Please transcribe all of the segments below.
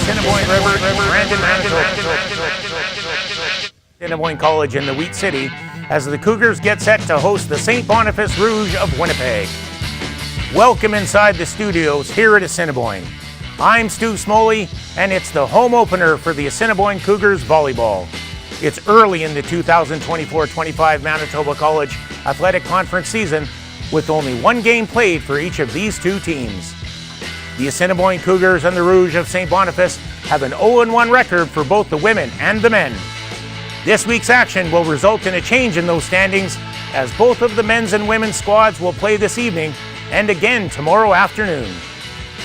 Assiniboine River, Brandon, Assiniboine College in the Wheat City as the Cougars get set to host the St. Boniface Rouge of Winnipeg. Welcome inside the studios here at Assiniboine. I'm Stu Smoley, and it's the home opener for the Assiniboine Cougars volleyball. It's early in the 2024-25 Manitoba College Athletic Conference season, with only one game played for each of these two teams. The Assiniboine Cougars and the Rouge of St. Boniface have an 0-1 record for both the women and the men. This week's action will result in a change in those standings, as both of the men's and women's squads will play this evening and again tomorrow afternoon.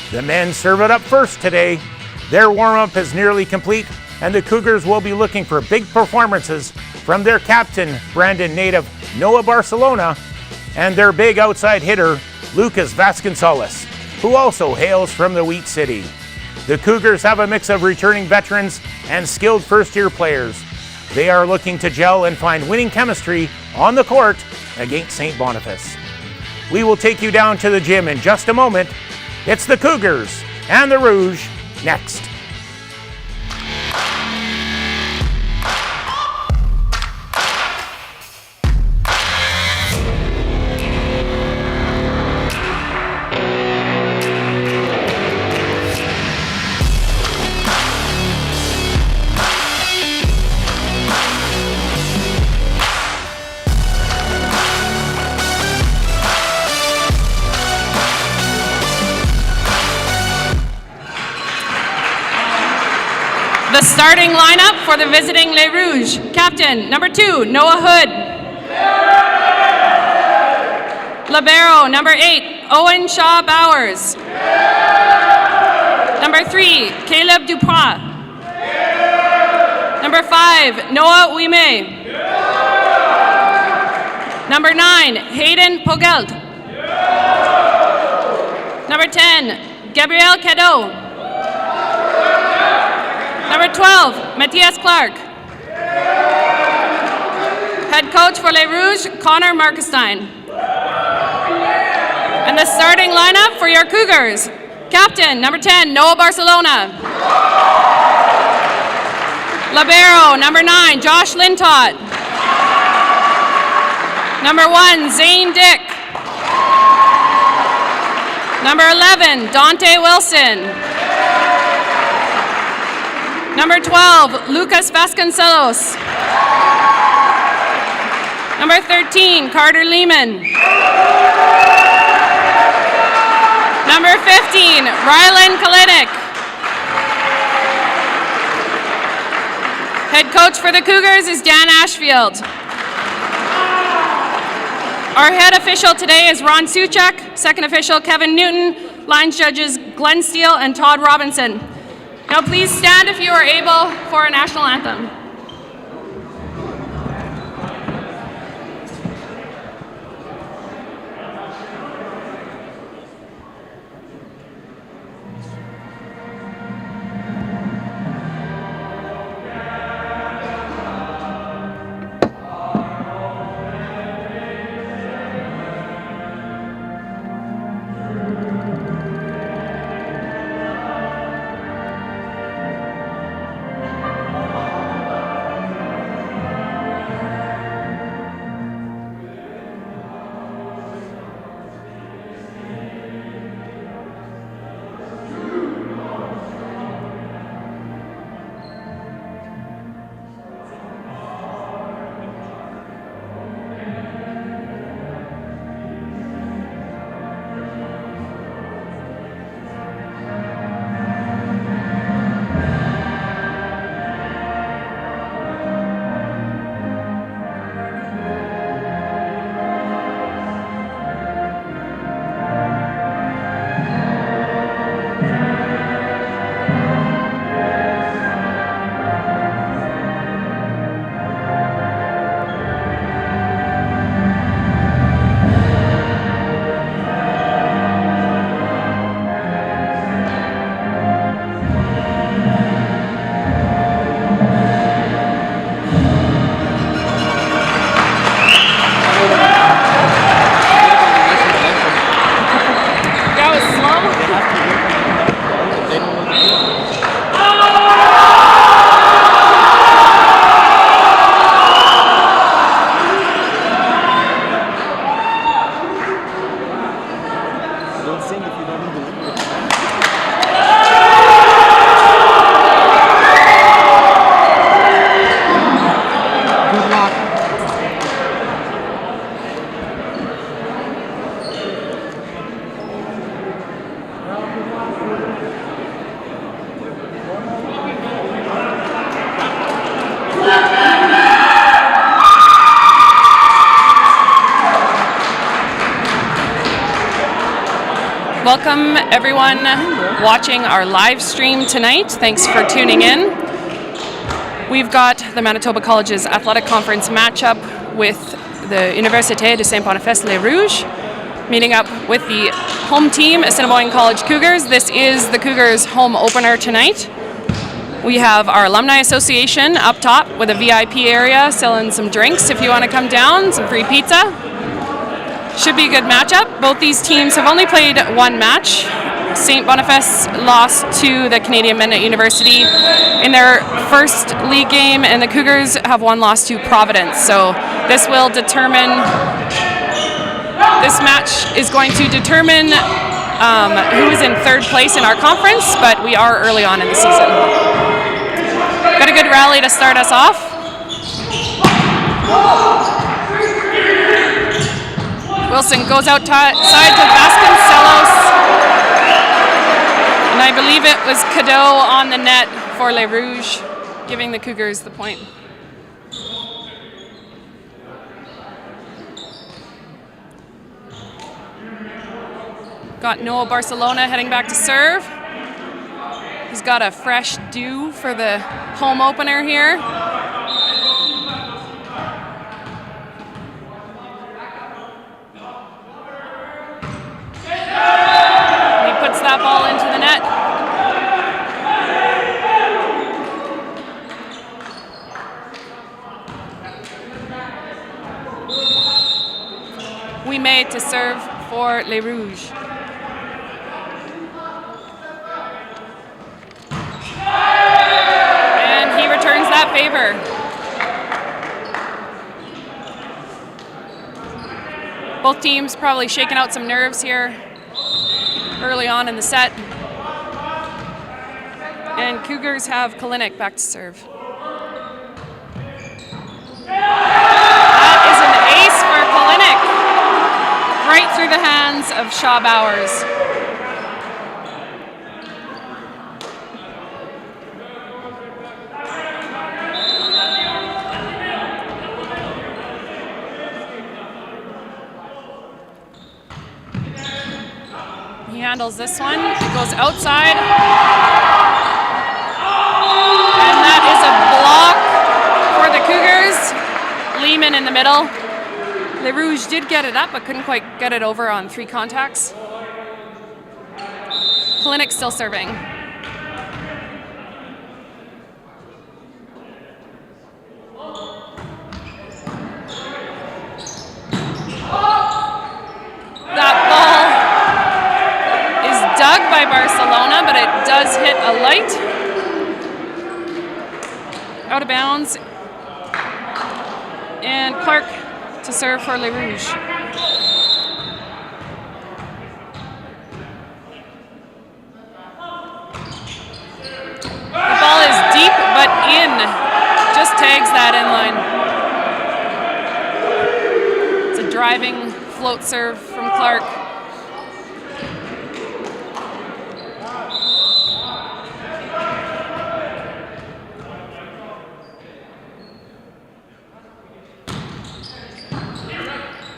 The men serve it up first today. Their warm-up is nearly complete, and the Cougars will be looking for big performances from their captain, Brandon native Noah Barcelona, and their big outside hitter, Lucas Vasconcelos, who also hails from the Wheat City. The Cougars have a mix of returning veterans and skilled first-year players. They are looking to gel and find winning chemistry on the court against St. Boniface. We will take you down to the gym in just a moment. It's the Cougars and the Rouge next. starting lineup for the visiting Les Rouges. Captain, number 2, Noah Hood. Libero, number 8, Owen Shaw Bowers. Number 3, Caleb Dupois. Number 5, Noah Ouime. Number 9, Hayden Pogelt. Number 10, Gabriel Cadeau. Number 12, Matthias Clark. Head coach for Les Rouges, Connor Markestein. And the starting lineup for your Cougars. Captain, number 10, Noah Barcelona. Libero, number 9, Josh Lintott. Number 1, Zane Dick. Number 11, Dante Wilson. Number 12, Lucas Vasconcelos. Number 13, Carter Lehman. Number 15, Rylan Kalinick. Head coach for the Cougars is Dan Ashfield. Our head official today is Ron Suchak, second official Kevin Newton, lines judges Glenn Steele and Todd Robinson. Now please stand if you are able for our national anthem. Welcome everyone watching our live stream tonight. Thanks for tuning in. We've got the Manitoba College's Athletic Conference matchup with the Université de Saint-Boniface Les Rouges, meeting up with the home team, Assiniboine College Cougars. This is the Cougars' home opener tonight. We have our Alumni Association up top with a VIP area, selling some drinks if you want to come down, some free pizza. Should be a good matchup. Both these teams have only played one match. St. Boniface lost to the Canadian Men at University in their first league game, and the Cougars have one loss to Providence. So this will determine, this match is going to determine who is in third place in our conference, but we are early on in the season. Got a good rally to start us off. Wilson goes outside to Vasconcelos, and I believe it was Cadeau on the net for Les Rouges. giving the Cougars the point. Got Noah Barcelona heading back to serve. He's got a fresh dew for the home opener here. And he puts that ball into the net. We made to serve for Les Rouges. And he returns that favor. Both teams probably shaking out some nerves here early on in the set. And Cougars have Kalinick back to serve. That is an ace for Kalinick. Right through the hands of Shaw Bowers. He handles this one. It goes outside. And that is a block for the Cougars. Lehman in the middle. Les Rouges did get it up, but couldn't quite get it over on 3 contacts. Kalinick still serving. That ball is dug by Barcelona, but it does hit a light. Out of bounds. And Clark to serve for Les Rouges. The ball is deep, but in. Just tags that in line. It's a driving float serve from Clark.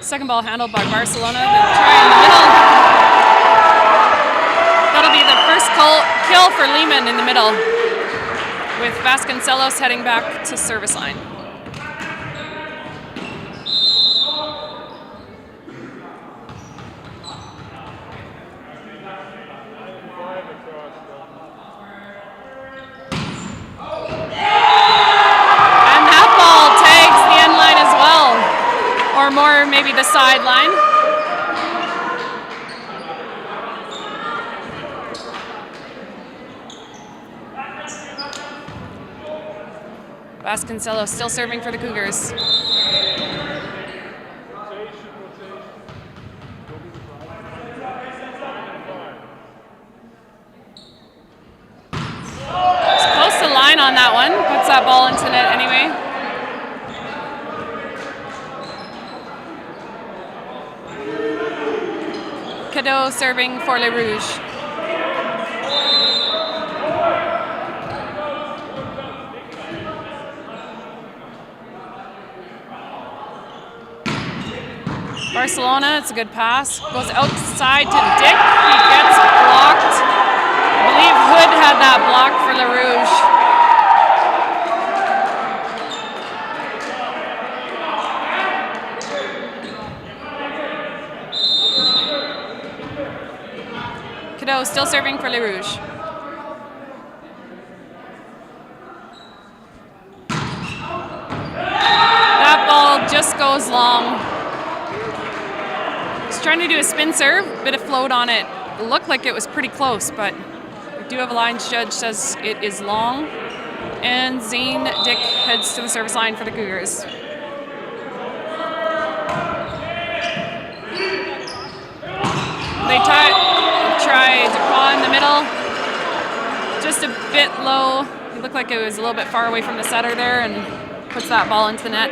Second ball handled by Barcelona. The try in the middle. That'll be the first kill for Lehman in the middle, with Vasconcelos heading back to service line. And that ball tags the end line as well. Or more, maybe the sideline. Vasconcelos still serving for the Cougars. It's close to line on that one. Puts that ball into net anyway. Cadeau serving for Les Rouges. Barcelona, it's a good pass. Goes outside to Dick. He gets blocked. I believe Hood had that block for Les Rouges. Cadeau still serving for Les Rouges. That ball just goes long. Trying to do a spin serve, bit of float on it. It looked like it was pretty close, but we do have a lines judge says it is long. And Zane Dick heads to the service line for the Cougars. They try Dupont in the middle, just a bit low. It looked like it was a little bit far away from the setter there, and puts that ball into the net.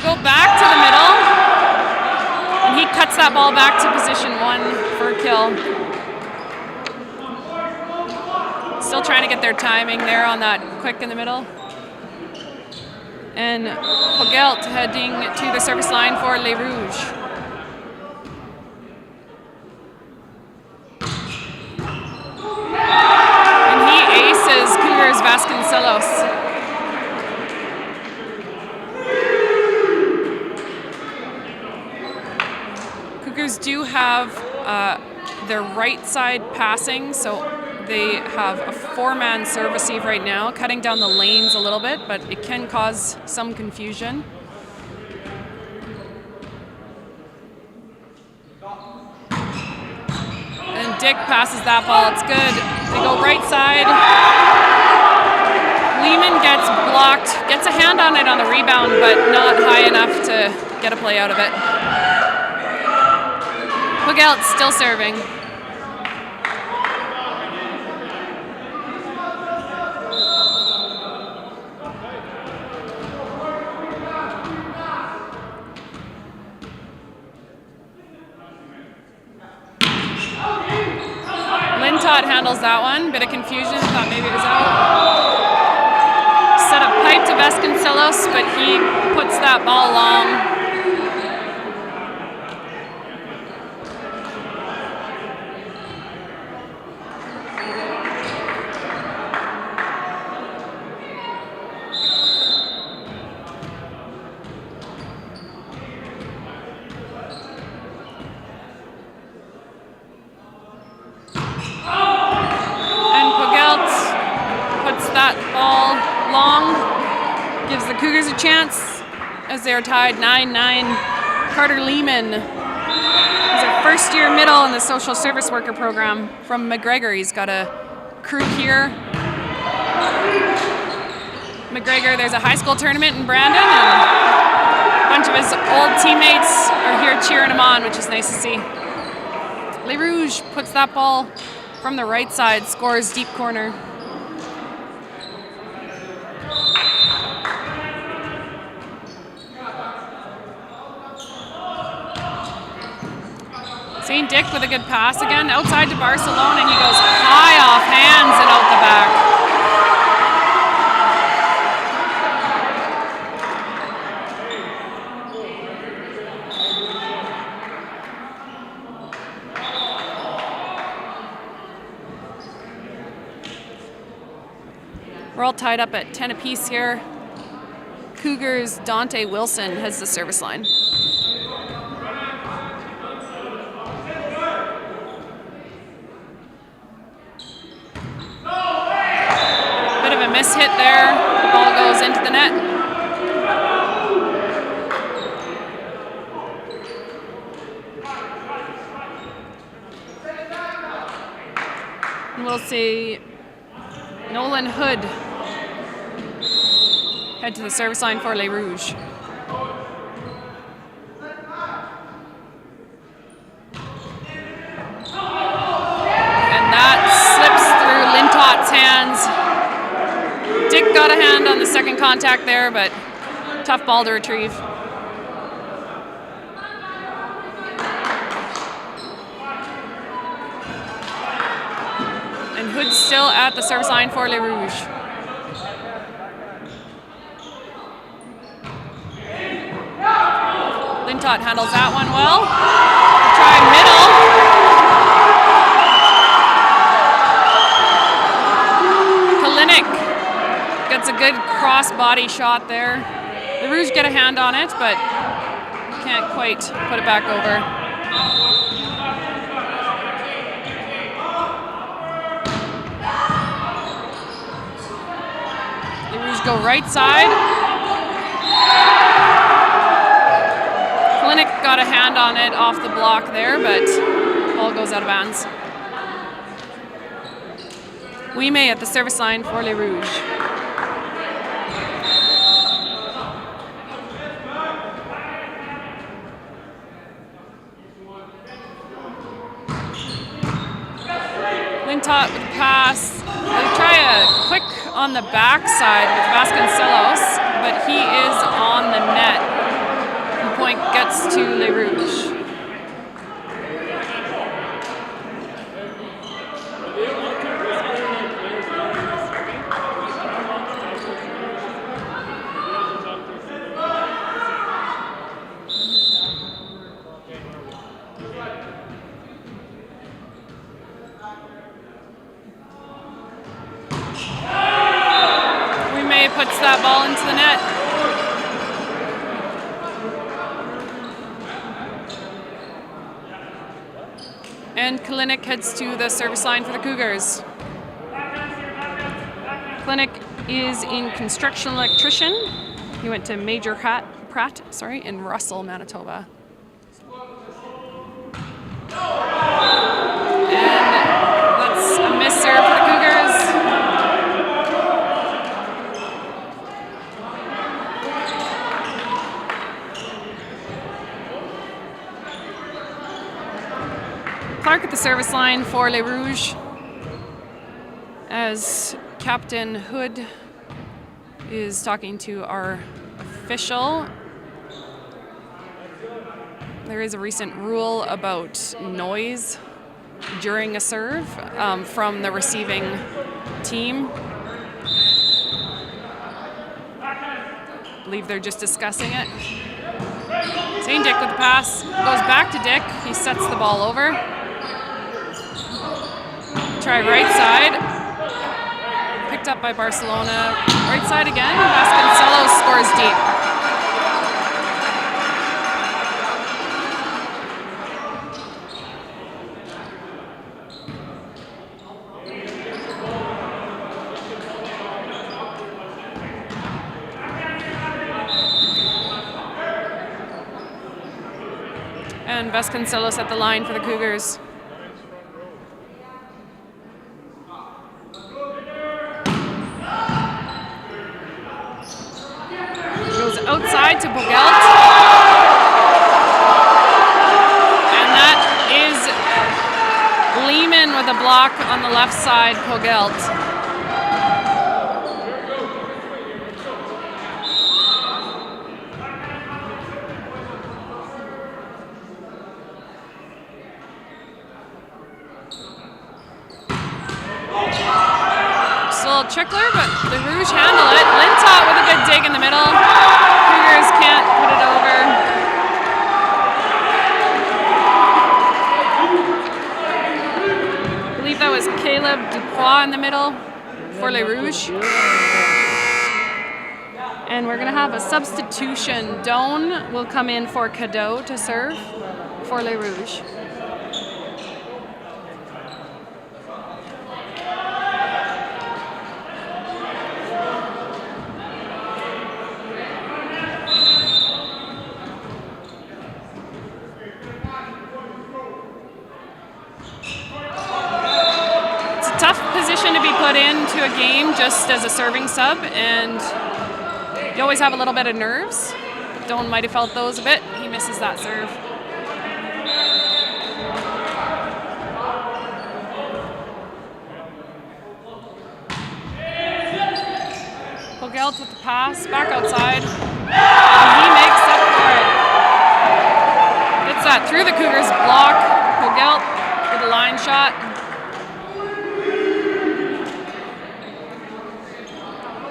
Go back to the middle. gets that ball back to position 1 for a kill. Still trying to get their timing there on that quick in the middle. And Cougars heading to the service line for Les Rouges. And he aces Cougars Vasconcelos. Cougars do have their right side passing, so they have a 4-man serve receive right now, cutting down the lanes a little bit, but it can cause some confusion. And Dick passes that ball, it's good. They go right side. Lehman gets blocked, gets a hand on it on the rebound, but not high enough to get a play out of it. Cougars still serving. Handles that one. Bit of confusion. Thought maybe it was out. Set up pipe to Vasconcelos, but he puts that ball long. Cougars a chance as they are tied 9-9. Carter Lehman is a first-year middle in the social service worker program from McGregor. He's got a crew here. McGregor, there's a high school tournament in Brandon, and a bunch of his old teammates are here cheering him on, which is nice to see. Les Rouges puts that ball from the right side, scores deep corner. St. Dick with a good pass again, outside to Barcelona, and he goes high off hands and out the back. We're all tied up at 10 apiece here. Cougars' Dante Wilson has the service line. Hit there, the ball goes into the net. And we'll see Nolan Hood head to the service line for Les Rouges. And that slips through Lintot's hands. Dick got a hand on the second contact there, but tough ball to retrieve. And Hood's still at the service line for Les Rouges. Lintot handles that one well. Try middle. Kalinick gets a good cross-body shot there. The Rouges get a hand on it, but can't quite put it back over. The Rouges go right side. Kalinick got a hand on it off the block there, but the ball goes out of bounds. Ouimet at the service line for Les Rouges. Lintot with the pass. They try a quick on the backside with Vasconcelos, but he is on the net. The point gets to Les Rouges. May puts that ball into the net. And Kalinick heads to the service line for the Cougars. Kalinick is in construction electrician. He went to Major Pratt in Russell, Manitoba. And that's a miss serve for the Cougars. Clark at the service line for Les Rouges as Captain Hood is talking to our official. There is a recent rule about noise during a serve from the receiving team. I believe they're just discussing it. St. Dick with the pass, goes back to Dick. He sets the ball over. Try right side. Picked up by Barcelona. Right side again. Vasconcelos scores deep. And Vasconcelos at the line for the Cougars. Goes outside to Bogelt. And that is Lehman with a block on the left side, Bogelt. Trickler, but the Rouge handle it. Lintott with a good dig in the middle. Cougars can't put it over. I believe that was Caleb Dupois in the middle for Les Rouges. And we're going to have a substitution. Doan will come in for Cadeau to serve for Les Rouges. To be put into a game just as a serving sub, and you always have a little bit of nerves. Doan might have felt those a bit. He misses that serve. Bogelt with the pass, back outside, and he makes up for it. Gets that through the Cougars block. Bogelt with a line shot.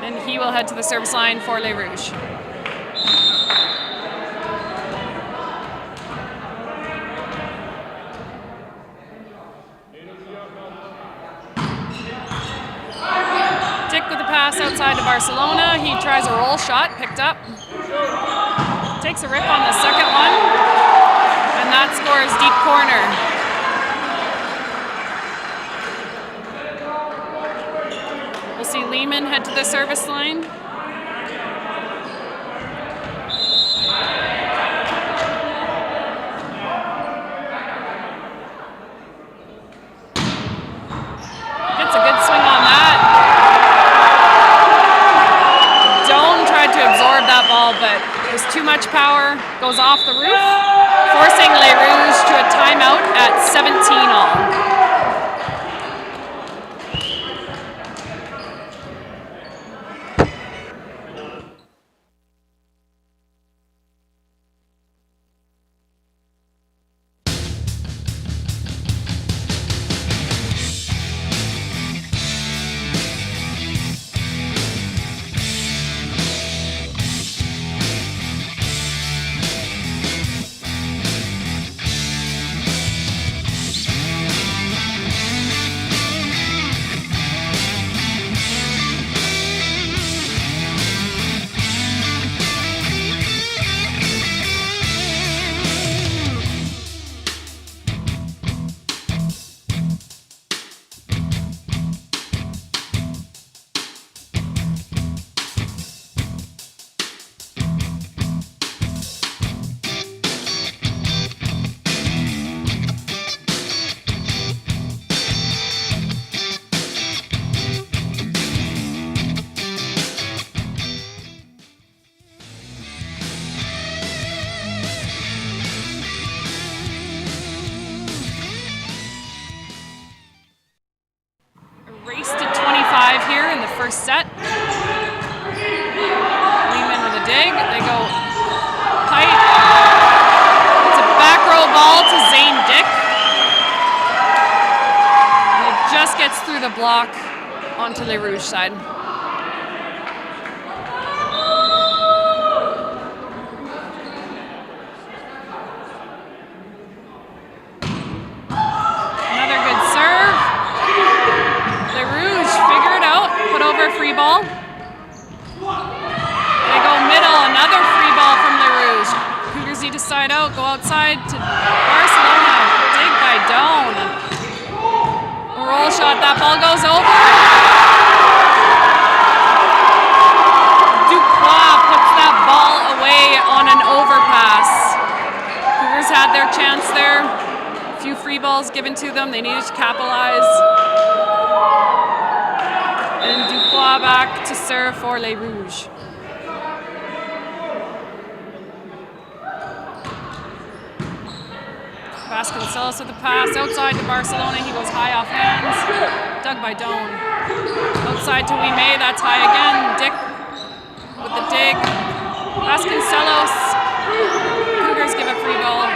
And he will head to the service line for Les Rouges. Dick with the pass outside to Barcelona. He tries a roll shot, picked up. Takes a rip on the second one. And that scores deep corner. We'll see Lehman head to the service line. Gets a good swing on that. Doan tried to absorb that ball, but it was too much power. Goes off the roof, forcing Les Rouges to a timeout at 17 all. first set. Lehman with a dig. They go tight. It's a back row ball to Zane Dick. And it just gets through the block onto the Rouge side. Another good serve. The Rouge figure it out, put over a free ball. They go middle, another free ball from the Rouge. Cougars need to side out, go outside to Barcelona. Dig by Doan. A roll shot, that ball goes over. Dubois puts that ball away on an overpass. Cougars had their chance there. A few free balls given to them, they needed to capitalize. And Dubois back to serve for Les Rouges. Vasconcelos with the pass, outside to Barcelona, he goes high off hands, dug by Doan. Outside to Ouimet, that's high again, Dick with the dig. Vasconcelos, Cougars give a free ball.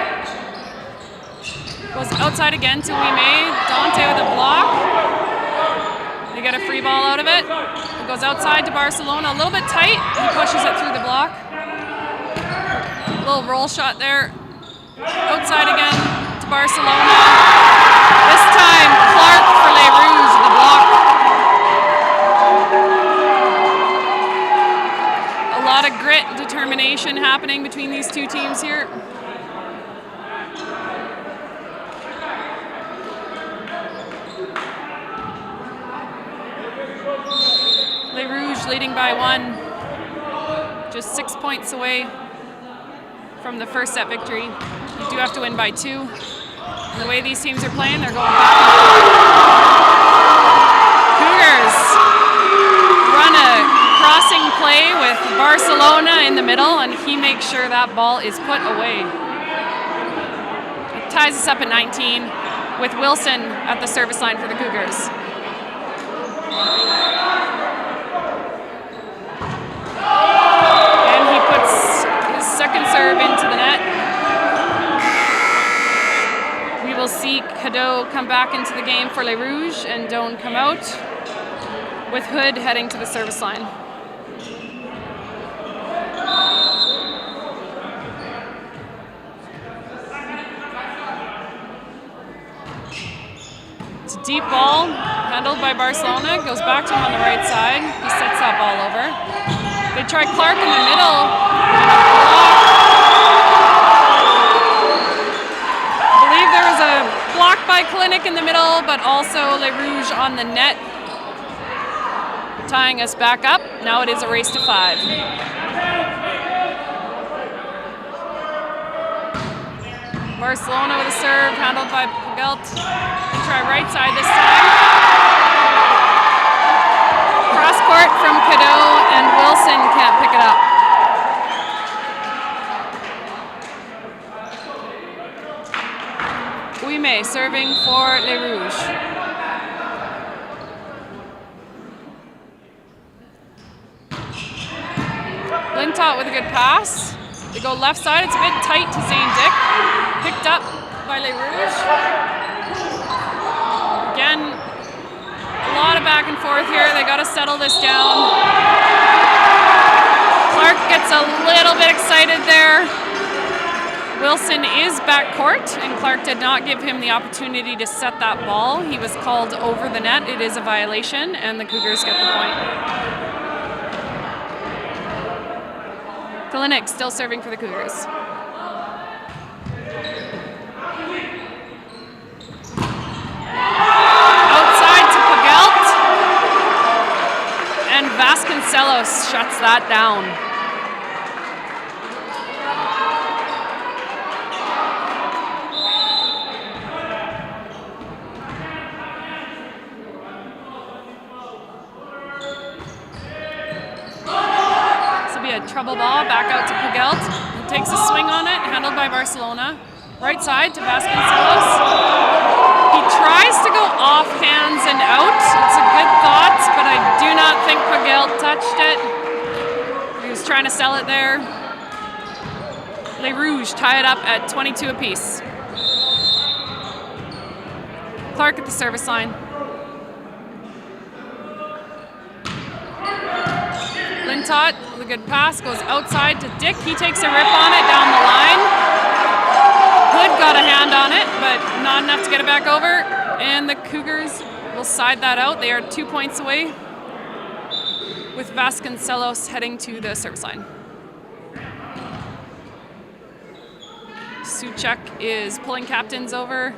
Goes outside again to Ouimet, Dante with a block. They get a free ball out of it. It goes outside to Barcelona, a little bit tight, he pushes it through the block. Little roll shot there, outside again. Barcelona. This time, Clark for Les Rouges, the block. A lot of grit and determination happening between these two teams here. Les Rouges leading by 1. Just 6 points away from the first set victory. You do have to win by 2. And the way these teams are playing, they're going back and forth. Cougars run a crossing play with Barcelona in the middle, and he makes sure that ball is put away. It ties us up at 19 with Wilson at the service line for the Cougars. And he puts his second serve into the net. We'll see Cadeau come back into the game for Les Rouges and Doan come out, with Hood heading to the service line. It's a deep ball, handled by Barcelona, goes back to him on the right side. He sets that ball over. They try Clark in the middle. Block by Clinic in the middle, but also Les Rouges on the net, tying us back up. Now it is a race to 5. Barcelona with a serve, handled by Pagelt. They try right side this time. Cross court from Cadeau, and Wilson can't pick it up. Ouimet serving for Les Rouges. Lintott with a good pass. They go left side, it's a bit tight to Zane Dick. Picked up by Les Rouges. Again, a lot of back and forth here. They got to settle this down. Clark gets a little bit excited there. Wilson is backcourt, and Clark did not give him the opportunity to set that ball. He was called over the net. It is a violation, and the Cougars get the point. Kalinick still serving for the Cougars. Outside to Pagelt, and Vasconcelos shuts that down. Trouble ball, back out to Pagelt. He takes a swing on it, handled by Barcelona. Right side to Vasconcelos. He tries to go off hands and out. It's a good thought, but I do not think trying to sell it there. Les Rouges tie it up at 22 apiece. Clark at the service line. Lintott with a good pass, goes outside to Dick. He takes a rip on it down the line. Hood got a hand on it, but not enough to get it back over. And the Cougars will side that out. They are 2 points away, with Vasconcelos heading to the service line. Suchek is pulling captains over.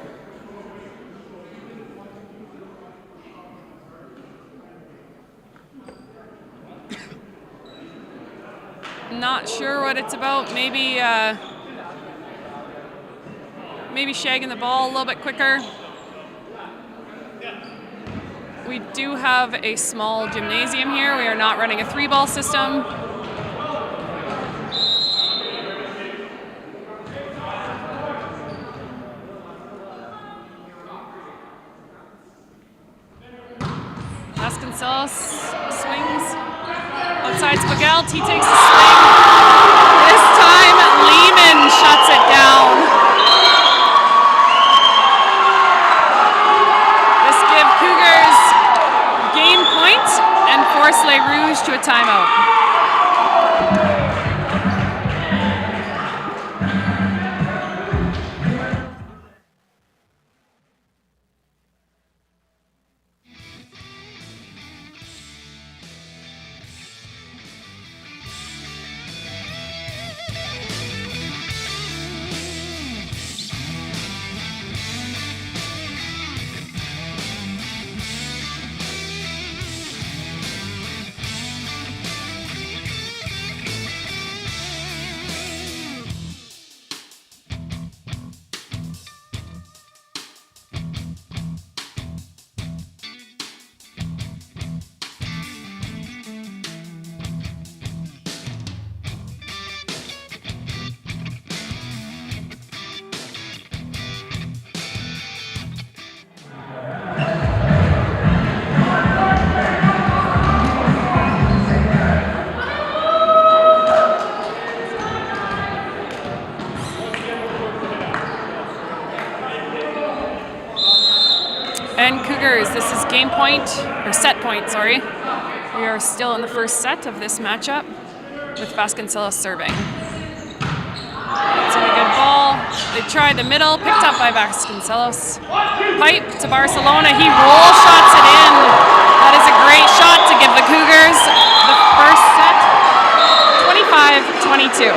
Not sure what it's about. Maybe shagging the ball a little bit quicker. We do have a small gymnasium here. We are not running a 3-ball system. Vasconcelos swings. Outside Spagelt, he takes a swing. This time, Lehman shuts it down. This gives Cougars game point and force Les Rouges to a timeout. And Cougars, this is game point, or set point, sorry. We are still in the first set of this matchup with Vasconcelos serving. It's a good ball. They tried the middle, picked up by Vasconcelos. Pipe to Barcelona, he roll shots it in. That is a great shot to give the Cougars the first set, 25-22.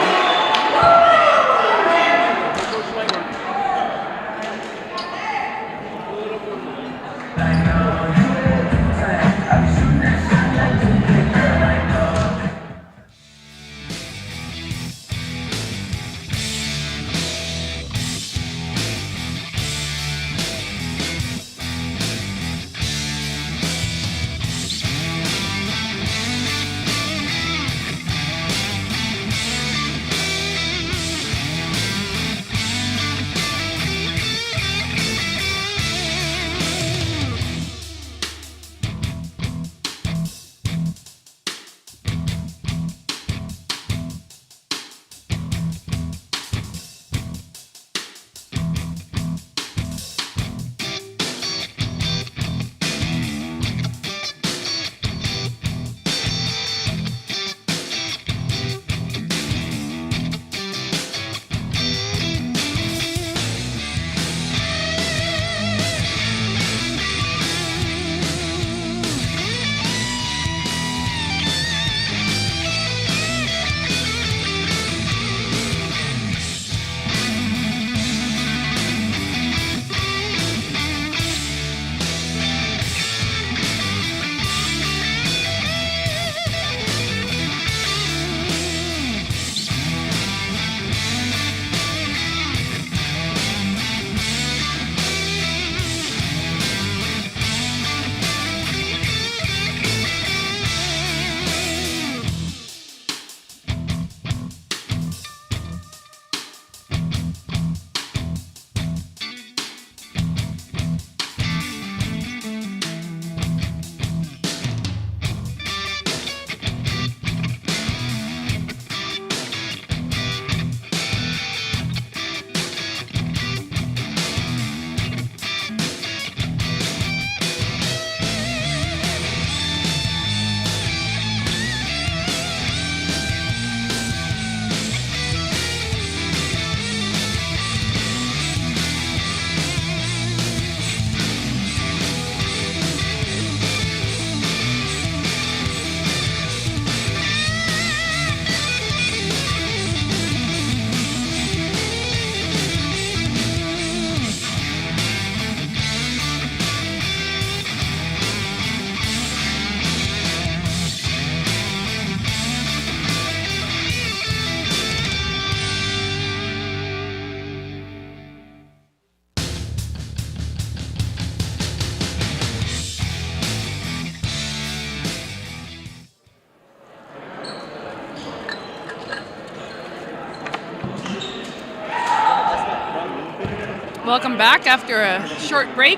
Welcome back after a short break.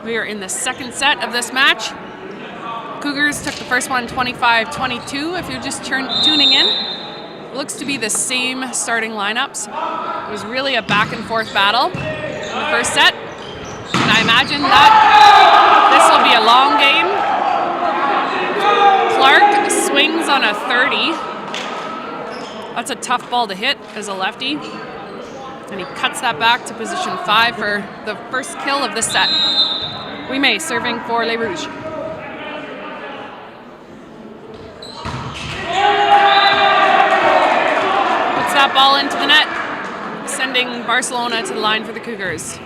We are in the second set of this match. Cougars took the first one 25-22 if you're just tuning in. It looks to be the same starting lineups. It was really a back and forth battle in the first set. And I imagine that this will be a long game. Clark swings on a 30. That's a tough ball to hit as a lefty. And he cuts that back to position 5 for the first kill of this set. We may serving for Les Rouges. Puts that ball into the net, sending Barcelona to the line for the Cougars.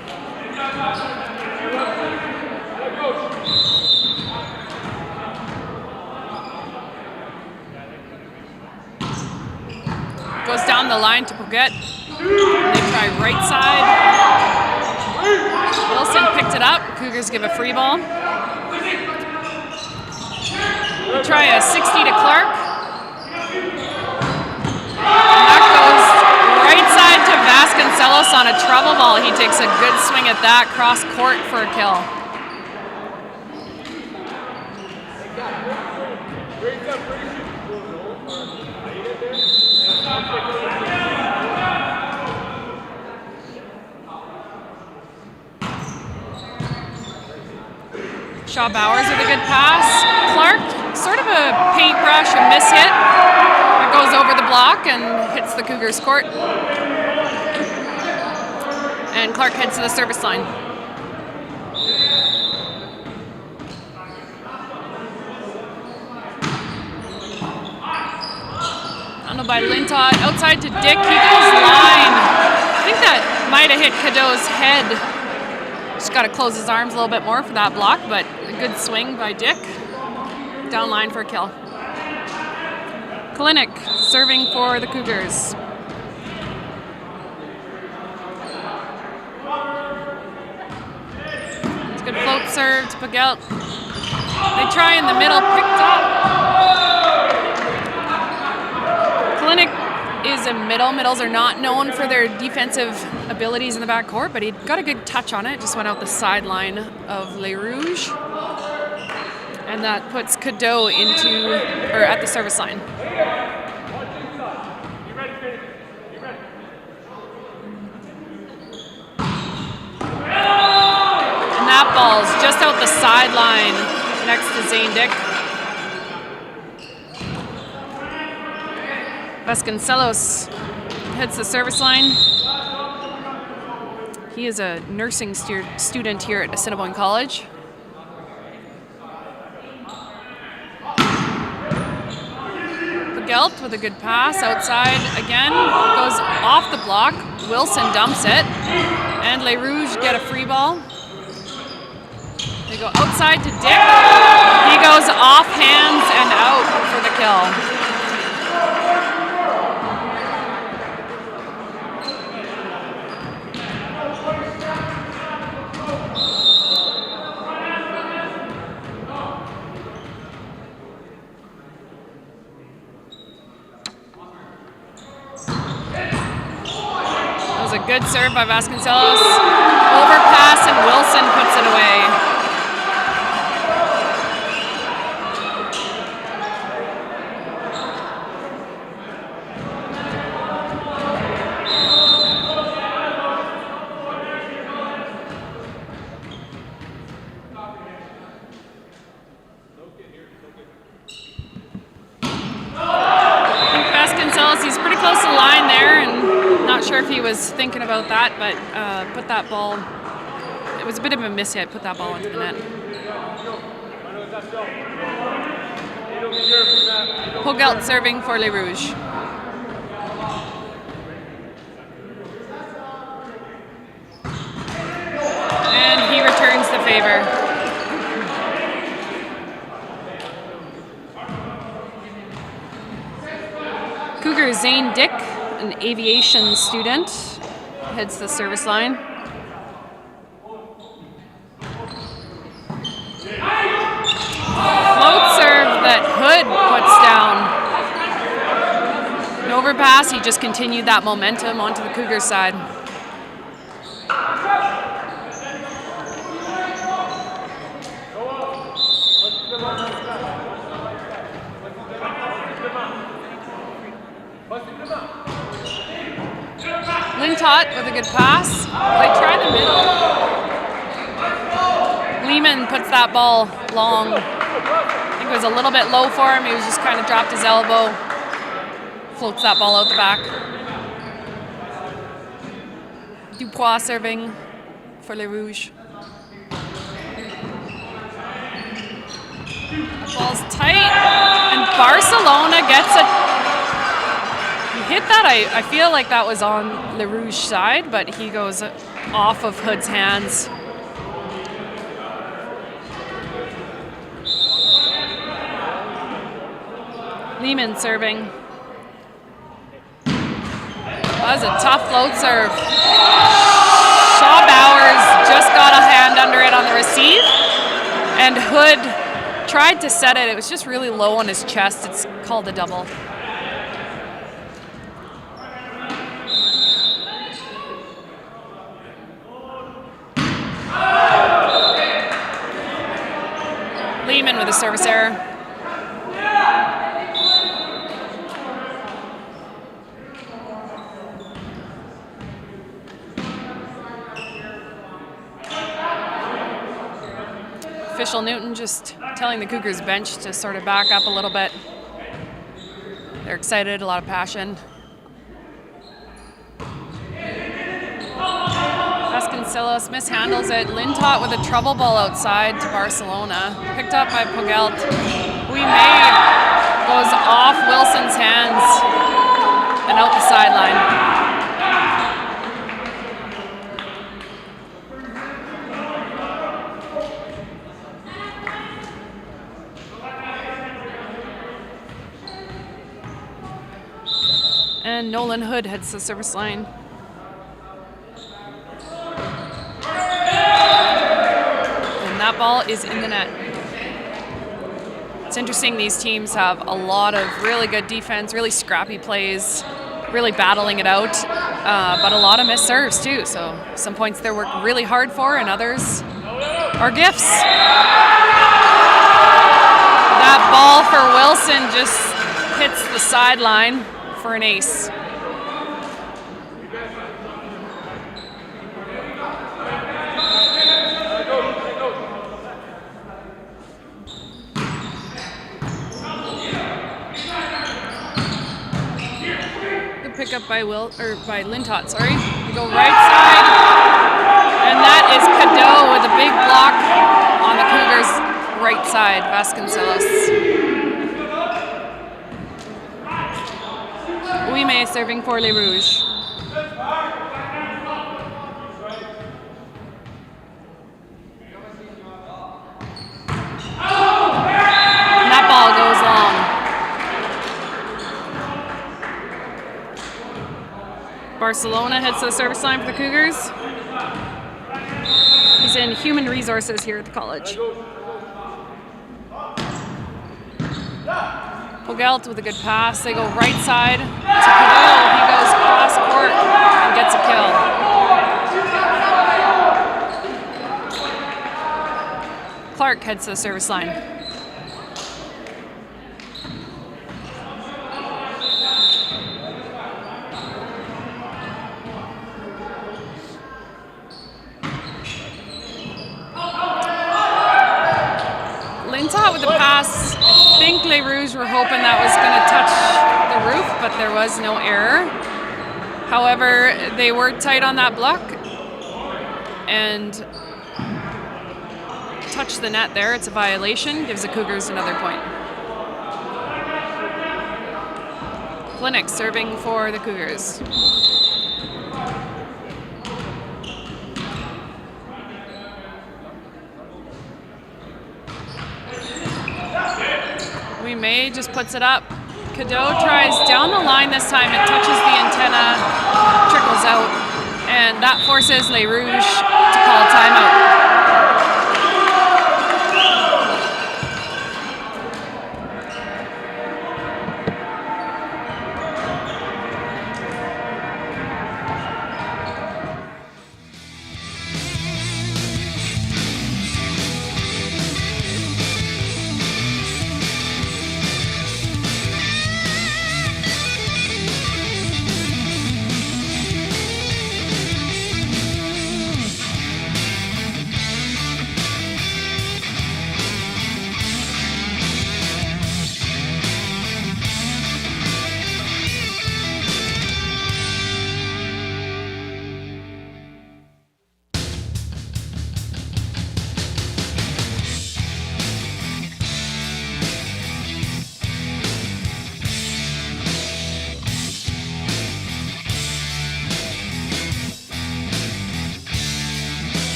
Goes down the line to Pouget. They try right side. Wilson picked it up. Cougars give a free ball. We'll try a 60 to Clark. And that goes right side to Vasconcelos on a trouble ball. He takes a good swing at that cross court for a kill. Shaw Bowers with a good pass. Clark, sort of a paintbrush, a mishit. It goes over the block and hits the Cougars' court. And Clark heads to the service line. Handled by Lintott, outside to Dick, he goes line. I think that might have hit Cadeau's head. Just got to close his arms a little bit more for that block, but a good swing by Dick. Down line for a kill. Kalinick serving for the Cougars. It's a good float serve to Pagelt. They try in the middle, picked up. Kalinick is a middle. Middles are not known for their defensive abilities in the backcourt, but he got a good touch on it. Just went out the sideline of Les Rouges. And that puts Cadeau at the service line. And that ball's just out the sideline next to Zane Dick. Vasconcelos heads the service line. He is a nursing student here at Assiniboine College. Pagelt with a good pass outside again. Goes off the block. Wilson dumps it. And Les Rouges get a free ball. They go outside to Dick. He goes off hands and out for the kill. Good serve by Vasconcelos. Overpass and Wilson puts it away. I think Vasconcelos, he's pretty close to the line there, and not sure if he was thinking about that, but put that ball, it was a bit of a mishit, put that ball into the net. Pogelt serving for Les Rouges. And he returns the favor. Cougar Zane Dick, an aviation student, heads to the service line. Float serve that Hood puts down. An overpass, he just continued that momentum onto the Cougars side. Lintott with a good pass. They try the middle. Lehman puts that ball long. I think it was a little bit low for him. He was just kind of dropped his elbow. Floats that ball out the back. Dupois serving for Les Rouges. The ball's tight, and Barcelona gets it. He hit that. I feel like that was on Les Rouges' side, but he goes off of Hood's hands. Lehman serving. That was a tough float serve. Shaw Bowers just got a hand under it on the receive, and Hood tried to set it. It was just really low on his chest. It's called a double. Lehman with a service error. Official Newton just telling the Cougars bench to sort of back up a little bit. They're excited, a lot of passion. Vasconcelos mishandles it. Lintott with a trouble ball outside to Barcelona. Picked up by Pogelt. May goes off Wilson's hands and out the sideline. And Nolan Hood heads to the service line. And that ball is in the net. It's interesting, these teams have a lot of really good defense, really scrappy plays, really battling it out, but a lot of missed serves too. So some points they're working really hard for, and others are gifts. That ball for Wilson just hits the sideline for an ace. Good pickup by by Lintott, sorry. You go right side, and that is Cadeau with a big block on the Cougars' right side, Vasconcelos. May serving for Les Rouges. And that ball goes long. Barcelona heads to the service line for the Cougars. He's in human resources here at the college. Pogelt with a good pass. They go right side to Cadeau. He goes cross court and gets a kill. Clark heads to the service line. Lintott with the pass. I think Les Rouges were hoping that was going to touch the roof, but there was no error. However, they were tight on that block and touched the net there. It's a violation. Gives the Cougars another point. Clinic serving for the Cougars. May just puts it up. Cadeau tries down the line this time. It touches the antenna, trickles out, and that forces Les Rouges to call a timeout.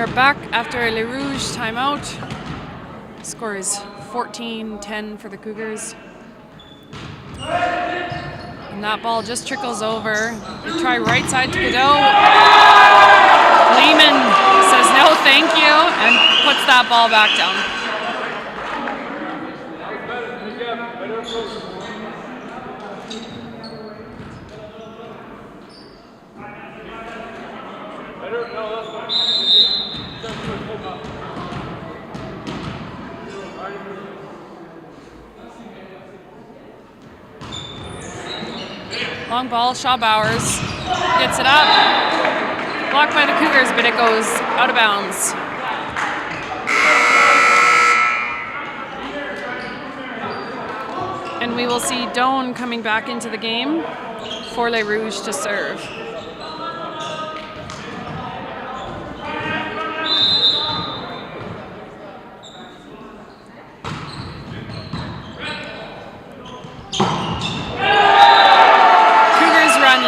are back after a Les Rouges timeout. Score is 14-10 for the Cougars. And that ball just trickles over. They try right side to Godot. Lehman says no thank you and puts that ball back down. Long ball, Shaw Bowers gets it up. Blocked by the Cougars, but it goes out of bounds. And we will see Doan coming back into the game for Les Rouges to serve.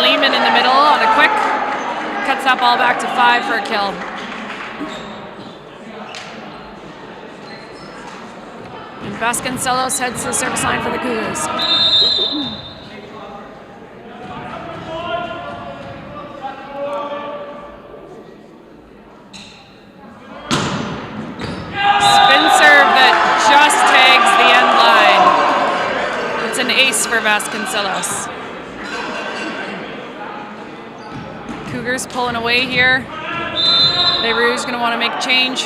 Lehman in the middle on a quick, cuts that ball back to 5 for a kill. And Vasconcelos heads to the service line for the Cougars. Spin serve that just tags the end line. It's an ace for Vasconcelos. Cougars pulling away here. Les Rouges going to want to make a change,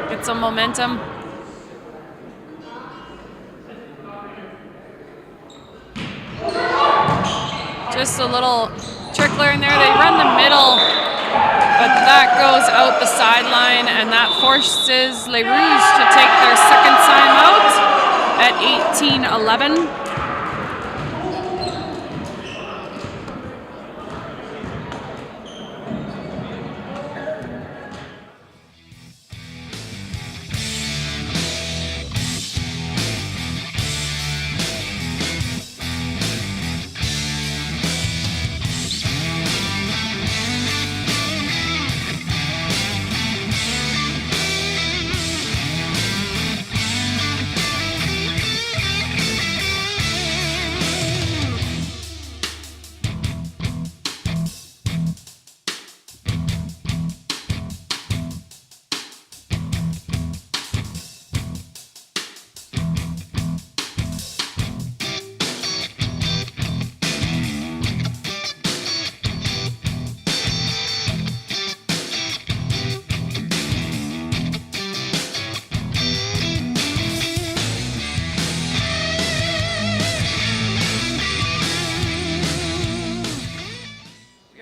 get some momentum. Just a little trickler in there. They run the middle, but that goes out the sideline, and that forces Les Rouges to take their second timeout at 18-11.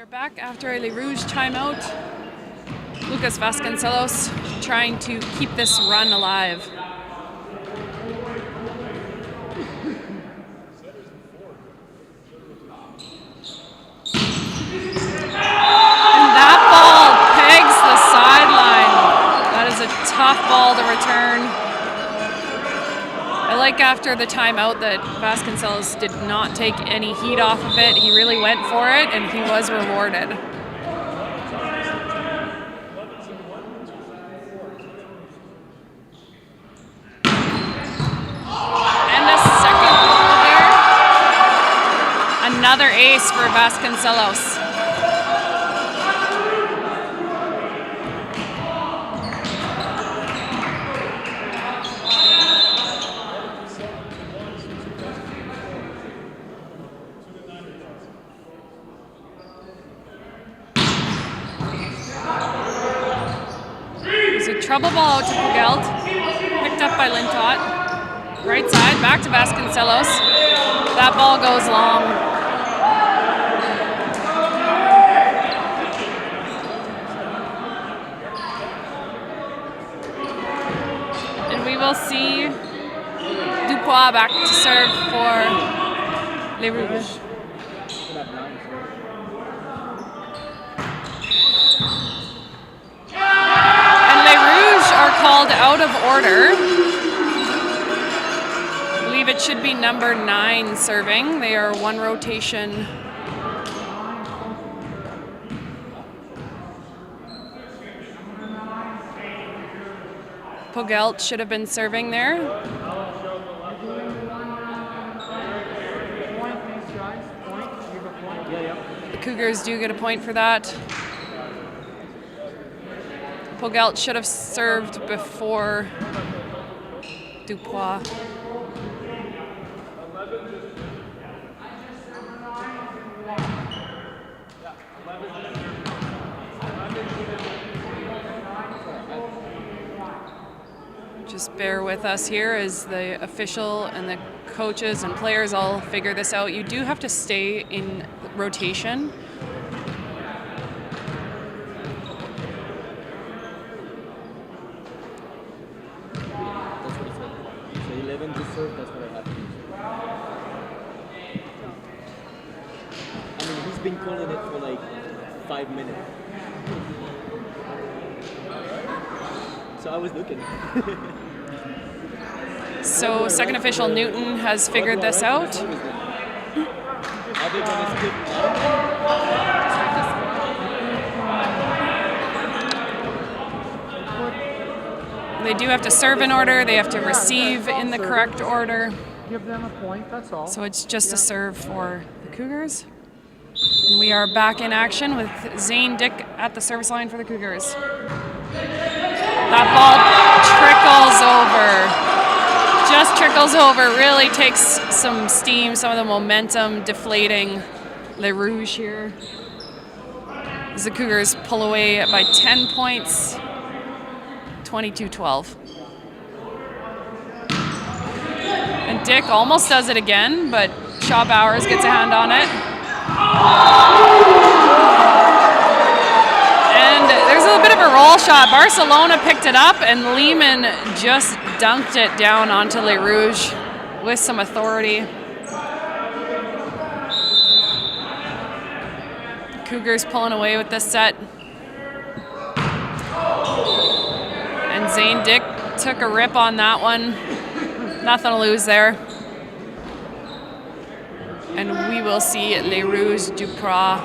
Back after a Les Rouges timeout. Lucas Vasconcelos trying to keep this run alive. And that ball pegs the sideline. That is a tough ball to return. I like after the timeout that Vasconcelos did not take any heat off of it. He really went for it, and he was rewarded. And a second ball there. Another ace for Vasconcelos. Trouble ball out to Pugelt, picked up by Lintott. Right side, back to Vasconcelos. That ball goes long. And we will see Dupois back to serve for Les Rouges. Called out of order. I believe it should be number 9 serving. They are one rotation. Pogelt should have been serving there. The Cougars do get a point for that. Pogelt should have served before Dupois. Just bear with us here as the official and the coaches and players all figure this out. You do have to stay in rotation. That's what he said. So 11 to serve, that's what I have to do. I mean, he's been calling it for like 5 minutes. So I was looking. So second official Newton has figured this out. Are they gonna skip now? They do have to serve in order. They have to receive in the correct order. Give them a point, that's all. So it's just a serve for the Cougars. And we are back in action with Zane Dick at the service line for the Cougars. That ball trickles over. Just trickles over. Really takes some steam, some of the momentum deflating Les Rouges here. As the Cougars pull away by 10 points, 22-12. And Dick almost does it again, but Shaw Bowers gets a hand on it. And there's a bit of a roll shot. Barcelona picked it up, and Lehman just dunked it down onto Les Rouges with some authority. Cougars pulling away with this set. And Zane Dick took a rip on that one. Nothing to lose there. And we will see Les Rouges Dupras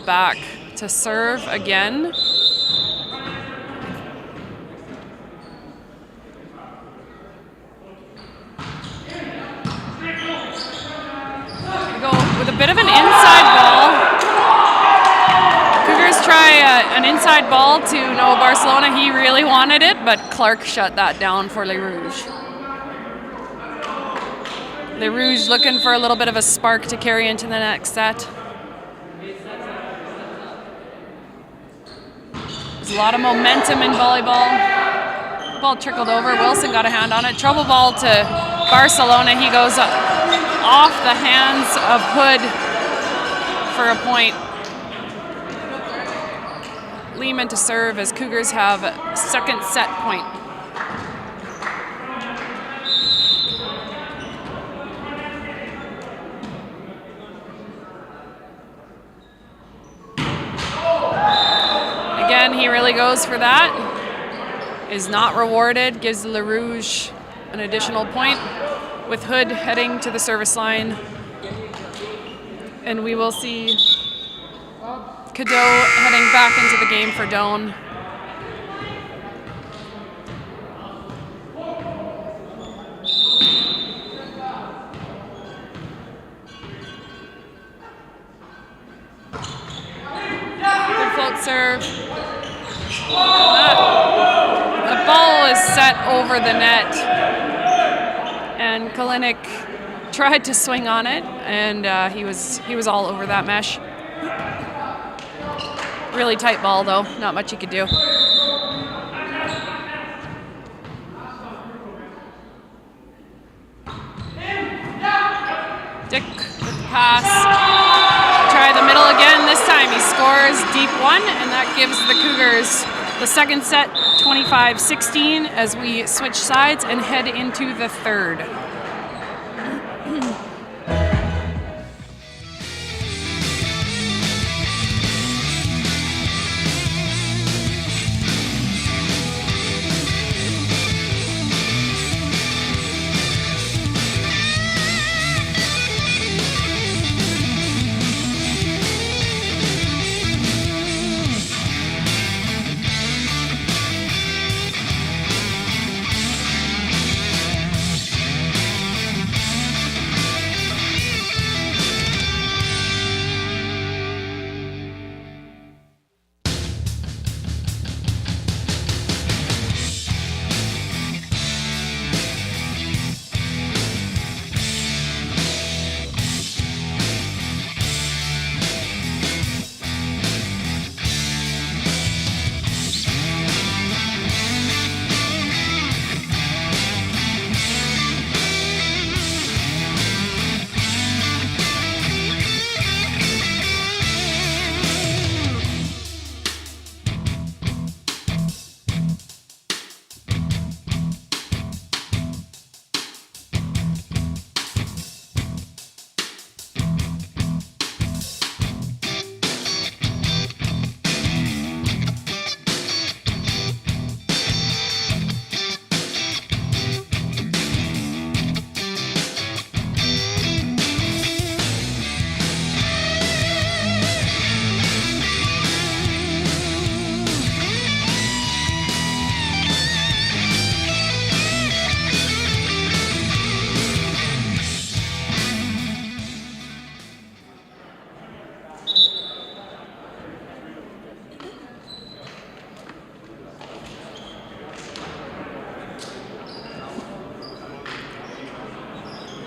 back to serve again. We go with a bit of an inside ball. Cougars try an inside ball to Noah Barcelona. He really wanted it, but Clark shut that down for Les Rouges. Les Rouges looking for a little bit of a spark to carry into the next set. There's a lot of momentum in volleyball. Ball trickled over. Wilson got a hand on it. Trouble ball to Barcelona. He goes off the hands of Hood for a point. Lehman to serve as Cougars have second set point. Again, he really goes for that. Is not rewarded, gives Les Rouges an additional point with Hood heading to the service line. And we will see Cadeau heading back into the game for Doan. Good float serve. The ball is set over the net. And Kalinick tried to swing on it, and he was all over that mesh. Really tight ball, though. Not much he could do. Dick with the pass. Try the middle again. This time he scores deep one, and that gives the Cougars the second set, 25-16, as we switch sides and head into the third.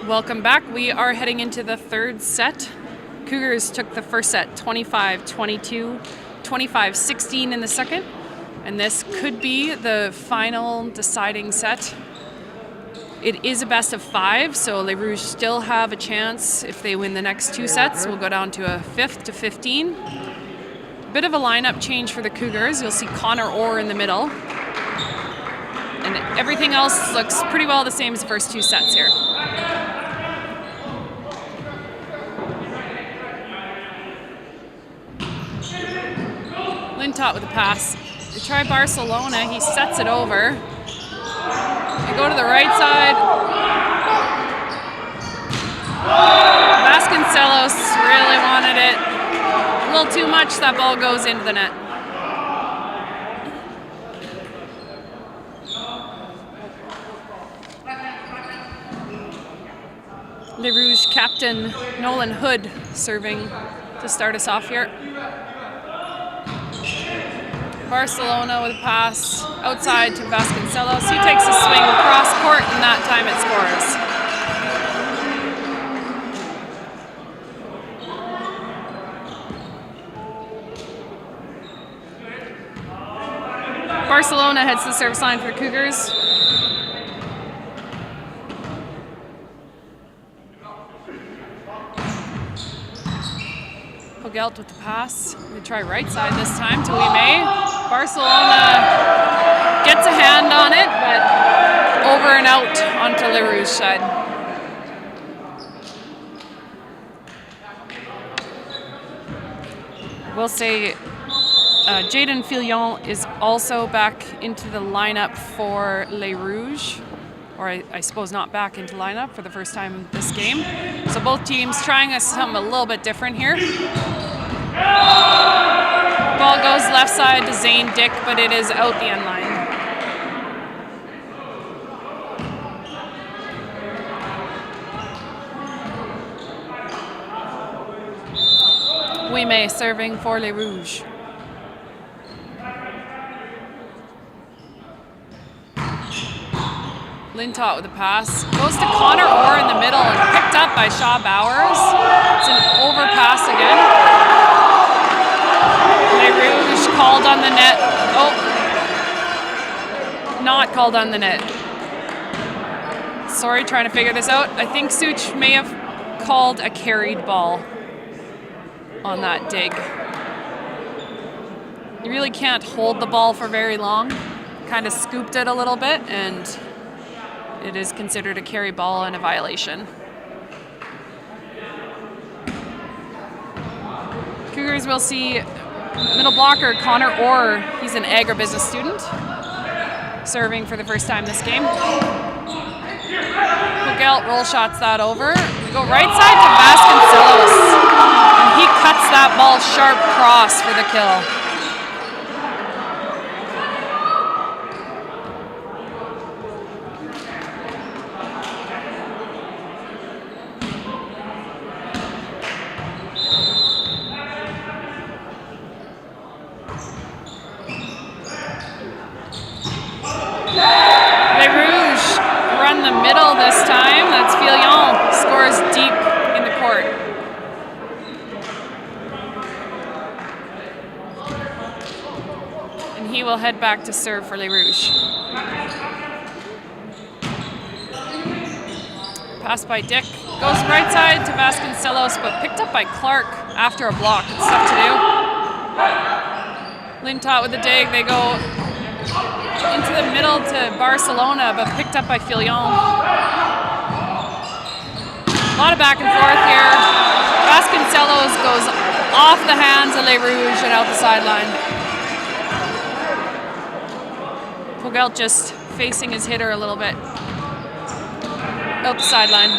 Welcome back. We are heading into the third set. Cougars took the first set 25-22, 25-16 in the second, and this could be the final deciding set. It is a best of 5, so Les Rouges still have a chance. If they win the next 2 sets, we'll go down to a 5th to 15. Bit of a lineup change for the Cougars. You'll see Connor Orr in the middle. And everything else looks pretty well the same as the first 2 sets here. Lintott with a pass. They try Barcelona. He sets it over. They go to the right side. Vasconcelos really wanted it. A little too much, that ball goes into the net. Les Rouges captain Nolan Hood serving to start us off here. Barcelona with a pass outside to Vasconcelos. He takes a swing across court, and that time it scores. Barcelona heads to the service line for the Cougars. Pogelt with the pass. We try right side this time to May. Barcelona gets a hand on it, but over and out onto Les Rouges side. We'll say Jaden Fillon is also back into the lineup for Les Rouges, or I suppose not back into lineup for the first time this game. So both teams trying something a little bit different here. Ball goes left side to Zane Dick, but it is out the end line. Ouimet serving for Les Rouges. Lintott with a pass. Goes to Connor Orr in the middle and picked up by Shaw Bowers. It's an overpass again. Les Rouges called on the net. Oh, not called on the net. Sorry, trying to figure this out. I think Such may have called a carried ball on that dig. You really can't hold the ball for very long. Kind of scooped it a little bit, and it is considered a carry ball and a violation. Cougars will see middle blocker Connor Orr. He's an agribusiness student, serving for the first time this game. Pogelt roll shots that over. We go right side to Vasconcelos, and he cuts that ball sharp cross for the kill. Les Rouges run the middle this time. That's Fillon, scores deep in the court. And he will head back to serve for Les Rouges. Pass by Dick. Goes right side to Vasconcelos, but picked up by Clark after a block. It's tough to do. Lintott with the dig. They go into the middle to Barcelona, but picked up by Fillon. A lot of back and forth here. Vasconcelos goes off the hands of Les Rouges and out the sideline. Pogelt just facing his hitter a little bit. Out the sideline.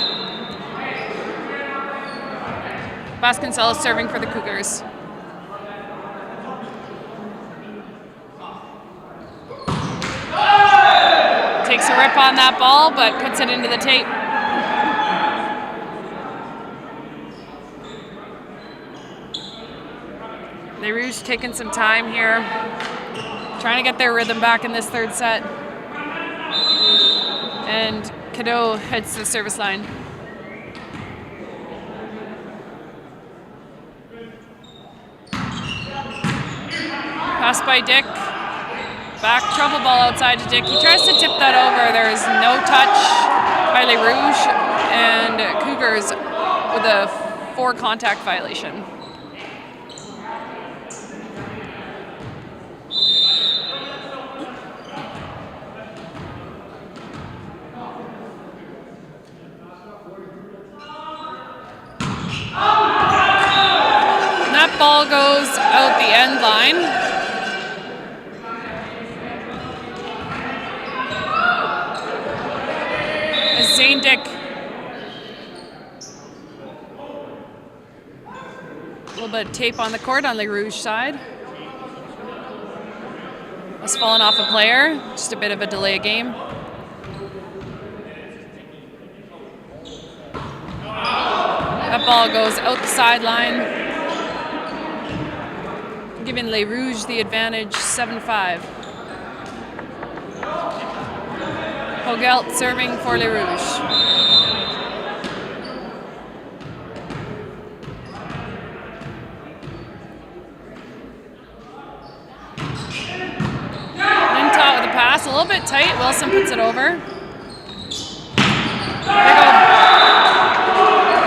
Vasconcelos serving for the Cougars. Takes a rip on that ball, but puts it into the tape. Les Rouges taking some time here, trying to get their rhythm back in this third set. And Cadeau heads to the service line. Pass by Dick. Back trouble ball outside to Dick. He tries to tip that over. There is no touch by Les Rouges, and Cougars with a 4 contact violation. That ball goes out the end line. As Zane Dick a little bit of tape on the court on the Rouge side. Has fallen off a player, just a bit of a delay game. That ball goes out the sideline, giving Les Rouges the advantage, 7-5. Hogelt serving for Les Rouges. Lintott with a pass, a little bit tight. Wilson puts it over. They go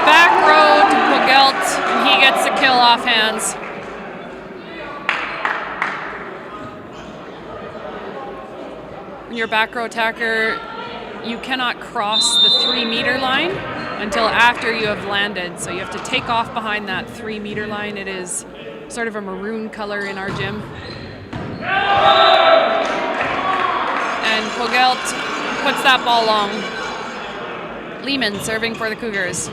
back row to Hogelt, and he gets the kill off hands. When you're a back row attacker, you cannot cross the 3-meter line until after you have landed. So you have to take off behind that 3-meter line. It is sort of a maroon color in our gym. And Hogelt puts that ball long. Lehman serving for the Cougars.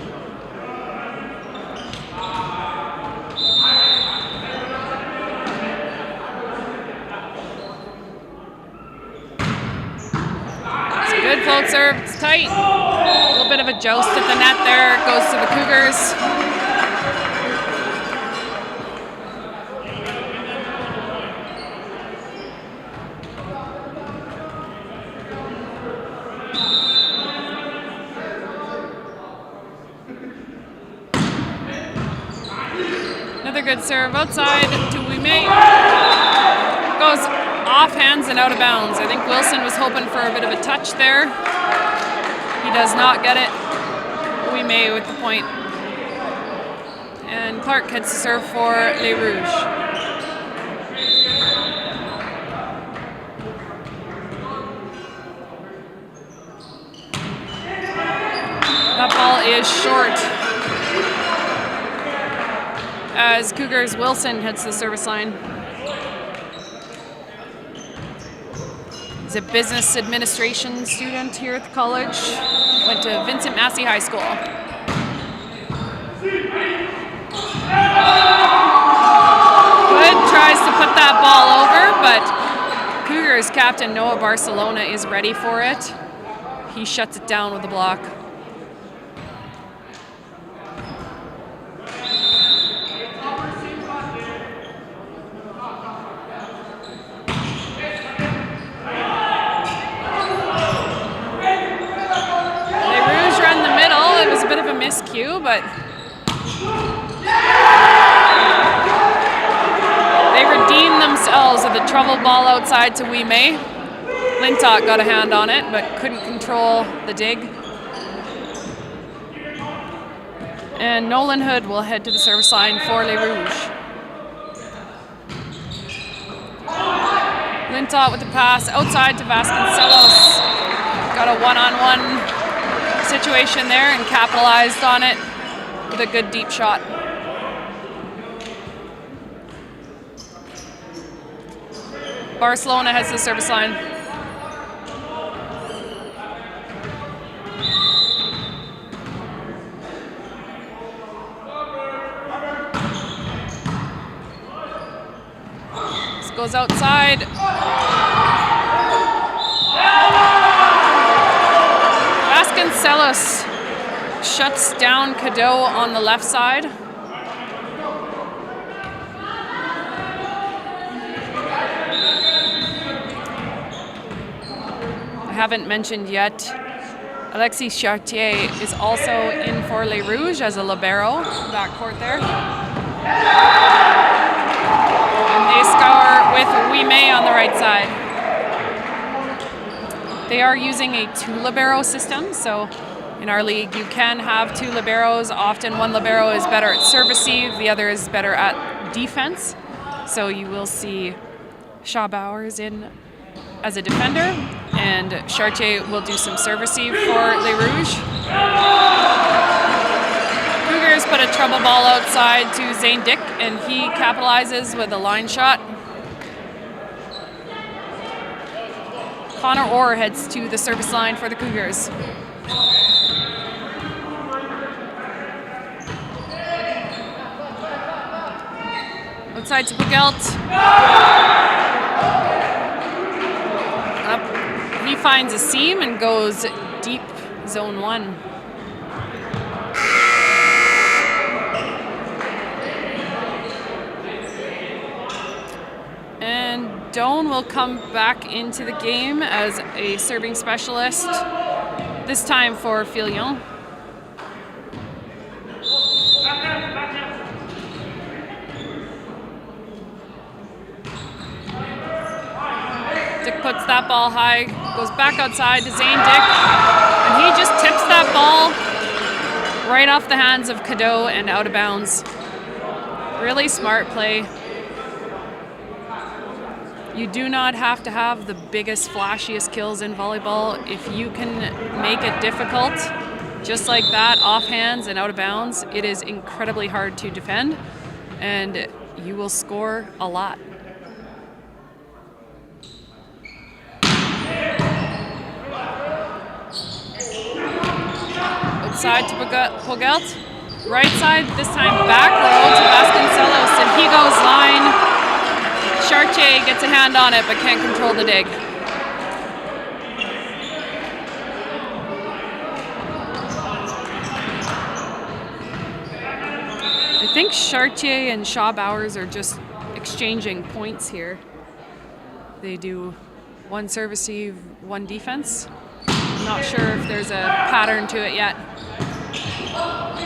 Good float serve, it's tight. A little bit of a joust at the net there. It goes to the Cougars. Another good serve outside to Ouimet. Goes off hands and out of bounds. I think Wilson was hoping for a bit of a touch there. He does not get it. Ouimet with the point. And Clark gets to serve for Les Rouges. That ball is short. As Cougars Wilson hits the service line. He's a business administration student here at the college. Went to Vincent Massey High School. Good, tries to put that ball over, but Cougars captain Noah Barcelona is ready for it. He shuts it down with the block. Miscue, but they redeemed themselves with a trouble ball outside to Ouimet. Lintott got a hand on it, but couldn't control the dig. And Nolan Hood will head to the service line for Les Rouges. Lintott with the pass outside to Vasconcelos. Got a one-on-one situation there and capitalized on it with a good deep shot. Barcelona has the service line. This goes outside. Vasconcelos shuts down Cadeau on the left side. I haven't mentioned yet, Alexis Chartier is also in for Les Rouges as a libero, backcourt there. And they score with Wime on the right side. They are using a 2 libero system, so in our league you can have 2 liberos. Often one libero is better at serve receive, the other is better at defense. So you will see Shaw Bowers in as a defender, and Chartier will do some serve receive for Les Rouges. Cougars put a trouble ball outside to Zane Dick, and he capitalizes with a line shot. Connor Orr heads to the service line for the Cougars. Outside to Pugelt. Up. He finds a seam and goes deep zone 1. And Doan will come back into the game as a serving specialist, this time for Filion. Dick puts that ball high, goes back outside to Zane Dick, and he just tips that ball right off the hands of Cadeau and out of bounds. Really smart play. You do not have to have the biggest, flashiest kills in volleyball. If you can make it difficult, just like that, off hands and out of bounds, it is incredibly hard to defend, and you will score a lot. Outside to Pugelt. Right side, this time back row to Vasconcelos, and he goes line. Chartier gets a hand on it, but can't control the dig. I think Chartier and Shaw Bowers are just exchanging points here. They do 1 serve receive, 1 defense. I'm not sure if there's a pattern to it yet.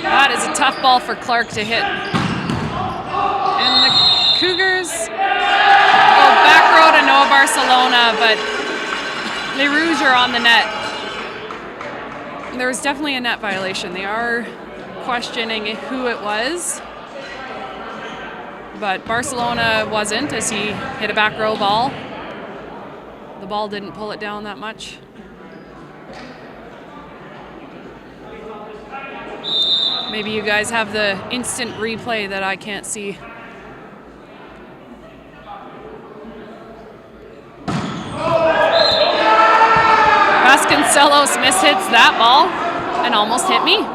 That is a tough ball for Clark to hit. And the Cougars go back row to Noah Barcelona, but Les Rouges are on the net. There was definitely a net violation. They are questioning who it was, but Barcelona wasn't, as he hit a back row ball. The ball didn't pull it down that much. Maybe you guys have the instant replay that I can't see. Vasconcelos mishits that ball and almost hit me.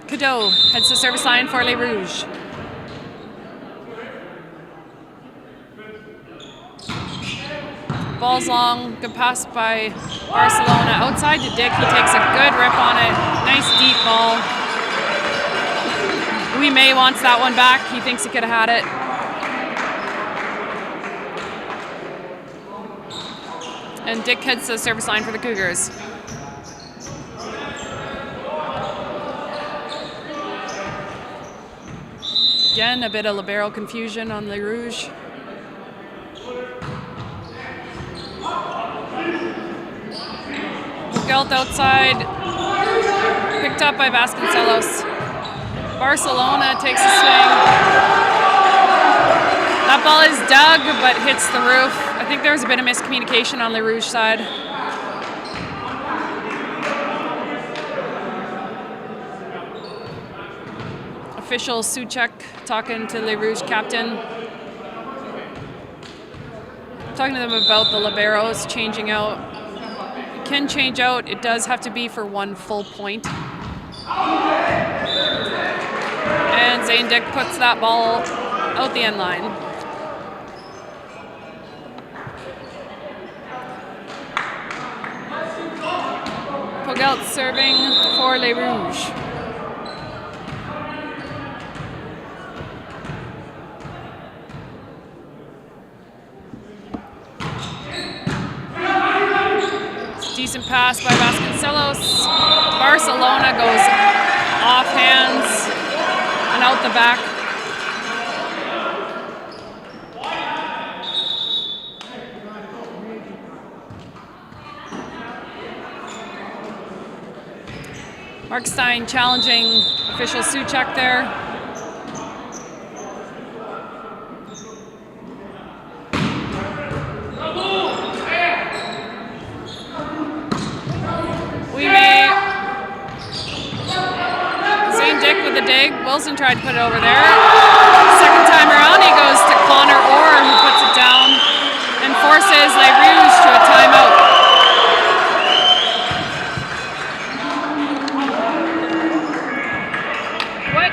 Cadeau heads to service line for Les Rouges. Ball's long, good pass by Barcelona. Outside to Dick, he takes a good rip on it. Nice deep ball. May wants that one back. He thinks he could have had it. And Dick heads to the service line for the Cougars. Again, a bit of libero confusion on Les Rouges. Gelt outside, picked up by Vasconcelos. Barcelona takes a swing. That ball is dug, but hits the roof. I think there was a bit of miscommunication on the Rouge side. Official Suchek talking to Les Rouge captain. Talking to them about the liberos changing out. You can change out, it does have to be for one full point. And Zane Dick puts that ball out the end line. Pogelt serving for Les Rouges. Decent pass by Vasconcelos. Barcelona goes off hands and out the back. Mark Stein challenging official Suchak there. Wilson tried to put it over there. Second time around, he goes to Connor Orr, who puts it down and forces Les Rouges to a timeout. What?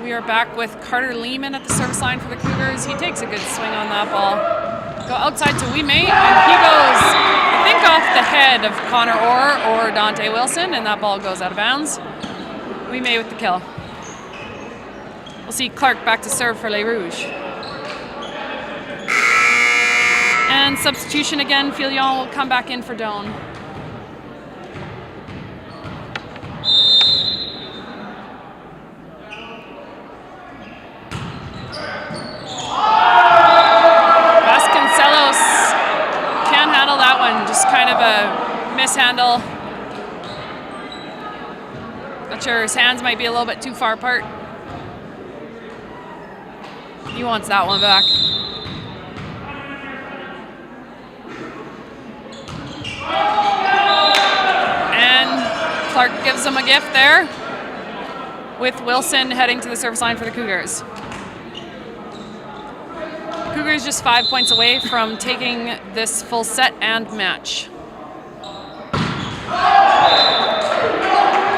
We are back with Carter Lehman at the service line for the Cougars. He takes a good swing on that ball. Go outside to Wimay, and he goes, I think, off the head of Connor Orr or Dante Wilson, and that ball goes out of bounds. Wimay with the kill. We'll see Clark back to serve for Les Rouges. And substitution again, Filion will come back in for Doan. Kind of a mishandle. Not sure, his hands might be a little bit too far apart. He wants that one back. And Clark gives him a gift there, with Wilson heading to the service line for the Cougars. Cougars just 5 points away from taking this full set and match.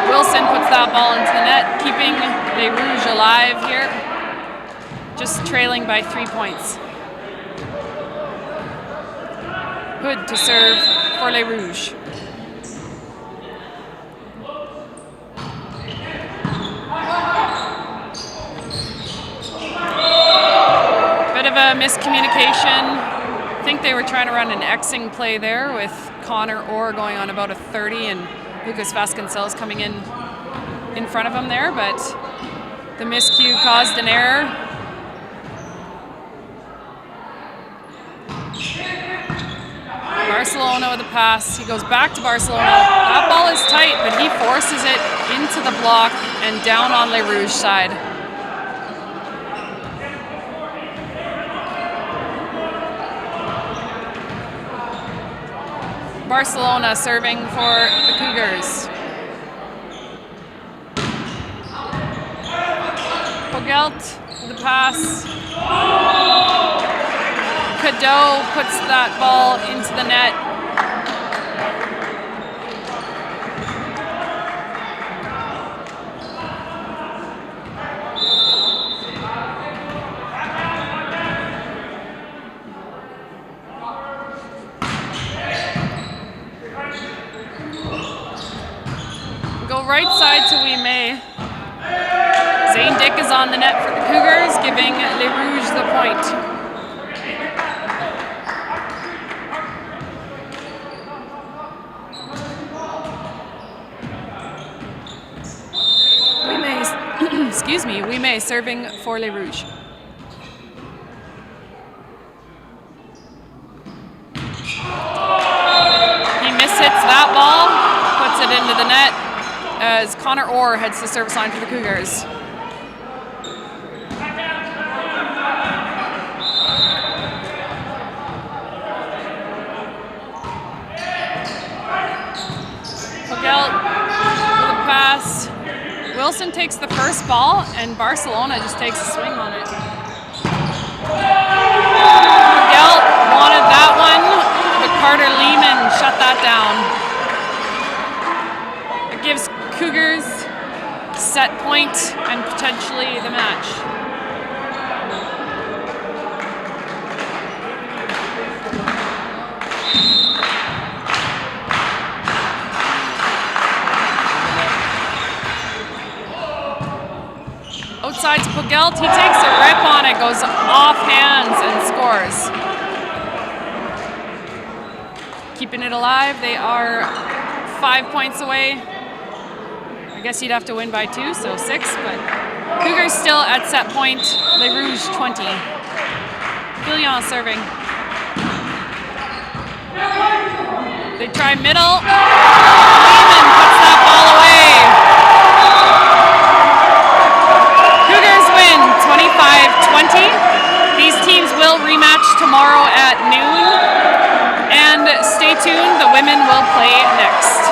Wilson puts that ball into the net, keeping Les Rouges alive here, just trailing by 3 points. Hood to serve for Les Rouges. Bit of a miscommunication. I think they were trying to run an Xing play there with Connor Orr going on about a 30 and Lucas Vasconcelos coming in front of him there, but the miscue caused an error. Barcelona with a pass. He goes back to Barcelona. That ball is tight, but he forces it into the block and down on Les Rouges' side. Barcelona serving for the Cougars. Pogelt with the pass. Cadeau puts that ball into the net. Go right side to Wimay. Zane Dick is on the net for the Cougars, giving Les Rouges the point. excuse me, we may, serving for Les Rouges. He mishits that ball, puts it into the net as Connor Orr heads the service line for the Cougars. Pogelt with a pass. Wilson takes the first ball, and Barcelona just takes a swing on it. Pogelt wanted that one, but Carter Lehman shut that down. It gives Cougars set point and potentially the match. Outside to Pogelt, he takes a rip on it, goes off hands and scores. Keeping it alive, they are 5 points away. I guess you'd have to win by 2, so 6, but Cougars still at set point. Les Rouges 20. Fillion serving. They try middle. Lehman puts that ball away. Cougars win 25-20. These teams will rematch tomorrow at noon. And stay tuned, the women will play next.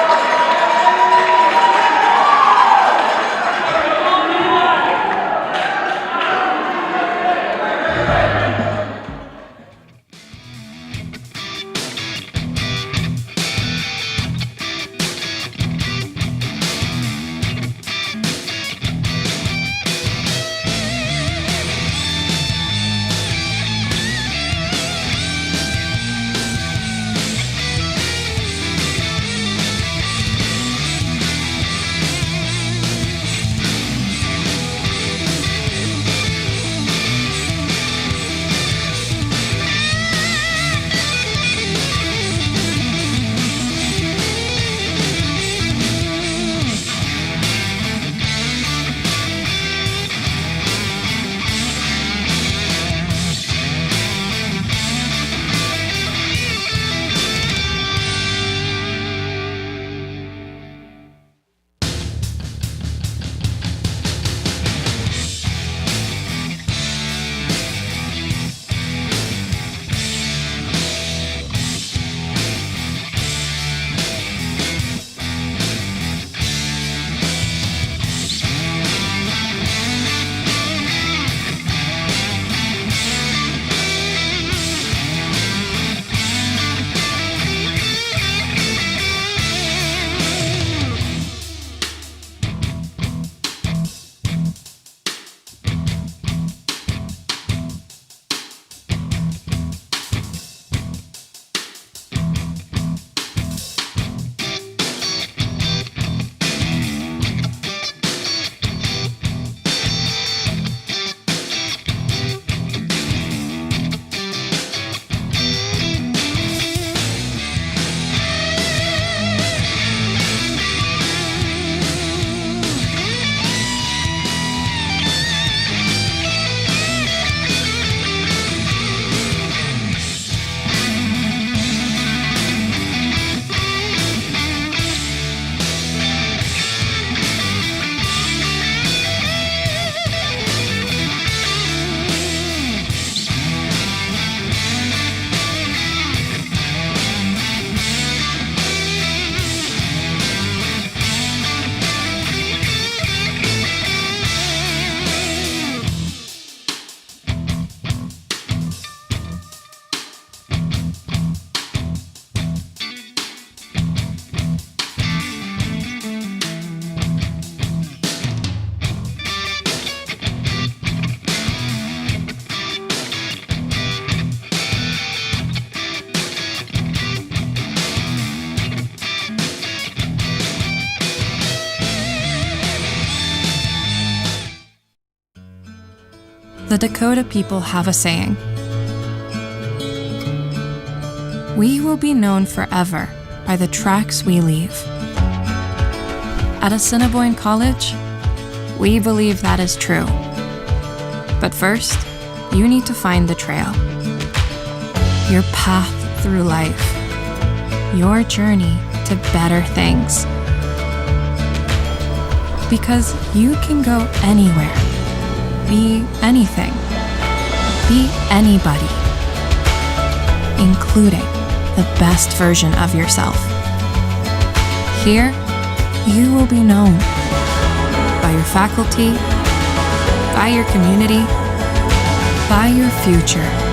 The Dakota people have a saying. We will be known forever by the tracks we leave. At Assiniboine College, we believe that is true. But first, you need to find the trail. Your path through life. Your journey to better things. Because you can go anywhere. Be anything. Be anybody. Including the best version of yourself. Here, you will be known by your faculty, by your community, by your future.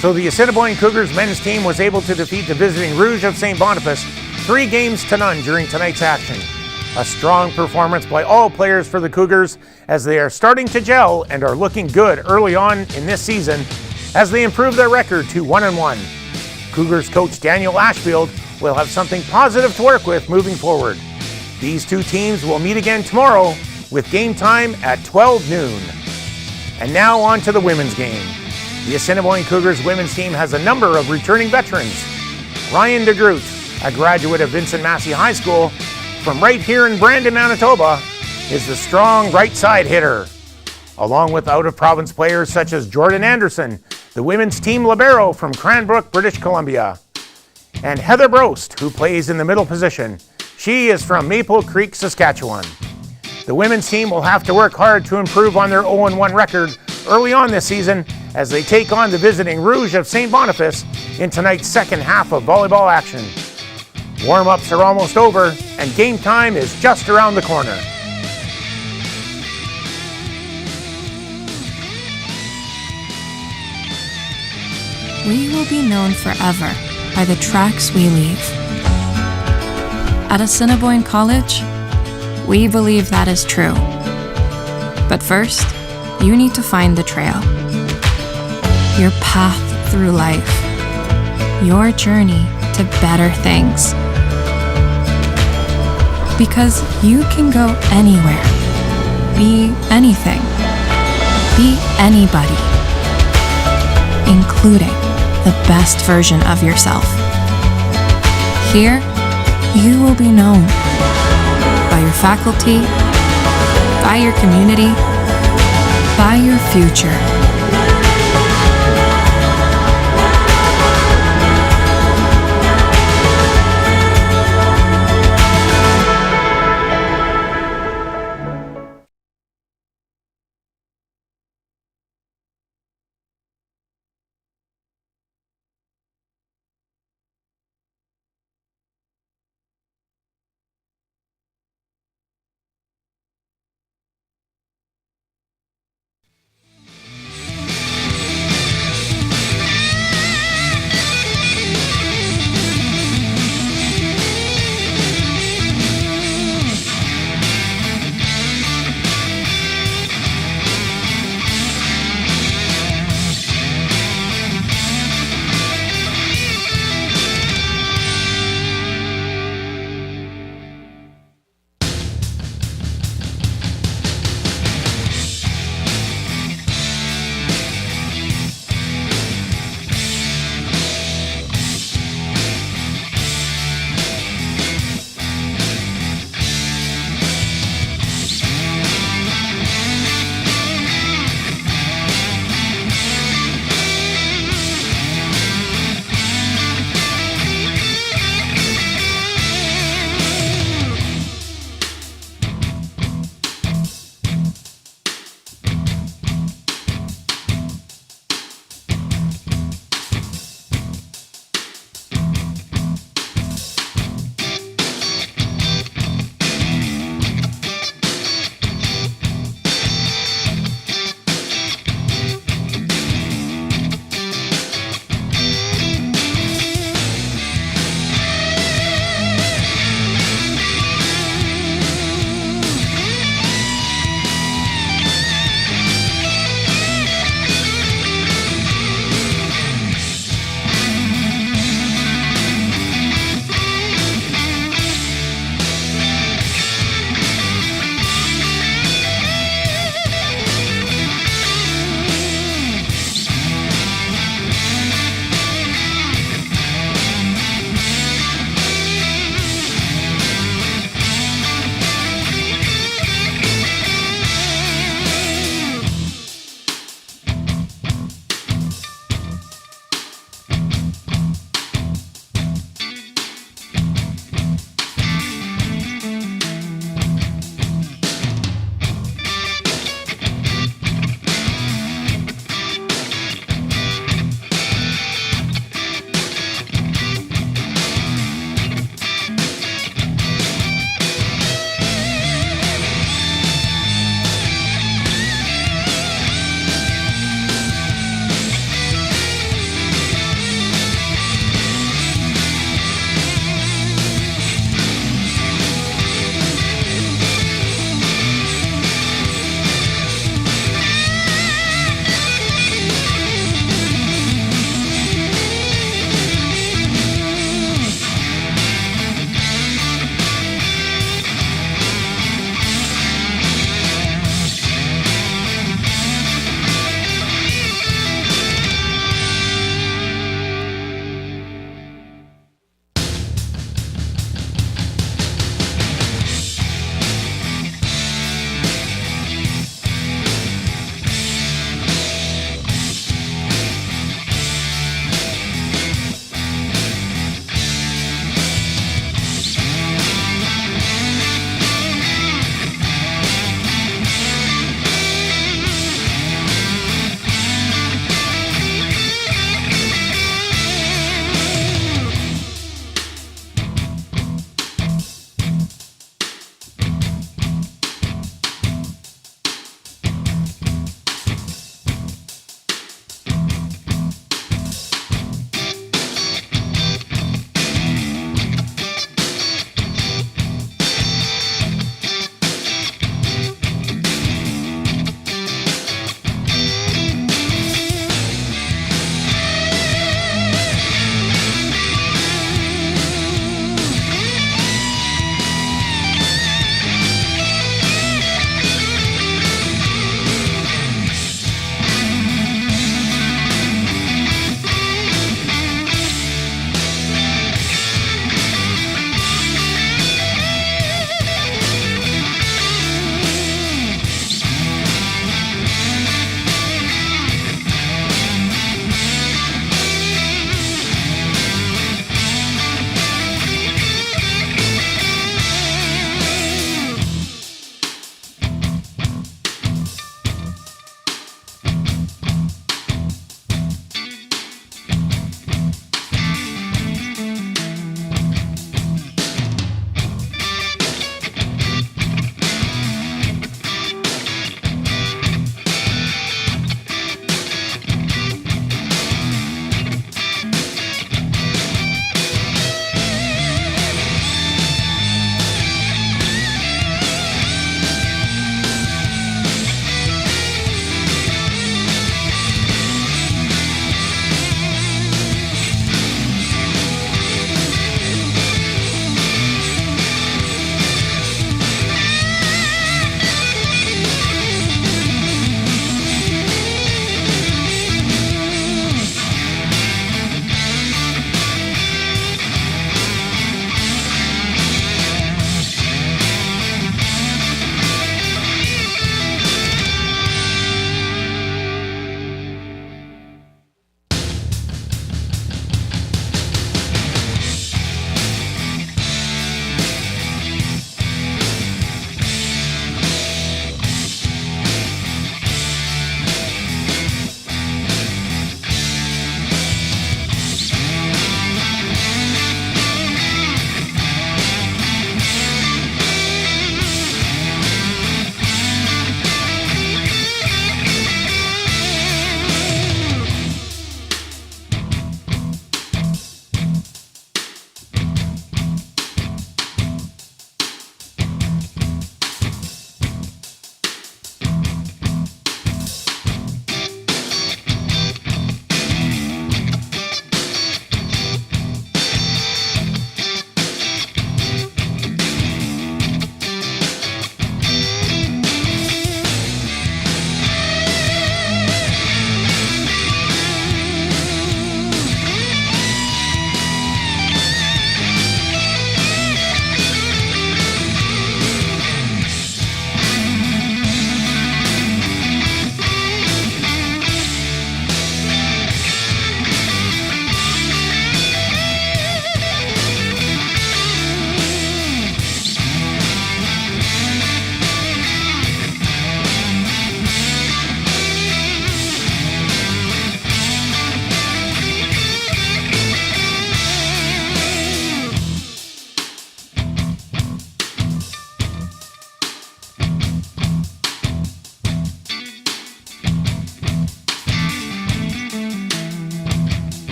So the Assiniboine Cougars men's team was able to defeat the visiting Rouges of St. Boniface 3-0 during tonight's action. A strong performance by all players for the Cougars as they are starting to gel and are looking good early on in this season as they improve their record to 1-1. Cougars coach Daniel Ashfield will have something positive to work with moving forward. These two teams will meet again tomorrow with game time at 12 noon. And now on to the women's game. The Assiniboine Cougars women's team has a number of returning veterans. Ryan DeGroot, a graduate of Vincent Massey High School from right here in Brandon, Manitoba, is the strong right side hitter. Along with out-of-province players such as Jordan Anderson, the women's team libero from Cranbrook, British Columbia. And Heather Brost, who plays in the middle position. She is from Maple Creek, Saskatchewan. The women's team will have to work hard to improve on their 0-1 record early on this season as they take on the visiting Rouges of St. Boniface in tonight's second half of volleyball action. Warm-ups are almost over and game time is just around the corner. We will be known forever by the tracks we leave. At Assiniboine College, we believe that is true. But first, you need to find the trail. Your path through life. Your journey to better things. Because you can go anywhere. Be anything. Be anybody. Including the best version of yourself. Here, you will be known by your faculty, by your community, by your future.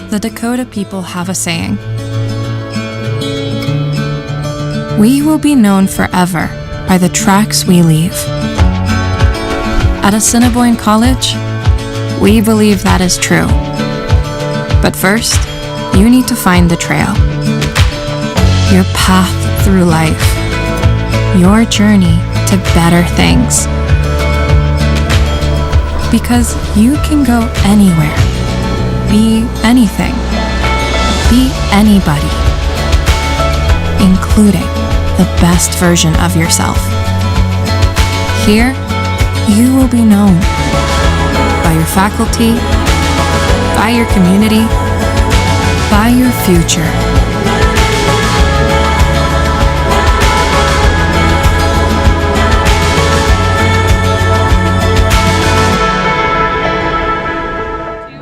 the Dakota people have a saying. We will be known forever by the tracks we leave. At Assiniboine College, we believe that is true. But first, you need to find the trail. Your path through life. Your journey to better things. Because you can go anywhere. Be anything. Be anybody. Including the best version of yourself. Here, you will be known by your faculty, by your community, by your future.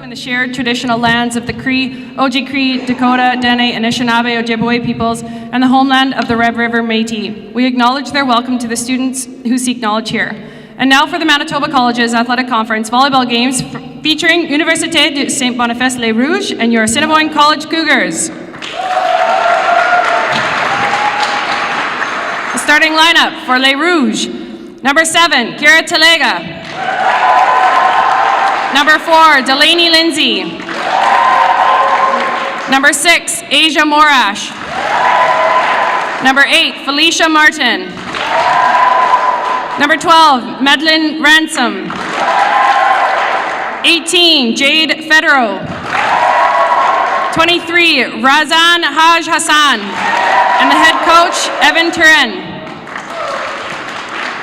In the shared traditional lands of the Cree, Oji-Cree, Dakota, Dene, Anishinaabe, Ojibwe peoples, and the homeland of the Red River Métis. We acknowledge their welcome to the students who seek knowledge here. And now for the Manitoba College's Athletic Conference volleyball games featuring Université de Saint-Boniface Les Rouges and your Assiniboine College Cougars. The starting lineup for Les Rouges. Number 7, Kira Talega. Number 4, Delaney Lindsay. Number 6, Asia Morash. Number 8, Felicia Martin. Number 12, Madeline Ransom. 18, Jade Federo. 23, Razan Haj Hassan. And the head coach, Evan Turin.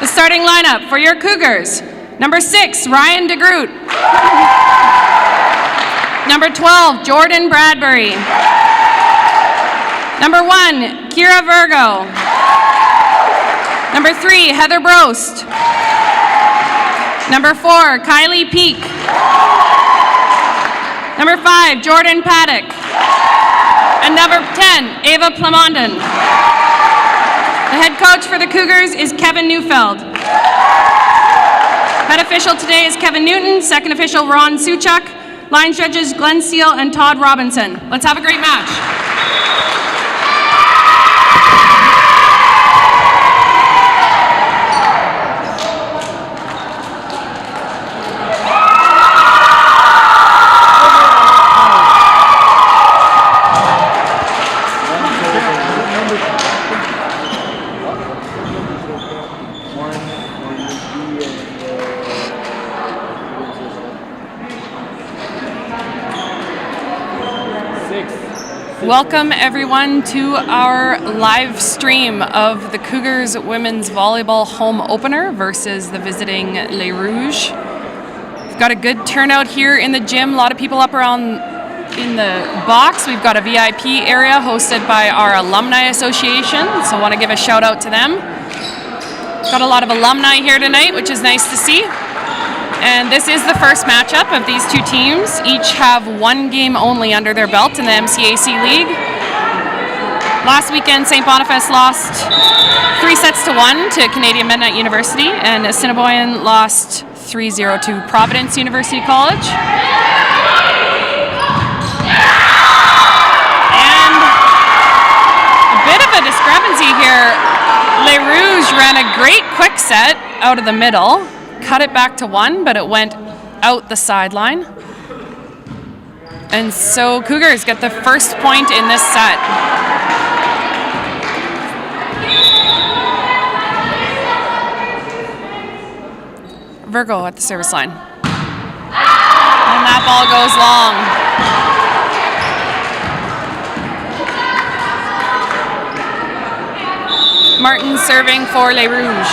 The starting lineup for your Cougars. Number 6, Ryan DeGroot. Number 12, Jordan Bradbury. Number 1, Kira Virgo. Number 3, Heather Brost. Number 4, Kylie Peak. Number 5, Jordan Paddock. And number 10, Ava Plamondon. The head coach for the Cougars is Kevin Neufeld. Head official today is Kevin Newton, second official Ron Suchuk, line judges Glenn Steele and Todd Robinson. Let's have a great match. Welcome everyone to our live stream of the Cougars women's volleyball home opener versus the visiting Les Rouges. We've got a good turnout here in the gym, a lot of people up around in the box. We've got a VIP area hosted by our Alumni Association, so I want to give a shout out to them. Got a lot of alumni here tonight, which is nice to see. And this is the first matchup of these two teams. Each have one game only under their belt in the MCAC League. Last weekend, St. Boniface lost 3-1 to Canadian Midnight University, and Assiniboine lost 3-0 to Providence University College. And a bit of a discrepancy here. Les Rouges ran a great quick set out of the middle. Cut it back to 1, but it went out the sideline. And so Cougars get the first point in this set. Virgo at the service line. And that ball goes long. Martin serving for Les Rouges.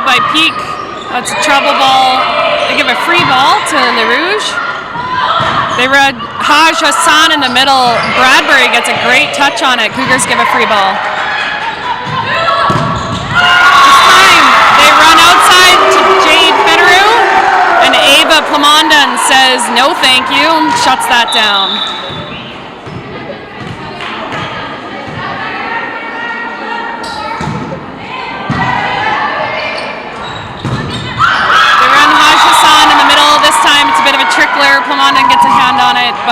By Peak, that's a trouble ball. They give a free ball to Les Rouges. They read Haj Hassan in the middle. Bradbury gets a great touch on it. Cougars give a free ball. This time they run outside to Jade Federu, and Ava Plamondon says no thank you and shuts that down.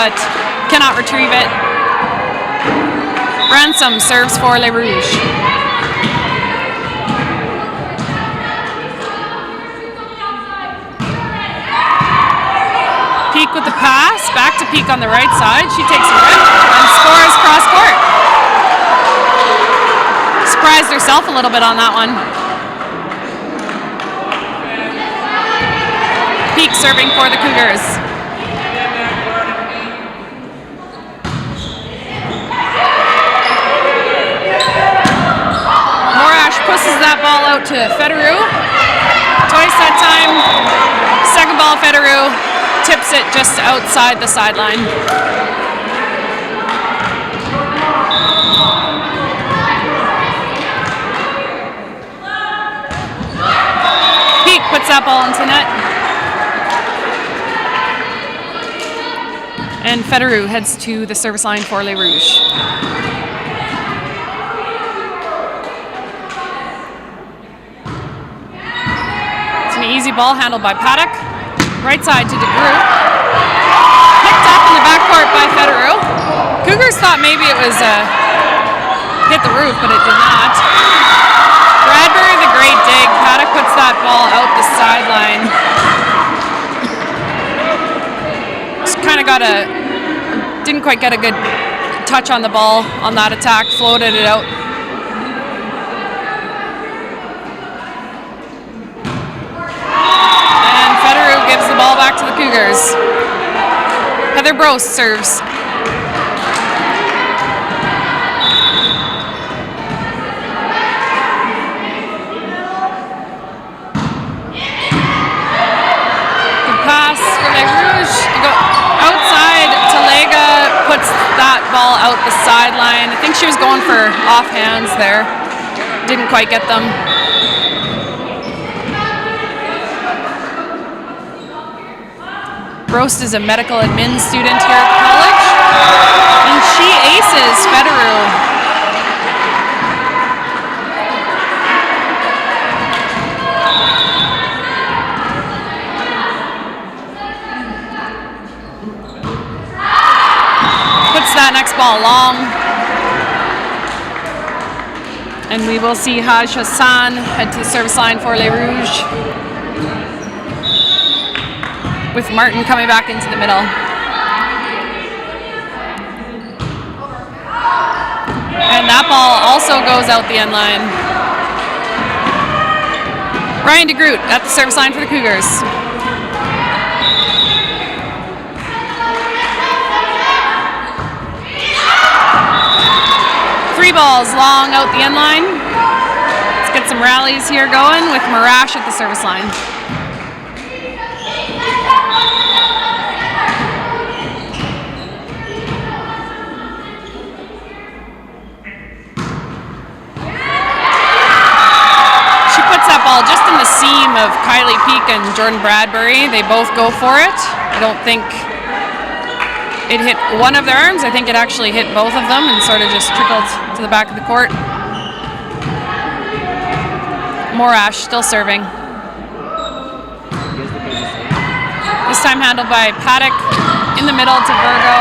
but cannot retrieve it. Ransom serves for Les Rouges. Peak with the pass, back to Peak on the right side. She takes a rip and scores cross court. Surprised herself a little bit on that one. Peak serving for the Cougars. Morash pushes that ball out to Federu. Twice that time. Second ball, Federu tips it just outside the sideline. Peak puts that ball into net. And Federu heads to the service line for Les Rouges. It's an easy ball handled by Paddock. Right side to DeGroot. Picked up in the backcourt by Federu. Cougars thought maybe it was hit the roof, but it did not. Bradbury, the great dig. Paddock puts that ball out the sideline. Just kind of didn't quite get a good touch on the ball on that attack. Floated it out. Gives the ball back to the Cougars. Heather Brose serves. Good pass for Les Rouges. Go outside. Talega puts that ball out the sideline. I think she was going for offhands there. Didn't quite get them. Roast is a medical admin student here at college, and she aces Federu. Puts that next ball long. And we will see Haj Hassan head to the service line for Les Rouges, with Martin coming back into the middle. And that ball also goes out the end line. Ryan DeGroot at the service line for the Cougars. Three balls long out the end line. Let's get some rallies here going with Morash at the service line. Just in the seam of Kylie Peak and Jordan Bradbury. They both go for it. I don't think it hit one of their arms. I think it actually hit both of them and sort of just trickled to the back of the court. Morash still serving. This time handled by Paddock in the middle to Virgo.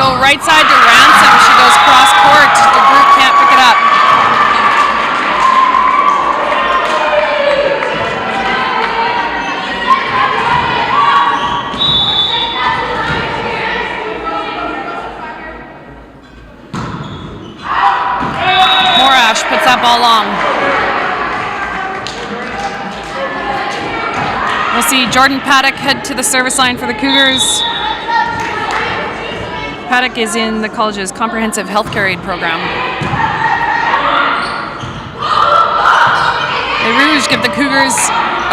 Go right side to Ransom. She goes cross court. The group can't pick it up. Puts that ball long. We'll see Jordan Paddock head to the service line for the Cougars. Paddock is in the college's comprehensive healthcare aid program. Les Rouges give the Cougars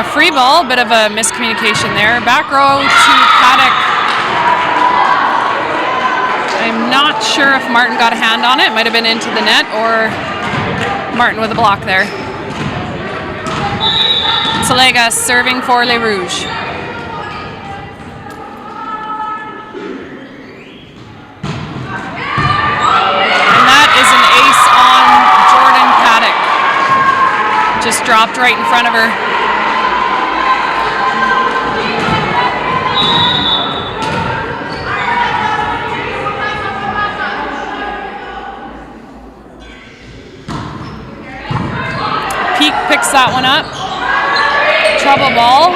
a free ball, bit of a miscommunication there. Back row to Paddock. I'm not sure if Martin got a hand on it. Might have been into the net, or Martin with a block there. Talega serving for Les Rouges. And that is an ace on Jordan Paddock. Just dropped right in front of her. picks that one up. Trouble ball.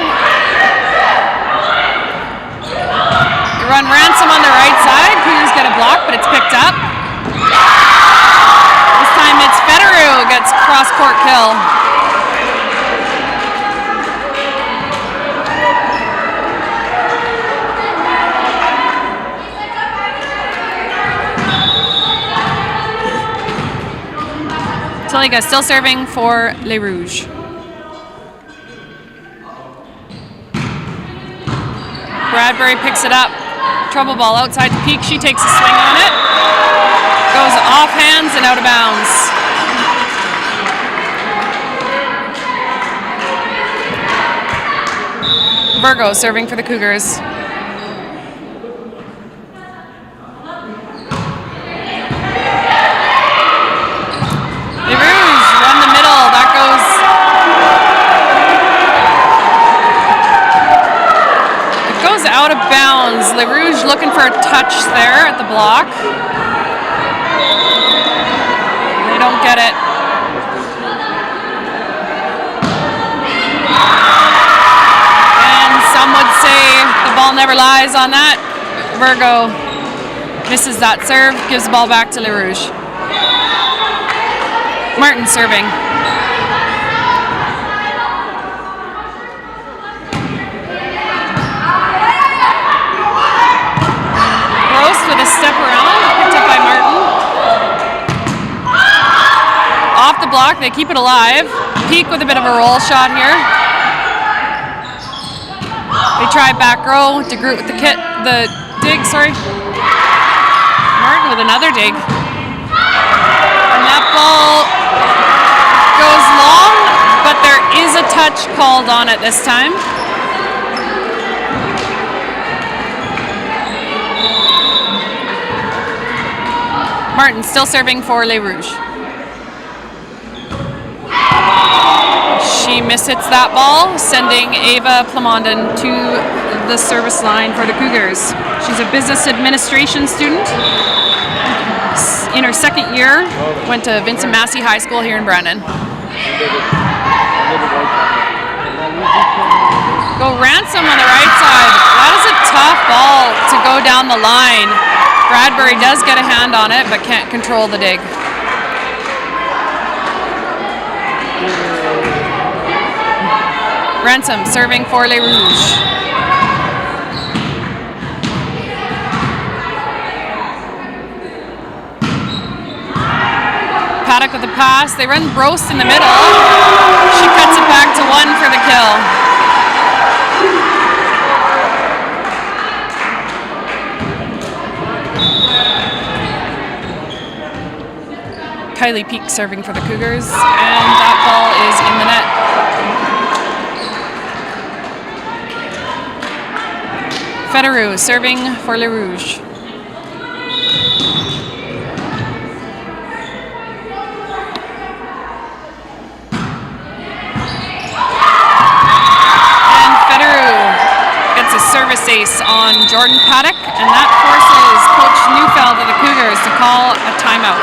They run Ransom on the right side. Cougars get a block, but it's picked up. This time it's Federu gets cross-court kill. Toliga still serving for Les Rouges. Bradbury picks it up. Trouble ball outside to Peak. She takes a swing on it. Goes off hands and out of bounds. Virgo serving for the Cougars. Les Rouges run the middle. That goes out of bounds. Les Rouges looking for a touch there at the block. They don't get it. And some would say the ball never lies on that. Virgo misses that serve, gives the ball back to Les Rouges. Martin serving. With a step around, picked up by Martin. Off the block, they keep it alive. Peak with a bit of a roll shot here. They try back row. DeGroot with the dig, sorry. Martin with another dig. And that ball goes long, but there is a touch called on it this time. Martin still serving for Les Rouges. She mishits that ball, sending Ava Plamondon to the service line for the Cougars. She's a business administration student. In her second year, went to Vincent Massey High School here in Brandon. Go Ransom on the right side. That is a tough ball to go down the line. Bradbury does get a hand on it, but can't control the dig. Ransom serving for Les Rouges. Paddock with the pass. They run Brost in the middle. She cuts it back to one for the kill. Kylie Peak serving for the Cougars, and that ball is in the net. Federu serving for Les Rouges. And Federu gets a service ace on Jordan Paddock, and that forces Coach Neufeld of the Cougars to call a timeout.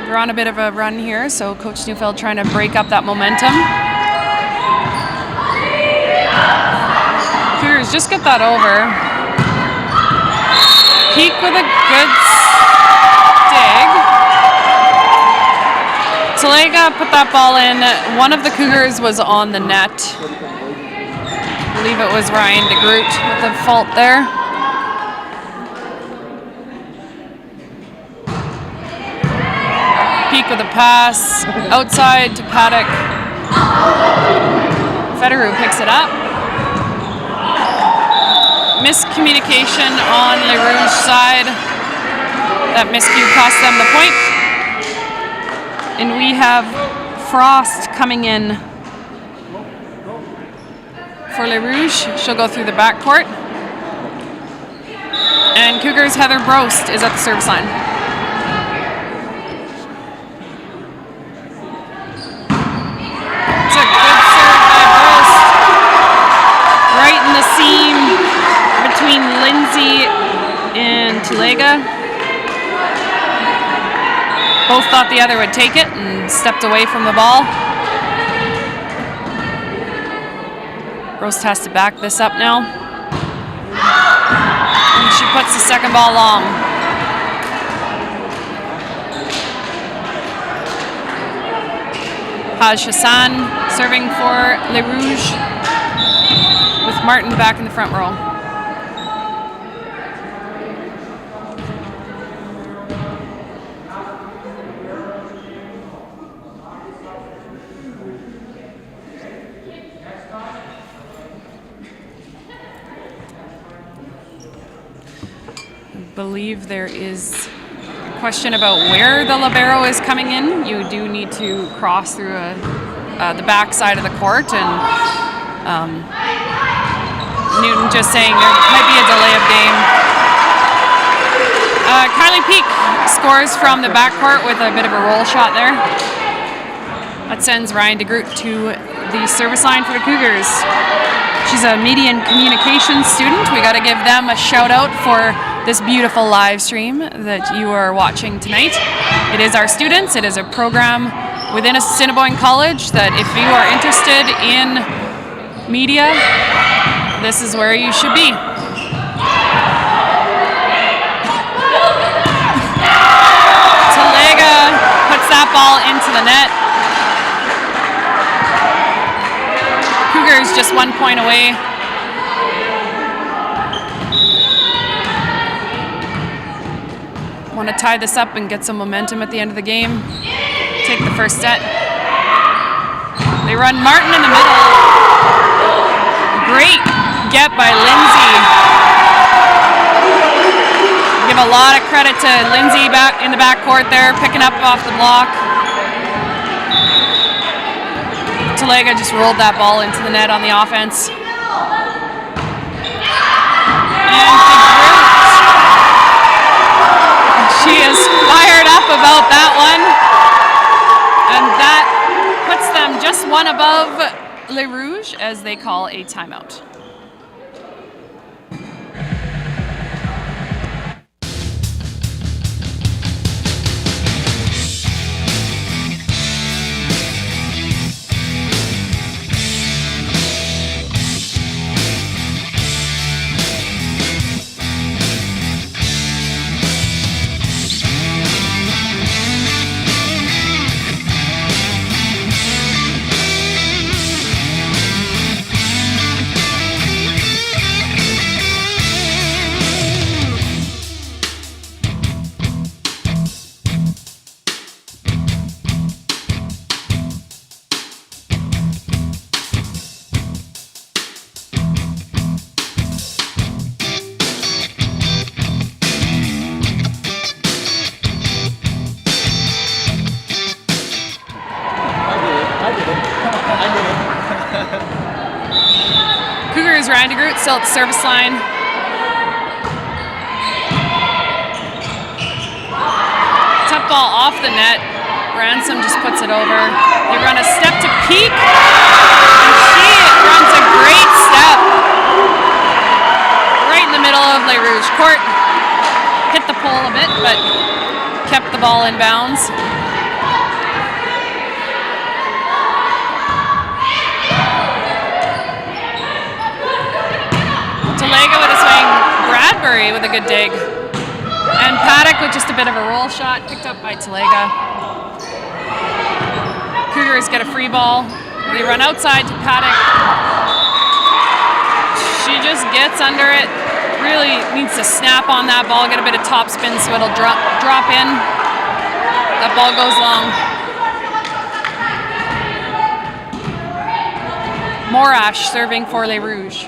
We're on a bit of a run here, so Coach Neufeld trying to break up that momentum. Cougars just get that over. Peak with a good dig. Talega put that ball in. One of the Cougars was on the net. I believe it was Ryan DeGroot with the fault there. Peak with a pass. Outside to Paddock. Federer picks it up. Miscommunication on Le Rouge side. That miscue cost them the point. And we have Frost coming in for Le Rouge. She'll go through the backcourt. And Cougars' Heather Brost is at the service line. It's a good serve by Brost. Right in the seam between Lindsay and Talega. Both thought the other would take it and stepped away from the ball. Roast has to back this up now. And she puts the second ball long. Haj Hassan serving for Le Rouge with Martin back in the front row. I believe there is a question about where the libero is coming in. You do need to cross through the back side of the court, and Newton just saying there might be a delay of game. Kylie Peak scores from the backcourt with a bit of a roll shot there. That sends Ryan DeGroot to the service line for the Cougars. She's a media and communications student. We got to give them a shout out for this beautiful live stream that you are watching tonight. It is our students. It is a program within Assiniboine College that if you are interested in media, this is where you should be. Talega puts that ball into the net. Cougars just 1 point away. Want to tie this up and get some momentum at the end of the game. Take the first set. They run Martin in the middle. Great get by Lindsay. Give a lot of credit to Lindsay back in the backcourt there, picking up off the block. Talega just rolled that ball into the net on the offense. And DeGroot. She is fired up about that one. And that puts them just one above Le Rouge as they call a timeout. Cougars, Ryan DeGroot still at the service line. Tough ball off the net. Ransom just puts it over. They run a step to Peak. And she runs a great step. Right in the middle of Le Rouge court. Hit the pole a bit, but kept the ball in bounds. Bradbury with a good dig. And Paddock with just a bit of a roll shot, picked up by Talega. Cougars get a free ball. They run outside to Paddock. She just gets under it. Really needs to snap on that ball, get a bit of top spin so it'll drop in. That ball goes long. Morash serving for Les Rouges.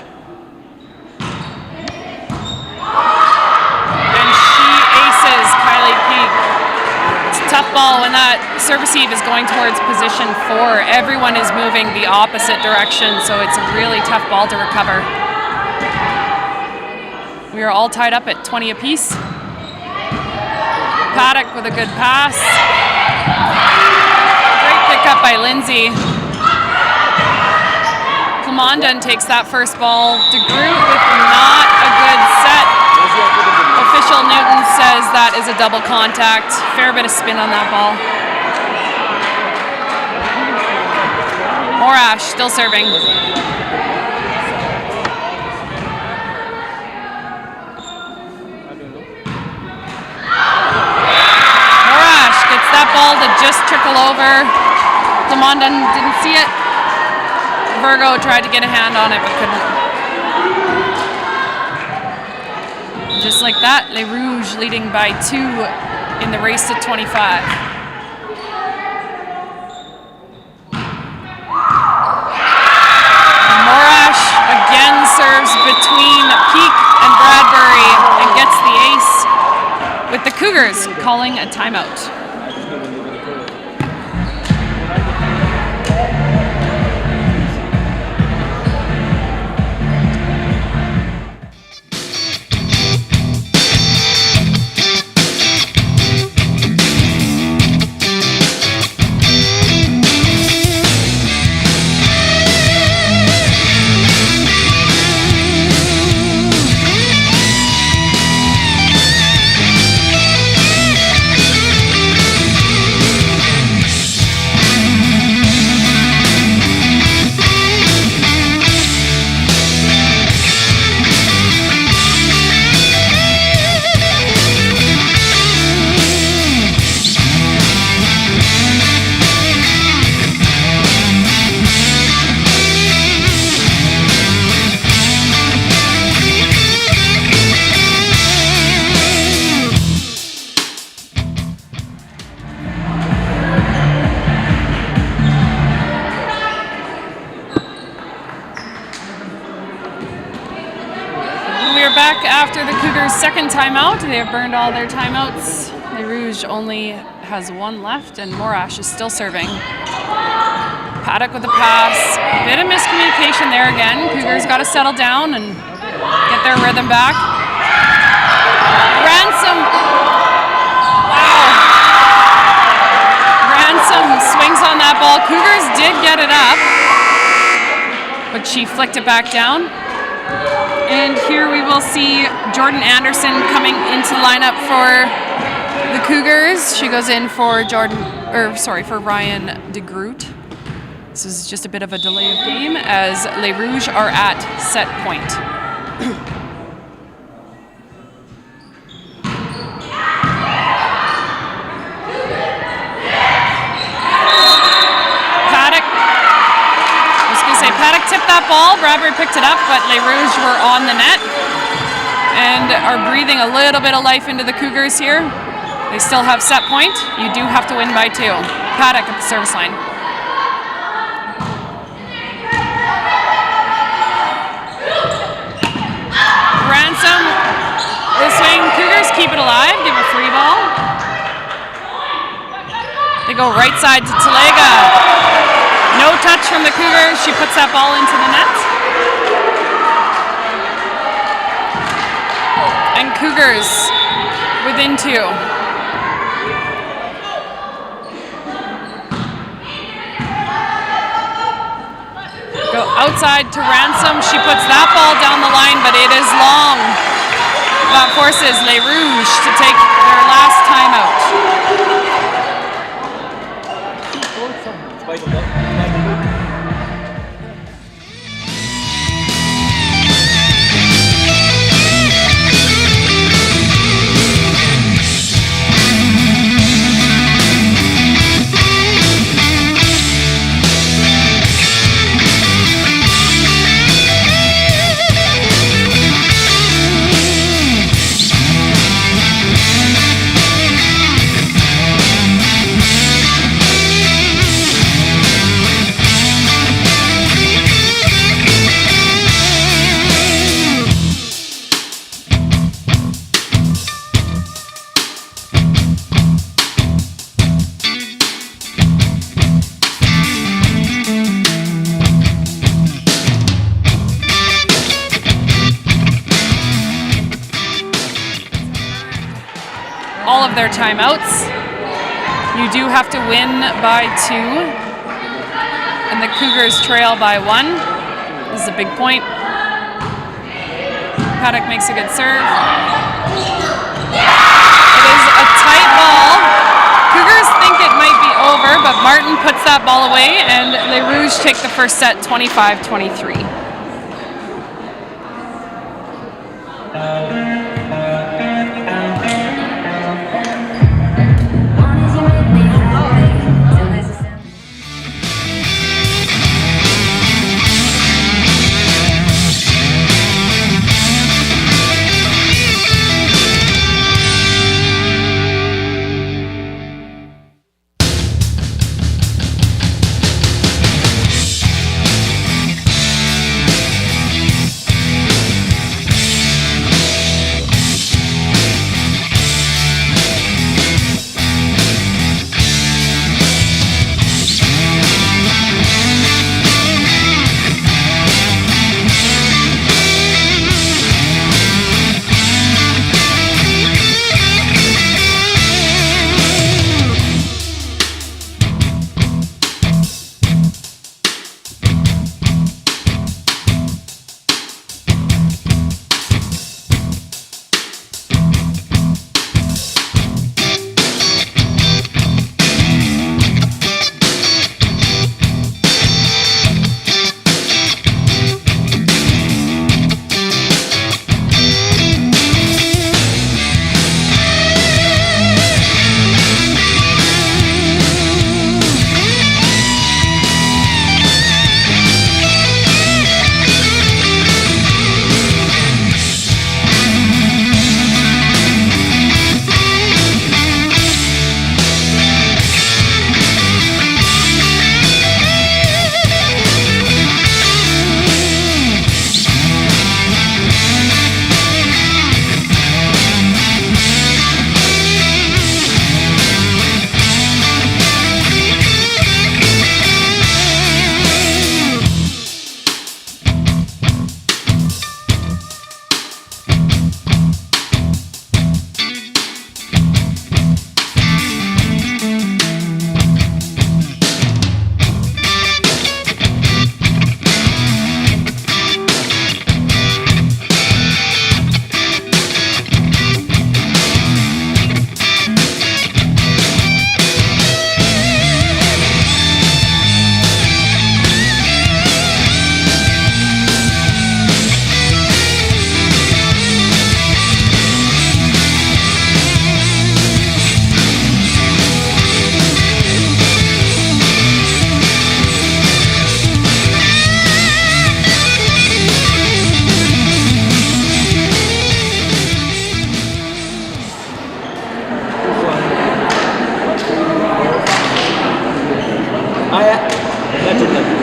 And she aces Kylie Peak. It's a tough ball when that serve receive is going towards position 4. Everyone is moving the opposite direction, so it's a really tough ball to recover. We are all tied up at 20 apiece. Paddock with a good pass. Great pickup by Lindsay. Clamondon takes that first ball. DeGroot with not a good set. Official Newton says that is a double contact. Fair bit of spin on that ball. Morash still serving. That ball to just trickle over. Clamondon didn't see it. Virgo tried to get a hand on it but couldn't. Just like that, Les Rouges leading by 2 in the race to 25. Morash again serves between Peak and Bradbury and gets the ace, with the Cougars calling a timeout. After the Cougars' second timeout, they have burned all their timeouts. Les Rouges only has 1 left, and Morash is still serving. Paddock with a pass. Bit of miscommunication there again. Cougars got to settle down and get their rhythm back. Ransom. Wow. Ransom swings on that ball. Cougars did get it up, but she flicked it back down. And here we will see Jordan Anderson coming into the lineup for the Cougars. She goes in for for Ryan DeGroot. This is just a bit of a delay of game as Les Rouges are at set point. Paddock tipped that ball. Bradbury picked it up, but Les Rouges were on the net and are breathing a little bit of life into the Cougars here. They still have set point. You do have to win by 2. Paddock at the service line. Ransom, the swing. Cougars keep it alive, give a free ball. They go right side to Talega. No touch from the Cougars. She puts that ball into the net. And Cougars within 2. Go outside to Ransom. She puts that ball down the line, but it is long. That forces Les Rouges to take their last timeout. their timeouts. You do have to win by 2, and the Cougars trail by 1. This is a big point. Paddock makes a good serve. It is a tight ball. Cougars think it might be over, but Martin puts that ball away, and Les Rouges take the first set 25-23.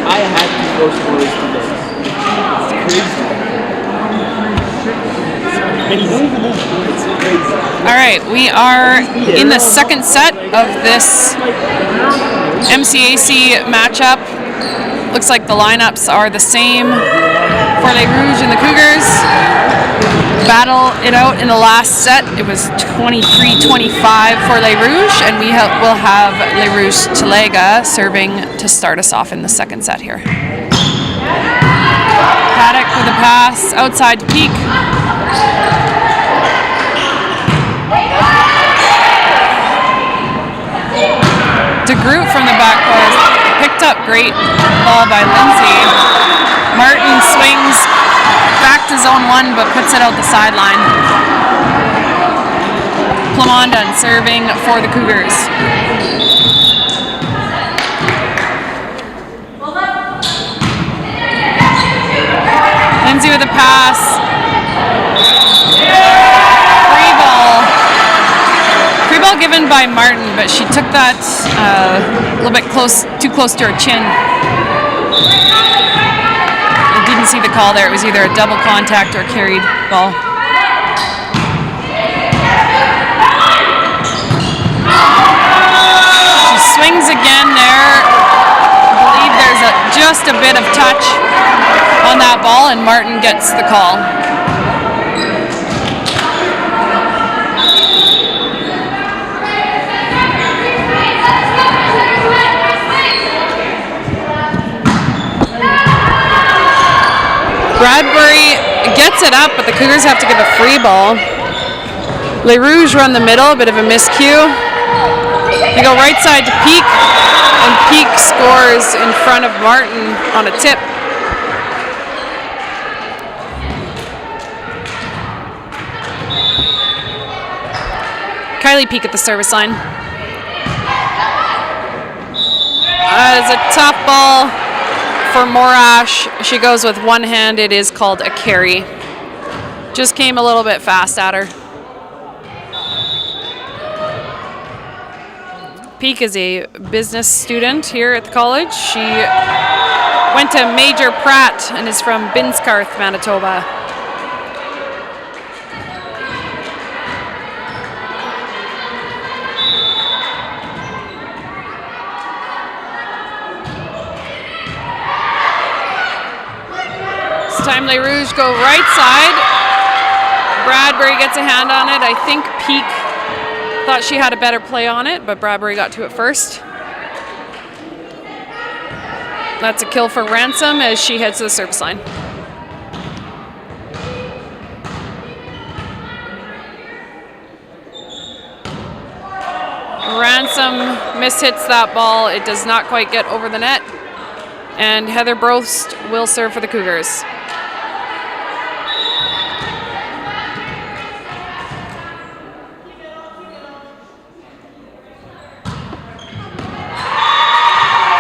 I had to go stories today. It's crazy. It's crazy. All right, we are in the second set of this MCAC matchup. Looks like the lineups are the same for Les Rouges and the Cougars. Battle it out in the last set. It was 23-25 for Les Rouges, and we will have Les Rouges Talega serving to start us off in the second set here. Paddock with a pass outside to Peak. DeGroot from the backcourt picked up great ball by Lindsay. Martin swings back to zone one, but puts it out the sideline. Plamondon serving for the Cougars. Lindsay with a pass. Free ball given by Martin, but she took that a little bit too close to her chin. Didn't see the call there. It was either a double contact or carried ball. She swings again there. I believe there's just a bit of touch on that ball, and Martin gets the call. 1 Bradbury gets it up, but the Cougars have to give a free ball. Les Rouges run the middle, a bit of a miscue. They go right side to Peak, and Peak scores in front of Martin on a tip. Kylie Peak at the service line. It's a tough ball for Morash. She goes with one hand. It is called a carry. Just came a little bit fast at her. Peak is a business student here at the college. She went to Major Pratt and is from Binscarth, Manitoba. This time Les Rouges go right side. Bradbury gets a hand on it. I think Peak thought she had a better play on it, but Bradbury got to it first. That's a kill for Ransom as she heads to the service line. Ransom mishits that ball. It does not quite get over the net. And Heather Brost will serve for the Cougars.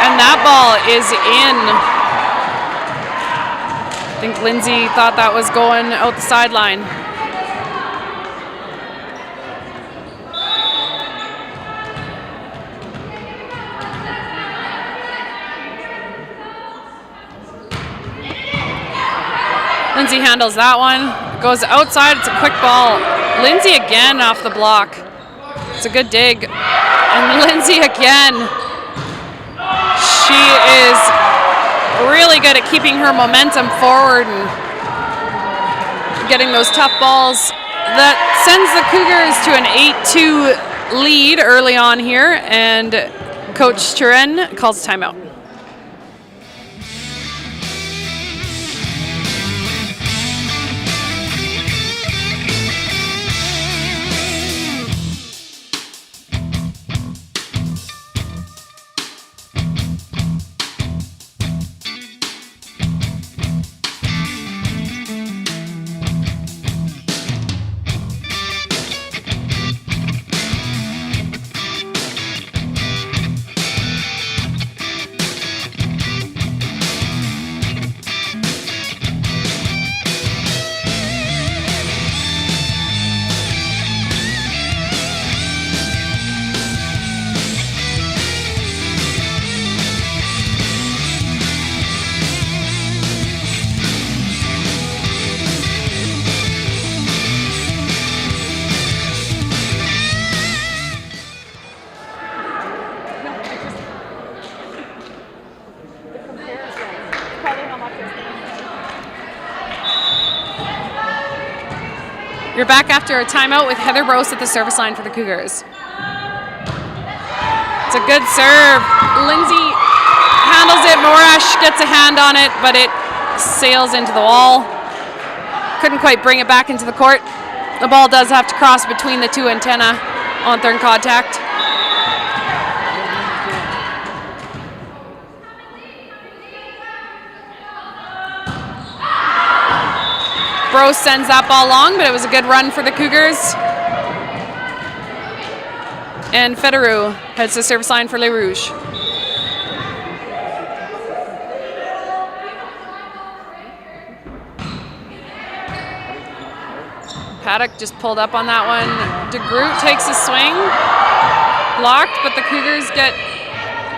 And that ball is in. I think Lindsay thought that was going out the sideline. Lindsay handles that one. Goes outside. It's a quick ball. Lindsay again off the block. It's a good dig. And Lindsay again. She is really good at keeping her momentum forward and getting those tough balls. That sends the Cougars to an 8-2 lead early on here, and Coach Turen calls a timeout. You're back after a timeout with Heather Brost at the service line for the Cougars. It's a good serve. Lindsay handles it. Morash gets a hand on it, but it sails into the wall. Couldn't quite bring it back into the court. The ball does have to cross between the two antennae on third contact. Brost sends that ball long, but it was a good run for the Cougars. And Federer heads to the service line for Les Rouges. Paddock just pulled up on that one. DeGroot takes a swing. Blocked, but the Cougars get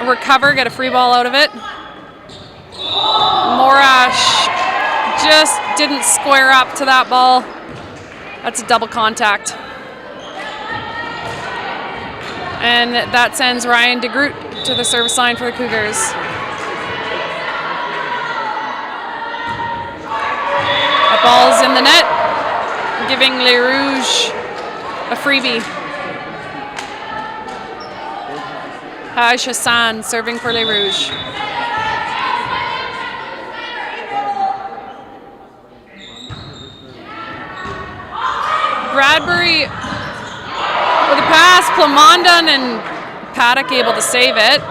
a recover, get a free ball out of it. Morash just didn't square up to that ball. That's a double contact. And that sends Ryan DeGroot to the service line for the Cougars. The ball's in the net, giving Les Rouges a freebie. Haj Hassan serving for Les Rouges. Bradbury with a pass, Plamondon and Paddock able to save it.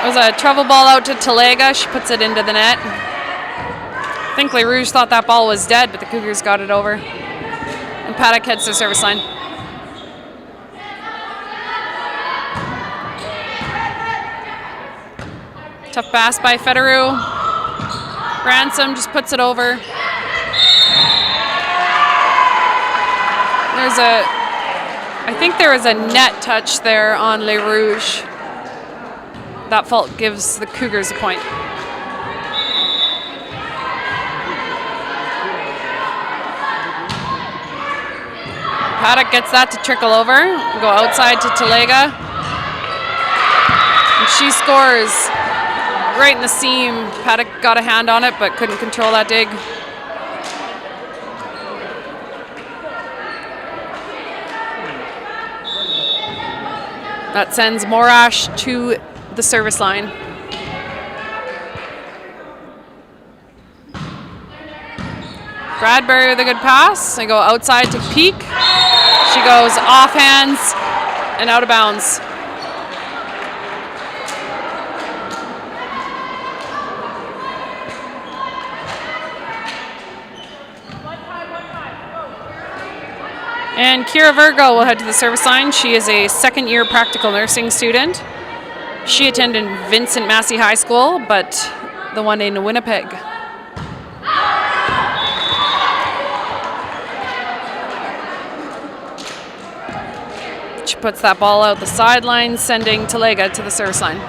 It was a travel ball out to Talega. She puts it into the net. I think Les Rouges thought that ball was dead, but the Cougars got it over. And Paddock heads to the service line. Tough pass by Federu. Ransom just puts it over. I think there was a net touch there on Les Rouges. That fault gives the Cougars a point. Paddock gets that to trickle over. Go outside to Talega. And she scores right in the seam. Paddock got a hand on it but couldn't control that dig. That sends Morash to the service line. Bradbury with a good pass. They go outside to Peak. She goes off hands and out of bounds. And Kira Virgo will head to the service line. She is a second-year practical nursing student. She attended Vincent Massey High School, but the one in Winnipeg. She puts that ball out the sideline, sending Talega to the service line.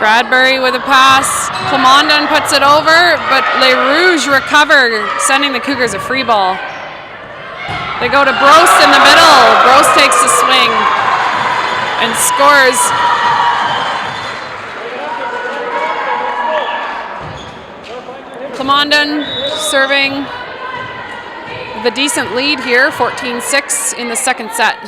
Bradbury with a pass. Plamondon puts it over, but Les Rouges recover, sending the Cougars a free ball. They go to Brost in the middle. Brost takes the swing and scores. Plamondon serving the decent lead here, 14-6 in the second set.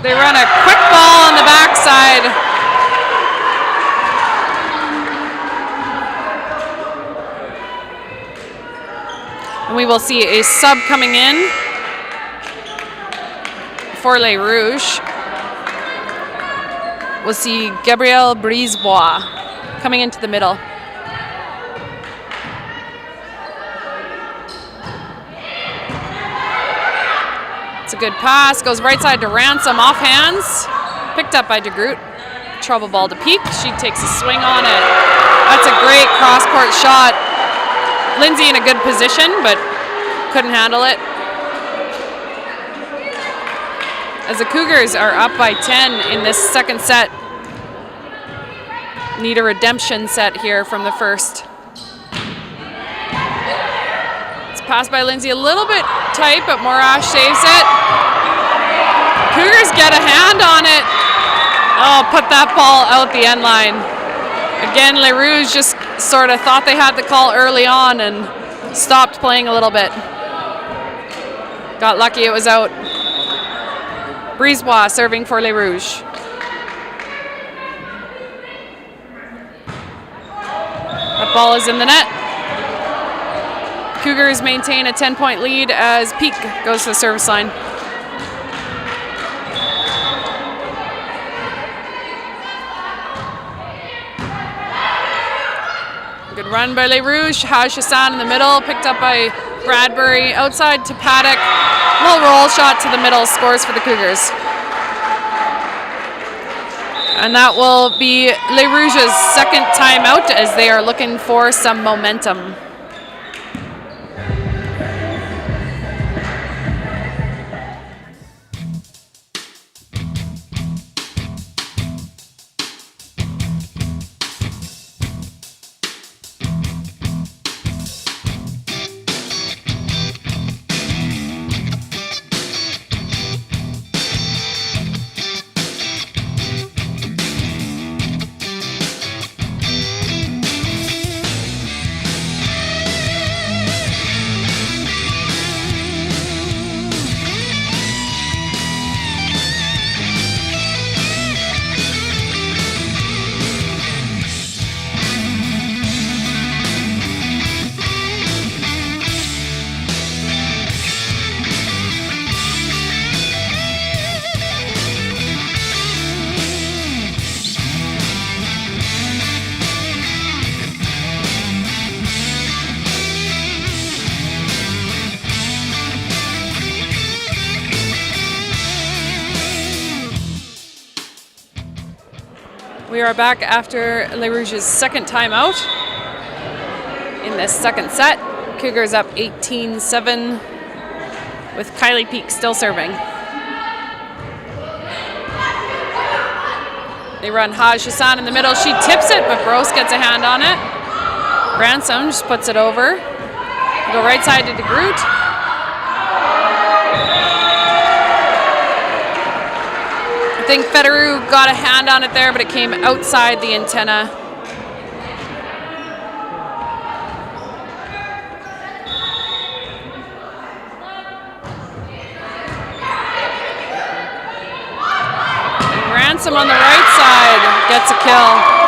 They run a quick ball on the backside. And we will see a sub coming in for Les Rouges. We'll see Gabrielle Brisebois coming into the middle. It's a good pass, goes right side to Ransom, off hands, picked up by DeGroot. Trouble ball to Peak, she takes a swing on it. That's a great cross-court shot. Lindsay in a good position, but couldn't handle it. As the Cougars are up by 10 in this second set. Need a redemption set here from the first. It's passed by Lindsay a little bit tight, but Morash saves it. Cougars get a hand on it. Oh, put that ball out the end line. Again, Les Rouges just sort of thought they had the call early on and stopped playing a little bit. Got lucky it was out. Brisebois serving for Les Rouges. That ball is in the net. Cougars maintain a 10-point lead as Peak goes to the service line. Good run by Les Rouges. Haj Hassan in the middle, picked up by Bradbury. Outside to Paddock. Little roll shot to the middle, scores for the Cougars. And that will be Les Rouges' second timeout as they are looking for some momentum. We are back after Les Rouges' second timeout in this second set. Cougars up 18-7 with Kylie Peak still serving. They run Haj Hassan in the middle. She tips it, but Gross gets a hand on it. Ransom just puts it over. Go right side to DeGroot. I think Federer got a hand on it there, but it came outside the antenna. And Ransom on the right side gets a kill.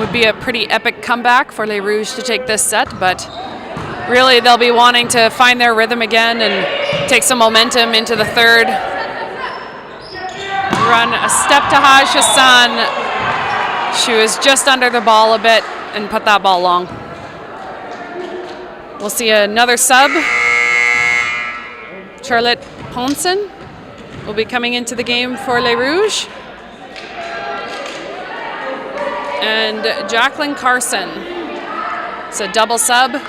Would be a pretty epic comeback for Les Rouges to take this set, but really they'll be wanting to find their rhythm again and take some momentum into the third. Run a step to Haj Hassan. She was just under the ball a bit and put that ball long. We'll see another sub. Charlotte Ponson will be coming into the game for Les Rouges. And Jacqueline Carson. It's a double sub.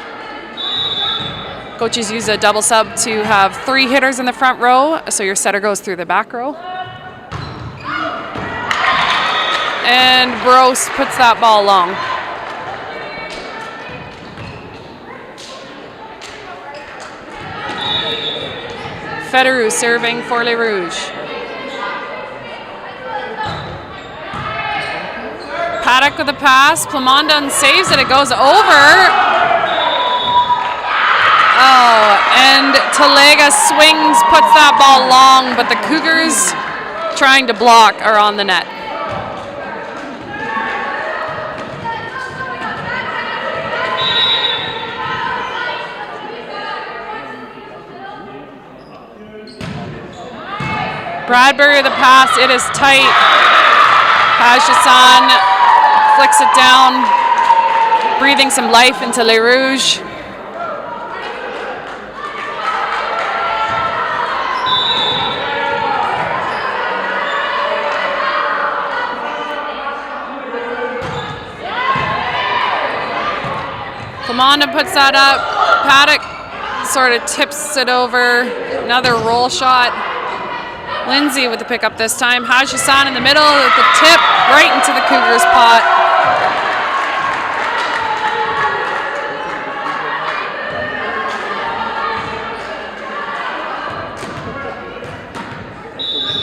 Coaches use a double sub to have 3 hitters in the front row, so your setter goes through the back row. And Gross puts that ball long. Federer serving for Les Rouges. Paddock with a pass. Plamondon saves it. It goes over. Oh, and Talega swings, puts that ball long, but the Cougars trying to block are on the net. Bradbury with the pass. It is tight. Haj Hassan flicks it down, breathing some life into Les Rouges. Clamanda puts that up. Paddock sort of tips it over. Another roll shot. Lindsay with the pickup this time. Haj Hassan in the middle with the tip right into the Cougars pot.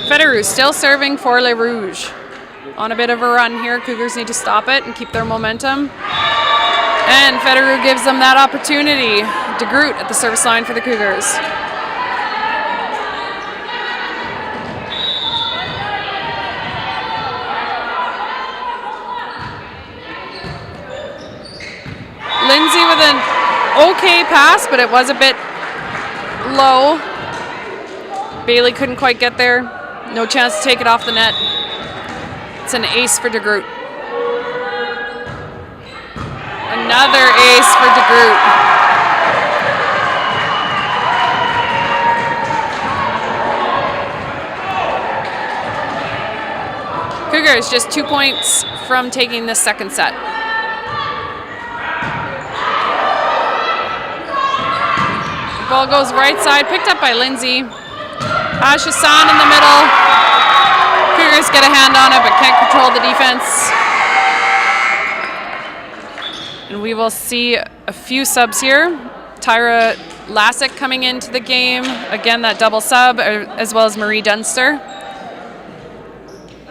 Federer still serving for Les Rouges. On a bit of a run here. Cougars need to stop it and keep their momentum. And Federer gives them that opportunity. DeGroot at the service line for the Cougars. Lindsay with an okay pass, but it was a bit low. Bailey couldn't quite get there. No chance to take it off the net. It's an ace for DeGroot. Another ace for DeGroot. Cougars just 2 points from taking the second set. The ball goes right side, picked up by Lindsay. Haj Hassan in the middle. Cougars get a hand on it, but can't control the defense. And we will see a few subs here. Tyra Lassick coming into the game. Again, that double sub, as well as Marie Dunster.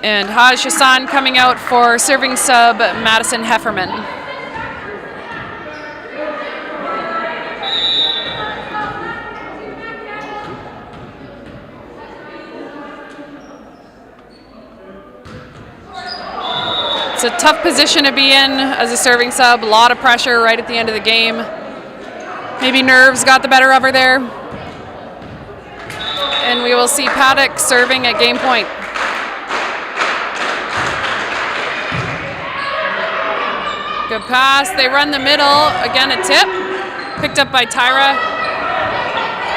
And Haj Hassan coming out for serving sub Madison Hefferman. It's a tough position to be in as a serving sub. A lot of pressure right at the end of the game. Maybe nerves got the better of her there. And we will see Paddock serving at game point. Good pass. They run the middle. Again, a tip. Picked up by Tyra.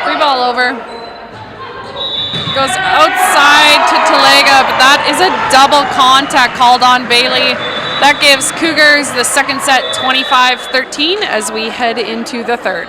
Free ball over. Goes outside to Talega, but that is a double contact called on Bailey. That gives Cougars the second set 25-13 as we head into the third.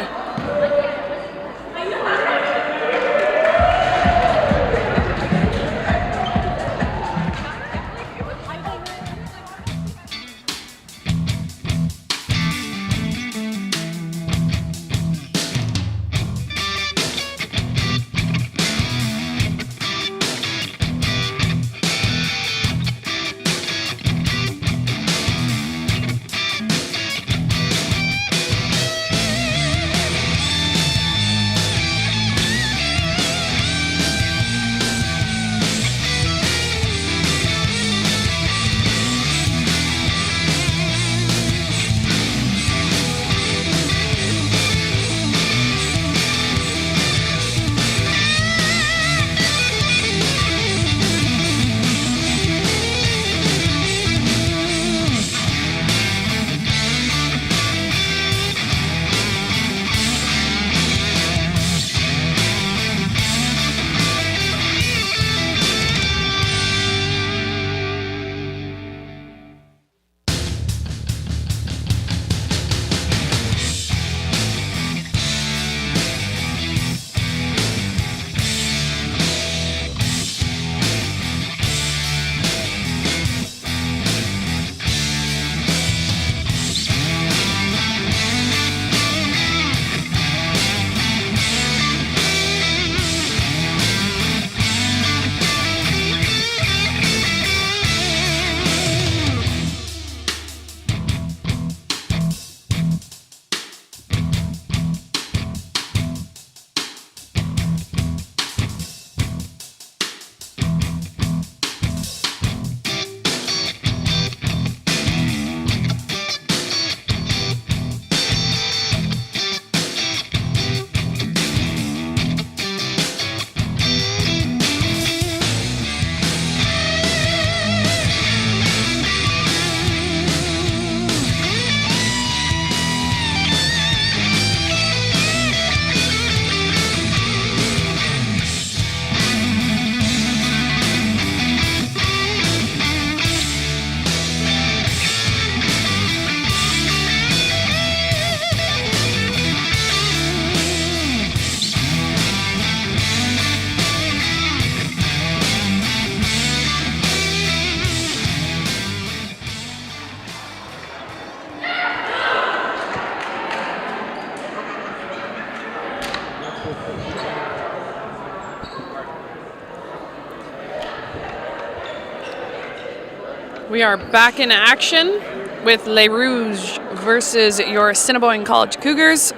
We are back in action with Les Rouges versus your Assiniboine College Cougars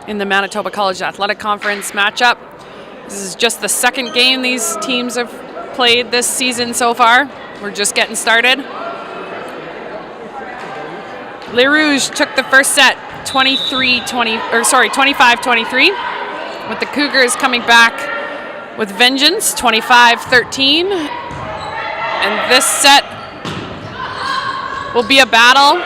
in the Manitoba College Athletic Conference matchup. This is just the second game these teams have played this season so far. We're just getting started. Les Rouges took the first set 25-23, with the Cougars coming back with vengeance, 25-13. And this set will be a battle.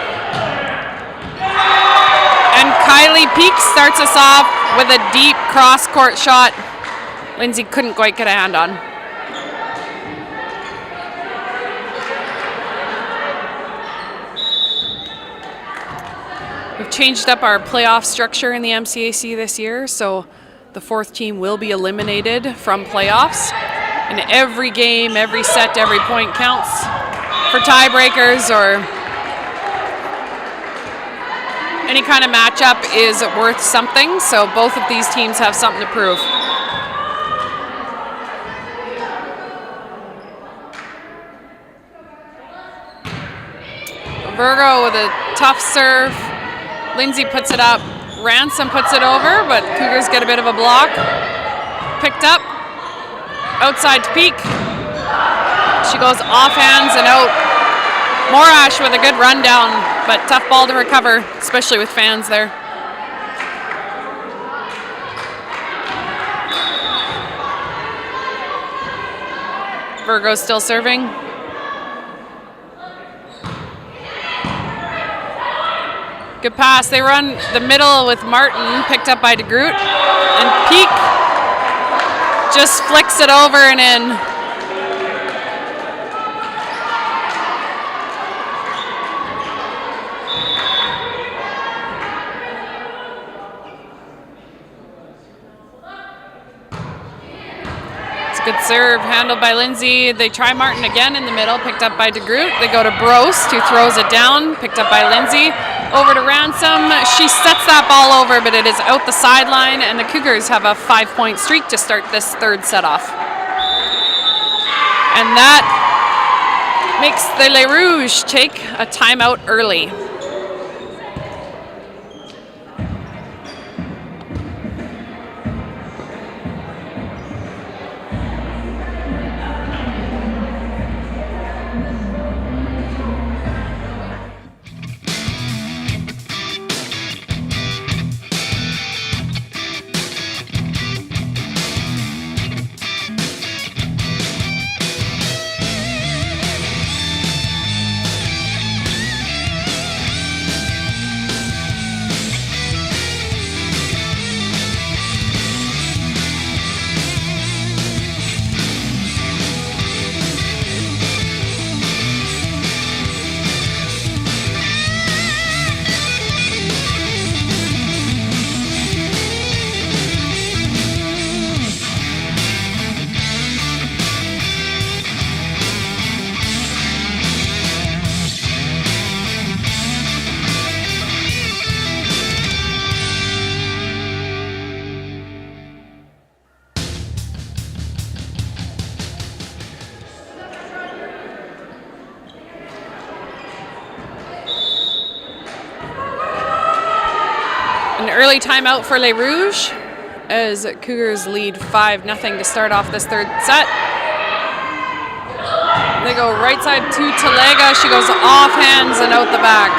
And Kylie Peak starts us off with a deep cross-court shot Lindsay couldn't quite get a hand on. We've changed up our playoff structure in the MCAC this year, so the fourth team will be eliminated from playoffs. And every game, every set, every point counts for tiebreakers or any kind of matchup is worth something, so both of these teams have something to prove. Virgo with a tough serve. Lindsay puts it up. Ransom puts it over, but Cougars get a bit of a block. Picked up. Outside to Peak. She goes off hands and out. Morash with a good rundown, but tough ball to recover, especially with fans there. Virgo still serving. Good pass. They run the middle with Martin, picked up by DeGroot. And Peak just flicks it over and in. Good serve, handled by Lindsay. They try Martin again in the middle, picked up by DeGroot. They go to Brost, who throws it down, picked up by Lindsay. Over to Ransom. She sets that ball over, but it is out the sideline, and the Cougars have a 5-point streak to start this third set off. And that makes the Les Rouges take a timeout early. An early timeout for Les Rouges as Cougars lead 5-0 to start off this third set. They go right side to Talega. She goes off hands and out the back.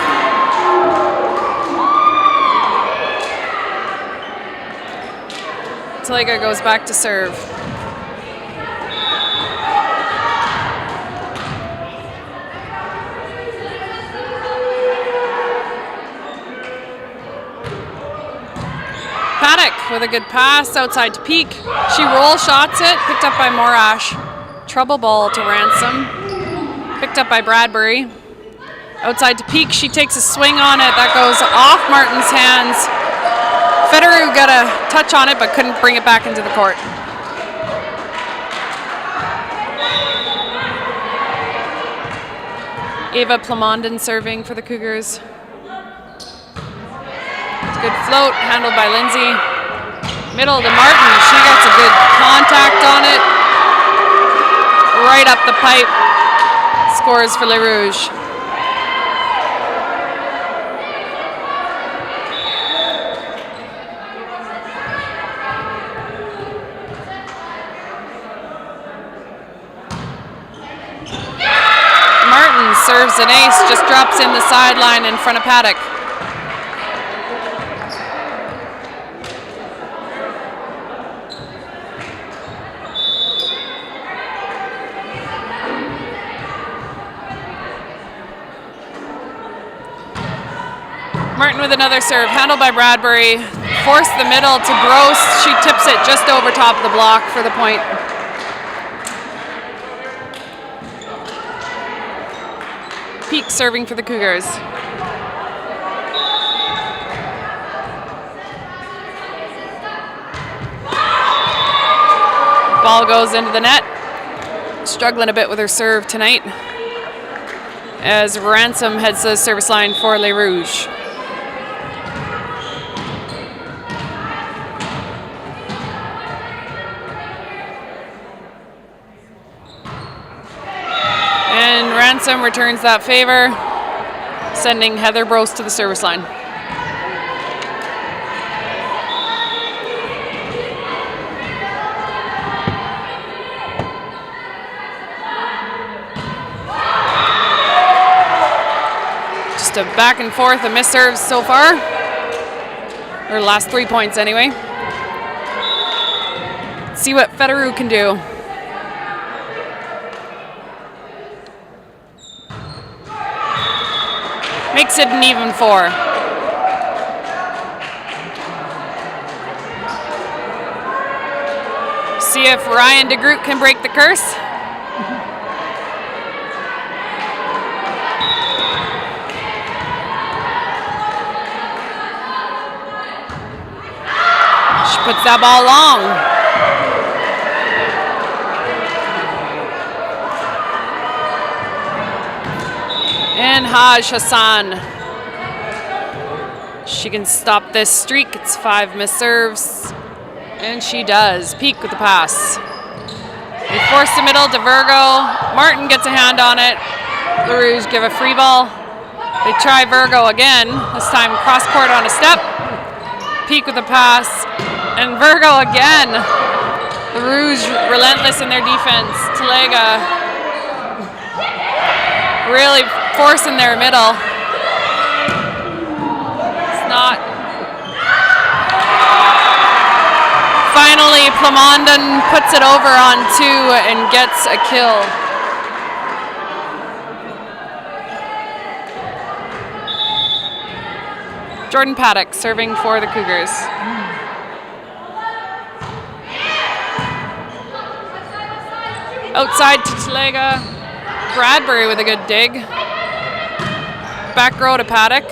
Talega goes back to serve. Paddock with a good pass outside to Peak. She roll shots it, picked up by Morash. Trouble ball to Ransom. Picked up by Bradbury. Outside to Peak, she takes a swing on it. That goes off Martin's hands. Federer got a touch on it but couldn't bring it back into the court. Ava Plamondon serving for the Cougars. Good float, handled by Lindsay. Middle to Martin. She gets a good contact on it. Right up the pipe. Scores for Les Rouges. Martin serves an ace, just drops in the sideline in front of Paddock. Martin with another serve, handled by Bradbury. Force the middle to Gross. She tips it just over top of the block for the point. Peak serving for the Cougars. Ball goes into the net. Struggling a bit with her serve tonight as Ransom heads to the service line for Les Rouges. And Ransom returns that favor, sending Heather Brost to the service line. Just a back and forth of missed serves so far. Or last 3 points anyway. See what Federer can do. Makes it an even 4. See if Ryan DeGroot can break the curse. She puts that ball long. And Haj Hassan. She can stop this streak. It's 5 missed serves. And she does. Peak with the pass. They force the middle to Virgo. Martin gets a hand on it. The Rouge give a free ball. They try Virgo again. This time cross court on a step. Peak with the pass. And Virgo again. The Rouge relentless in their defense. Talega really forcing their middle. It's not. Finally, Plamondon puts it over on 2 and gets a kill. Jordan Paddock serving for the Cougars. Outside to Talega. Bradbury with a good dig. Back row to Paddock.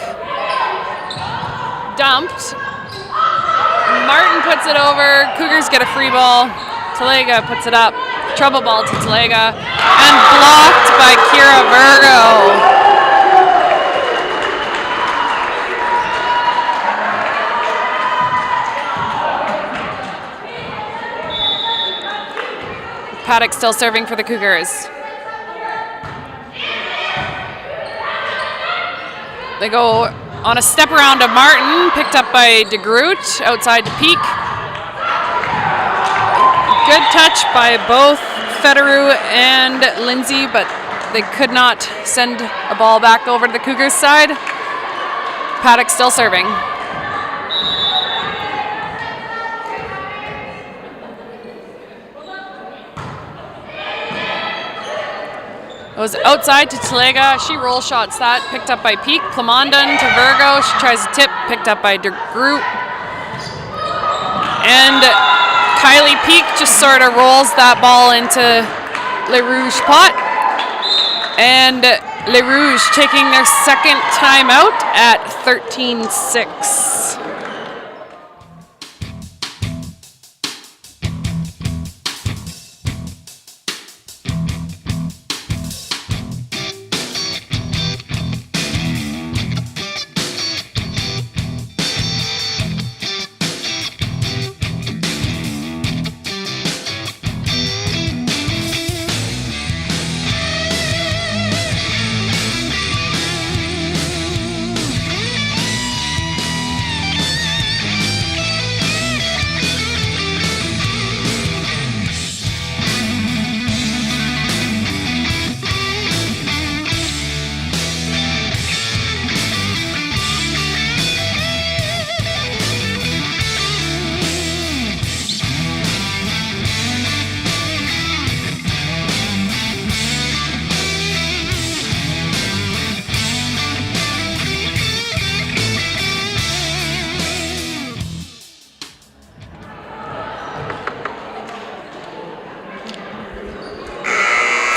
Dumped. Martin puts it over. Cougars get a free ball. Talega puts it up. Trouble ball to Talega. And blocked by Kira Virgo. Paddock still serving for the Cougars. They go on a step around to Martin, picked up by DeGroot, outside to Peak. Good touch by both Federer and Lindsay, but they could not send a ball back over to the Cougars side. Paddock still serving. Goes outside to Talega. She roll shots that. Picked up by Peak. Plamondon to Virgo. She tries to tip. Picked up by DeGroot. And Kylie Peak just sort of rolls that ball into Le Rouge pot. And Le Rouge taking their second timeout at 13-6.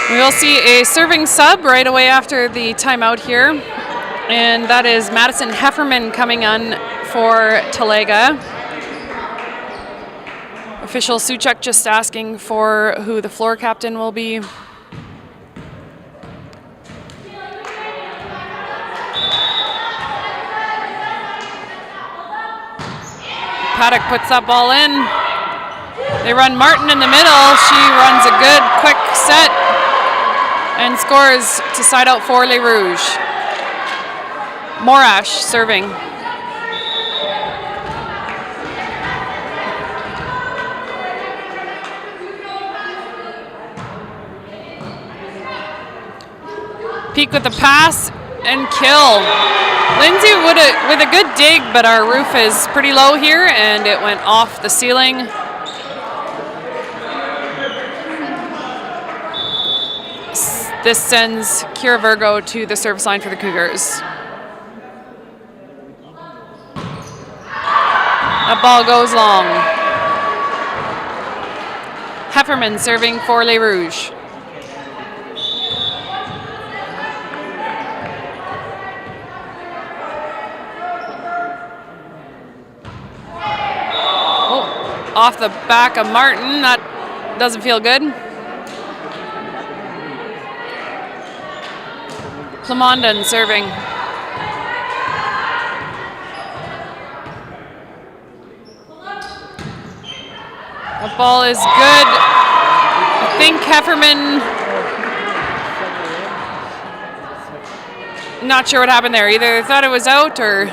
We'll see a serving sub right away after the timeout here, and that is Madison Hefferman coming on for Talega. Official Suchuk just asking for who the floor captain will be. Paddock puts that ball in. They run Martin in the middle. She runs a good quick set and scores to side out for Le Rouge. Morash serving. Peak with the pass and kill. Lindsay with a good dig, but our roof is pretty low here and it went off the ceiling. This sends Kira Virgo to the service line for the Cougars. That ball goes long. Hefferman serving for Les Rouges. Oh, off the back of Martin. That doesn't feel good. Plamondon serving. The ball is good. I think Hefferman, not sure what happened there. Either they thought it was out or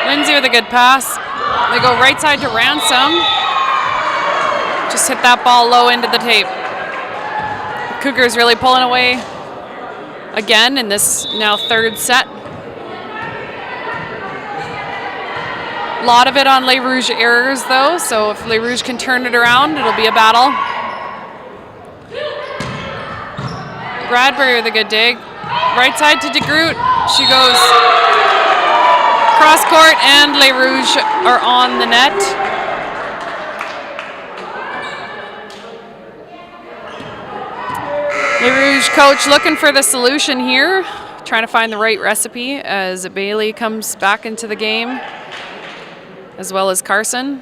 Lindsay with a good pass. They go right side to Ransom. Just hit that ball low into the tape. Cougars really pulling away again in this now third set. A lot of it on Les Rouges errors though, so if Les Rouges can turn it around, it'll be a battle. Bradbury with a good dig. Right side to DeGroot. She goes cross court and Les Rouges are on the net. Les Rouges coach looking for the solution here, trying to find the right recipe as Bailey comes back into the game, as well as Carson.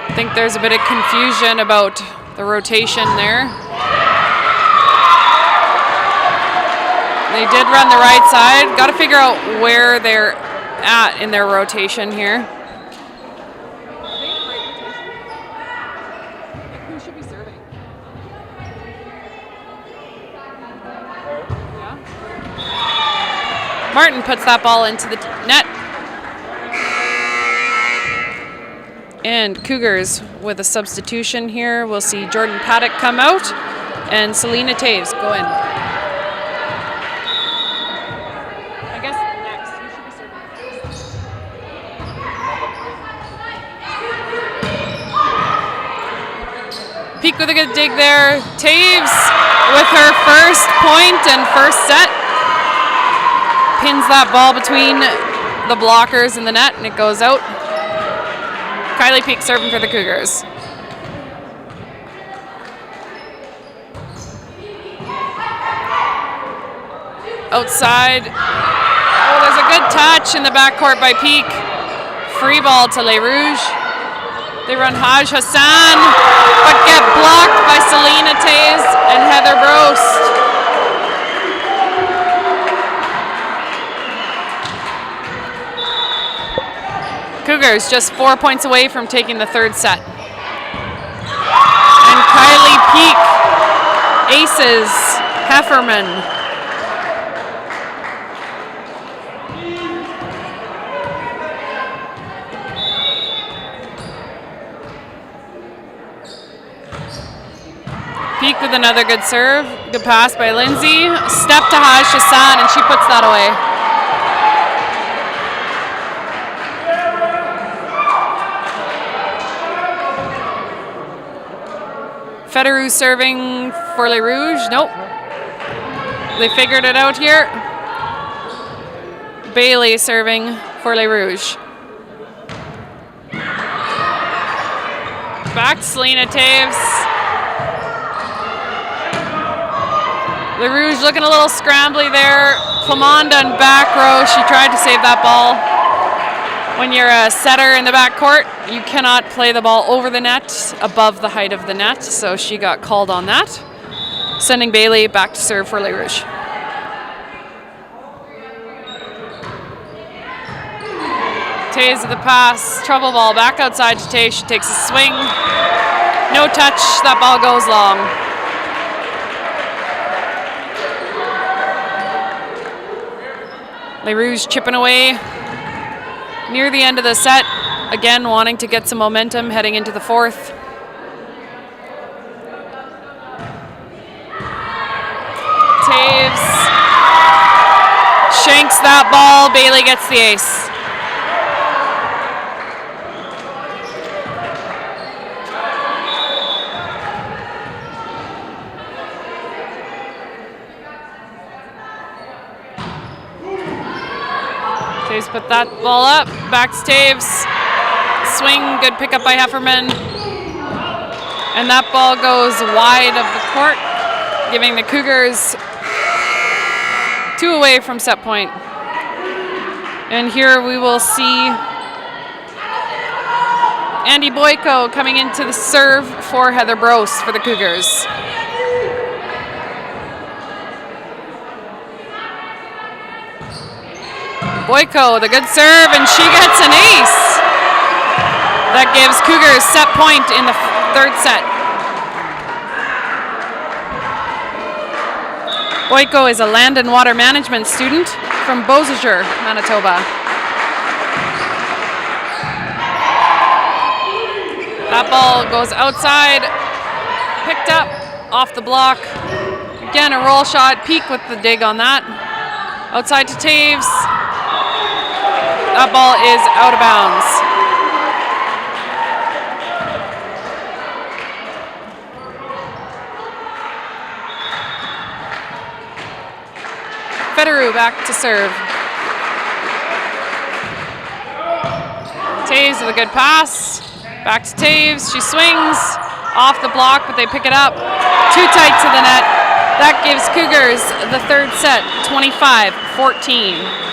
I think there's a bit of confusion about the rotation there. They did run the right side. Got to figure out where they're at in their rotation here. Who should be serving? Yeah. Martin puts that ball into the net. And Cougars with a substitution here. We'll see Jordan Paddock come out and Selena Taves go in. I guess next. You should be serving. Peak with a good dig there. Taves with her first point and first set. Pins that ball between the blockers and the net and it goes out. Kylie Peak serving for the Cougars. Outside. Oh, there's a good touch in the backcourt by Peak. Free ball to Les Rouges. They run Haj Hassan, but get blocked by Selena Tays and Heather Brost. Cougars just 4 points away from taking the third set. And Kylie Peak aces Hefferman. Peak with another good serve. Good pass by Lindsay. Step to Haj Hassan and she puts that away. Federer serving for Les Rouges. Nope. They figured it out here. Bailey serving for Les Rouges. Back to Selena Taves. Les Rouges looking a little scrambly there. Plamondon back row. She tried to save that ball. When you're a setter in the backcourt, you cannot play the ball over the net, above the height of the net, so she got called on that, sending Bailey back to serve for Les Rouges. Tays with the pass, trouble ball, back outside to Tay. She takes a swing, no touch, that ball goes long. Les Rouges chipping away. Near the end of the set, again wanting to get some momentum heading into the fourth. Taves shanks that ball. Bailey gets the ace. Taves put that ball up. Back to Taves. Swing. Good pickup by Hefferman. And that ball goes wide of the court, giving the Cougars 2 away from set point. And here we will see Andy Boyko coming into the serve for Heather Brose for the Cougars. Boyko, the good serve, and she gets an ace. That gives Cougars set point in the third set. Boyko is a land and water management student from Beausejour, Manitoba. That ball goes outside, picked up off the block. Again, a roll shot, Peak with the dig on that. Outside to Taves. That ball is out of bounds. Federer back to serve. Taves with a good pass. Back to Taves. She swings off the block, but they pick it up. Too tight to the net. That gives Cougars the third set, 25-14.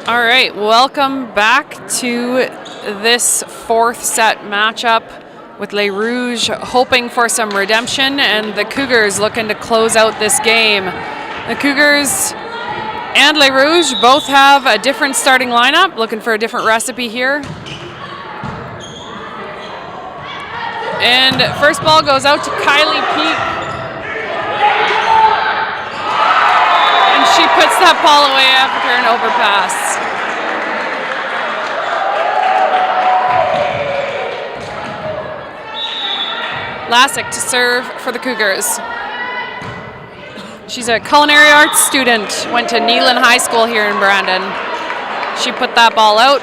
All right, welcome back to this fourth set matchup with Les Rouges hoping for some redemption and the Cougars looking to close out this game. The Cougars and Les Rouges both have a different starting lineup, looking for a different recipe here. And first ball goes out to Kylie Peak. And she puts that ball away after an overpass. Lassick to serve for the Cougars. She's a culinary arts student, went to Neelan High School here in Brandon. She put that ball out.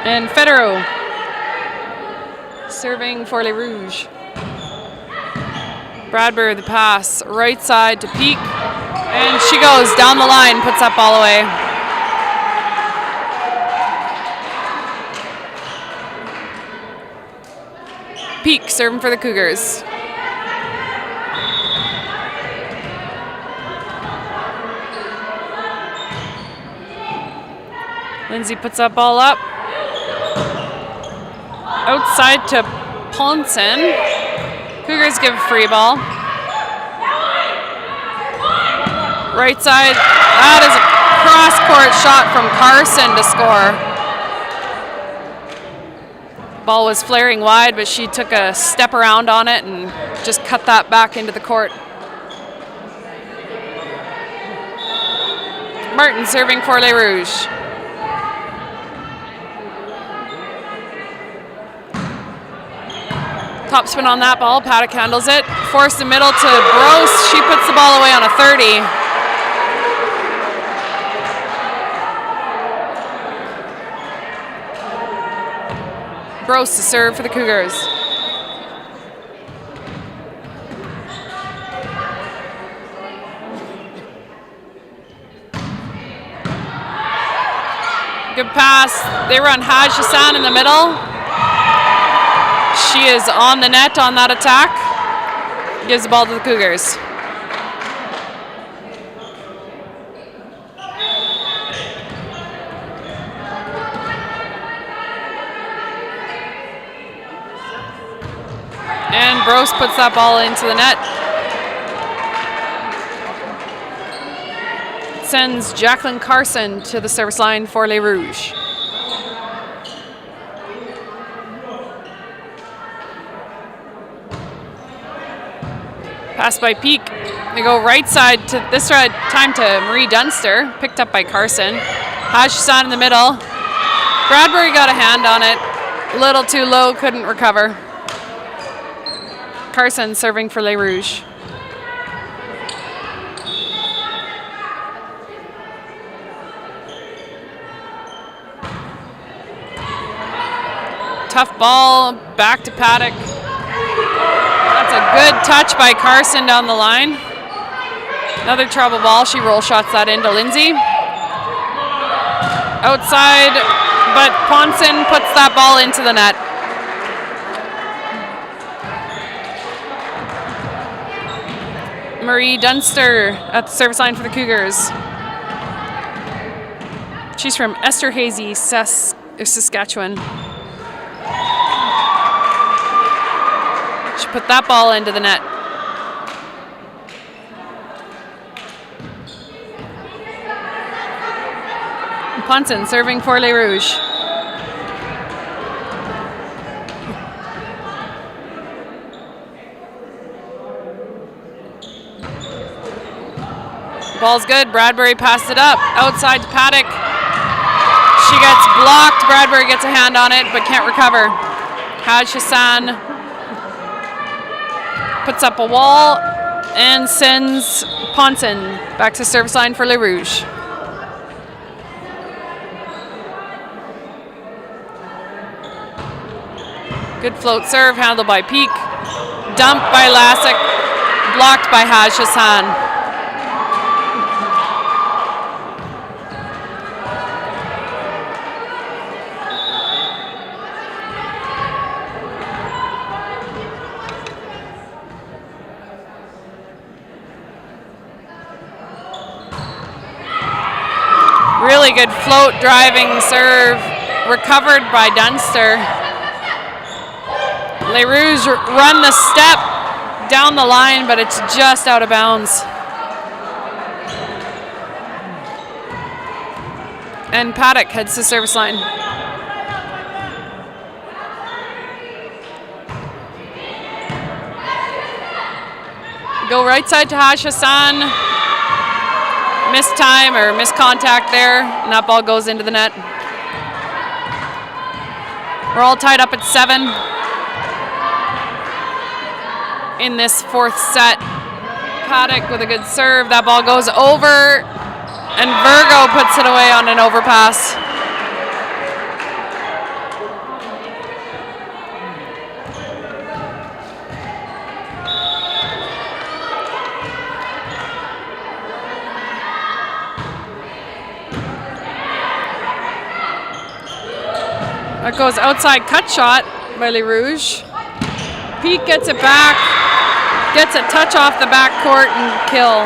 And Federo serving for Les Rouges. Bradbury the pass, right side to Peak. And she goes down the line, puts that ball away. Peak serving for the Cougars. Lindsay puts that ball up. Outside to Ponson. Cougars give a free ball. Right side. That is a cross-court shot from Carson to score. Ball was flaring wide, but she took a step around on it and just cut that back into the court. Martin serving for Les Rouges. Top spin on that ball, Paddock handles it. Force the middle to Gross. She puts the ball away on a 30. Gross to serve for the Cougars. Good pass. They run Haj Hassan in the middle. She is on the net on that attack. Gives the ball to the Cougars. And Gross puts that ball into the net. Sends Jacqueline Carson to the service line for Les Rouges. Pass by Peak. They go right side to this time to Marie Dunster. Picked up by Carson. Hassan in the middle. Bradbury got a hand on it. A little too low, couldn't recover. Carson serving for Les Rouges. Tough ball, back to Paddock. That's a good touch by Carson down the line. Another trouble ball, she roll shots that into Lindsay. Outside, but Ponson puts that ball into the net. Marie Dunster at the service line for the Cougars. She's from Esterhazy, Saskatchewan. She put that ball into the net. Ponson serving for Les Rouges. Ball's good. Bradbury passed it up. Outside to Paddock. She gets blocked. Bradbury gets a hand on it, but can't recover. Haj Hassan puts up a wall and sends Ponson back to service line for Les Rouges. Good float serve, handled by Peak. Dumped by Lassick. Blocked by Haj Hassan. Really good float driving serve, recovered by Dunster. Les Rouges run the step down the line, but it's just out of bounds. And Paddock heads to service line. Go right side to Hassan. Missed time or missed contact there, and that ball goes into the net. We're all tied up at 7 in this 4th set. Paddock with a good serve. That ball goes over, and Virgo puts it away on an overpass. That goes outside cut shot by Les Rouges. Pete gets it back, gets a touch off the back court and kill.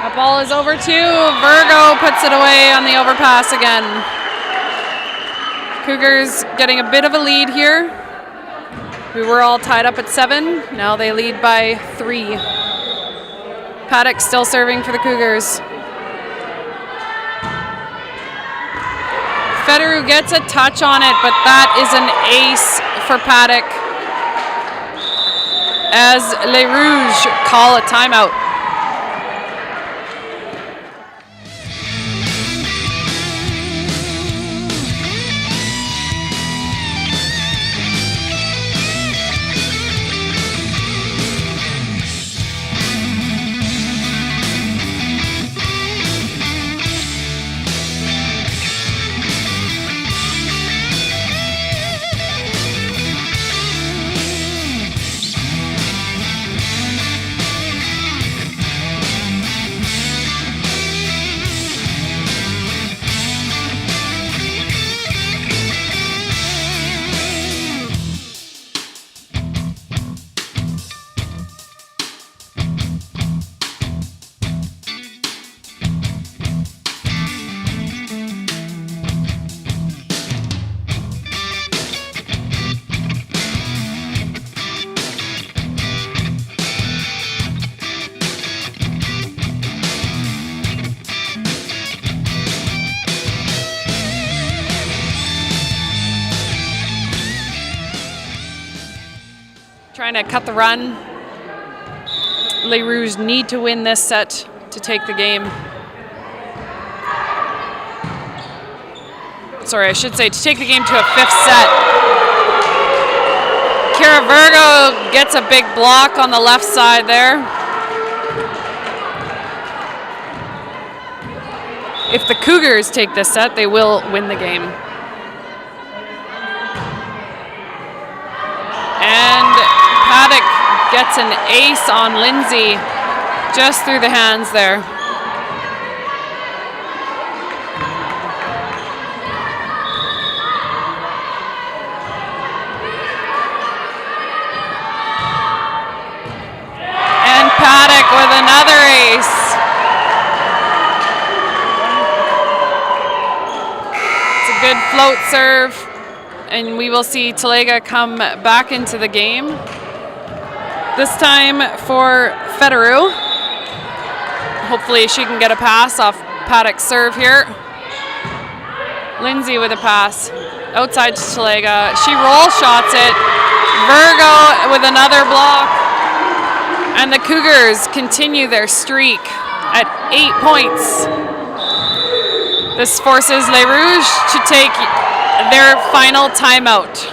That ball is over too. Virgo puts it away on the overpass again. Cougars getting a bit of a lead here. We were all tied up at 7. Now they lead by 3. Paddock still serving for the Cougars. Federer gets a touch on it, but that is an ace for Paddock as Les Rouges call a timeout. Trying to cut the run. Les Rouges need to win this set to take the game. Sorry, I should say to take the game to a 5th set. Kira Virgo gets a big block on the left side there. If the Cougars take this set, they will win the game. And Paddock gets an ace on Lindsay just through the hands there. And Paddock with another ace. It's a good float serve. And we will see Talega come back into the game. This time for Federer. Hopefully she can get a pass off Paddock's serve here. Lindsay with a pass. Outside to Talega. She roll shots it. Virgo with another block. And the Cougars continue their streak at 8 points. This forces Les Rouges to take their final timeout.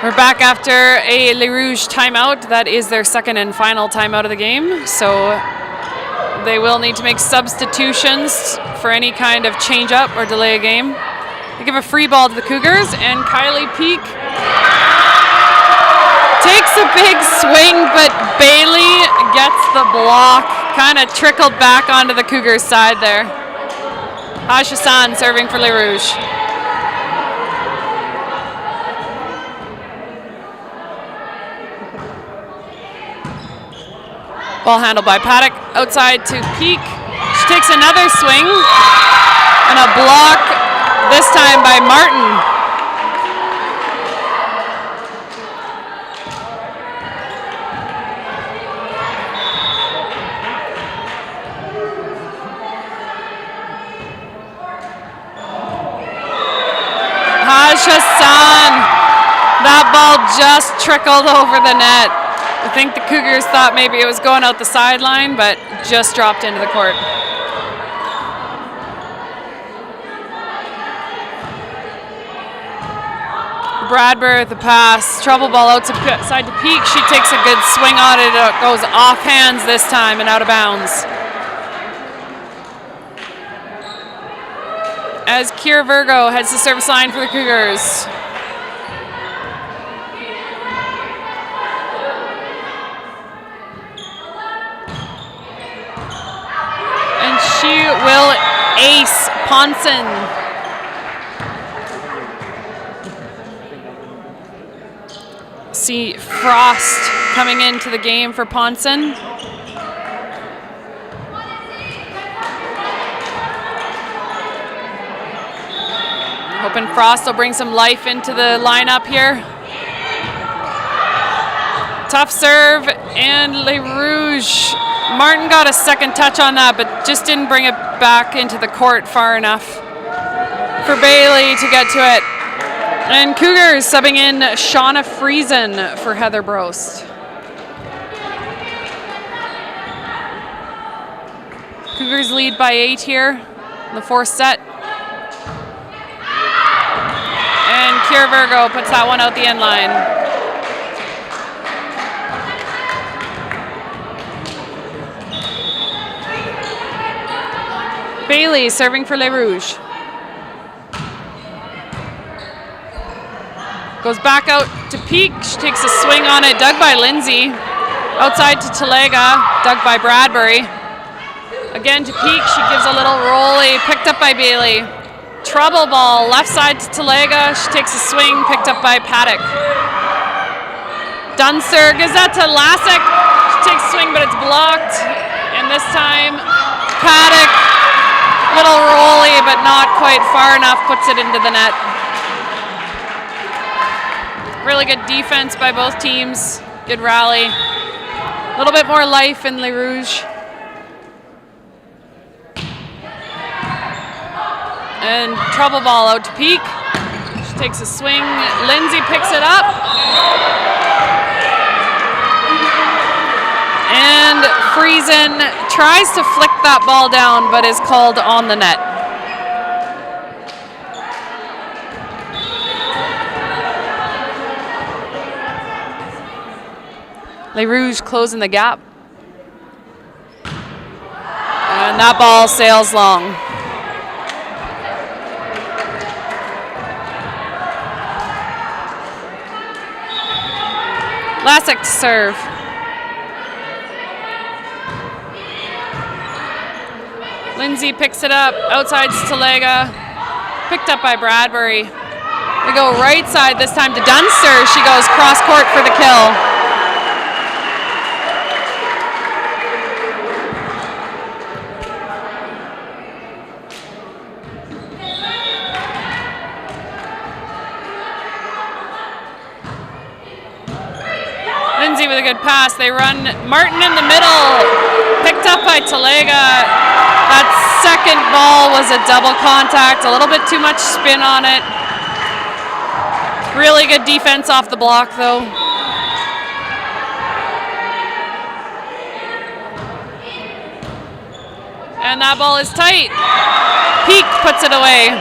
We're back after a Les Rouges timeout. That is their second and final timeout of the game. So they will need to make substitutions for any kind of change up or delay a game. They give a free ball to the Cougars, and Kylie Peak takes a big swing, but Bailey gets the block. Kind of trickled back onto the Cougars side there. Hassan serving for Les Rouges. Ball handled by Paddock, outside to Peak. She takes another swing, and a block, this time by Martin. Hassan, that ball just trickled over the net. I think the Cougars thought maybe it was going out the sideline, but just dropped into the court. Bradbury with the pass. Trouble ball outside to Peak. She takes a good swing on it. It goes off hands this time and out of bounds. As Kira Virgo heads the service line for the Cougars. She will ace Ponson. See Frost coming into the game for Ponson. Hoping Frost will bring some life into the lineup here. Tough serve, and Les Rouges. Martin got a second touch on that, but just didn't bring it back into the court far enough for Bailey to get to it. And Cougars subbing in Shauna Friesen for Heather Brost. Cougars lead by 8 here in the fourth set. And Kira Virgo puts that one out the end line. Bailey serving for Les Rouges. Goes back out to Peak. She takes a swing on it, dug by Lindsay. Outside to Talega, dug by Bradbury. Again to Peak. She gives a little rolly, picked up by Bailey. Trouble ball, left side to Talega. She takes a swing, picked up by Paddock. Dunster gives that to Lasek. She takes a swing, but it's blocked. And this time, Paddock. Little rolly, but not quite far enough, puts it into the net. Really good defense by both teams. Good rally. A little bit more life in Les Rouges. And trouble ball out to Peak. She takes a swing. Lindsay picks it up. And Friesen tries to flick that ball down, but is called on the net. Les Rouges closing the gap. And that ball sails long. Lasek to serve. Lindsay picks it up, outside to Talega, picked up by Bradbury. They go right side this time to Dunster. She goes cross court for the kill. Lindsay with a good pass. They run Martin in the middle, picked up by Talega. That second ball was a double contact, a little bit too much spin on it. Really good defense off the block though. And that ball is tight. Peak puts it away.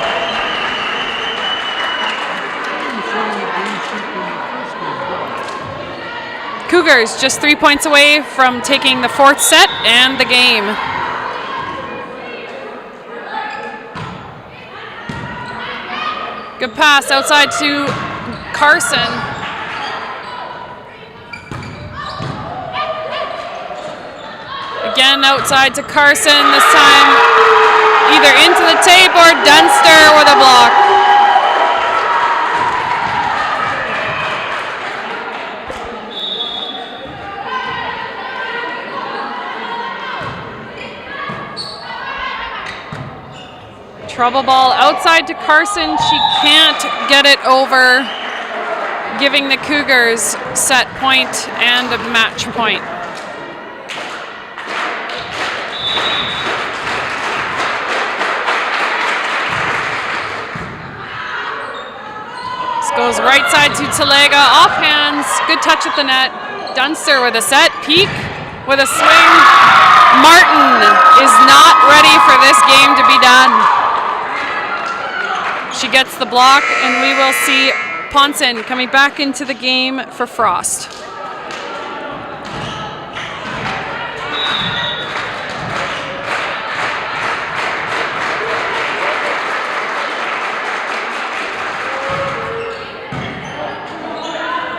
Cougars just 3 points away from taking the fourth set and the game. Good pass outside to Carson. Again outside to Carson, this time either into the tape or Dunster with a block. Trouble ball outside to Carson. She can't get it over, giving the Cougars set point and a match point. This goes right side to Talega, off hands, good touch at the net. Dunster with a set, Peak with a swing. Martin is not ready for this game to be done. She gets the block, and we will see Ponson coming back into the game for Frost.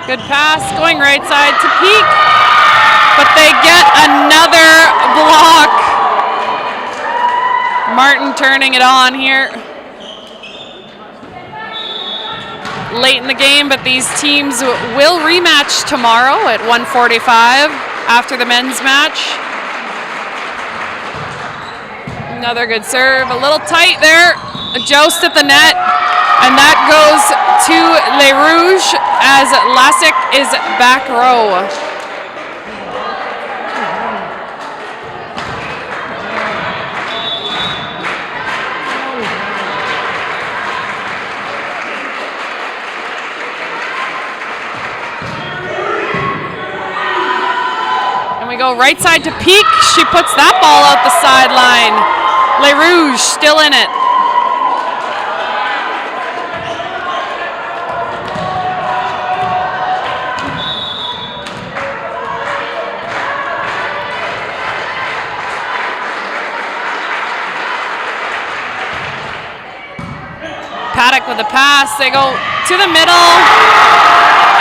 Good pass, going right side to Peak, but they get another block. Martin turning it on here late in the game, but these teams will rematch tomorrow at 1:45 after the men's match. Another good serve, a little tight there, a joust at the net, and that goes to Les Rouges as Lassick is back row. Go right side to Peak. She puts that ball out the sideline. Les Rouges still in it. Paddock with the pass. They go to the middle.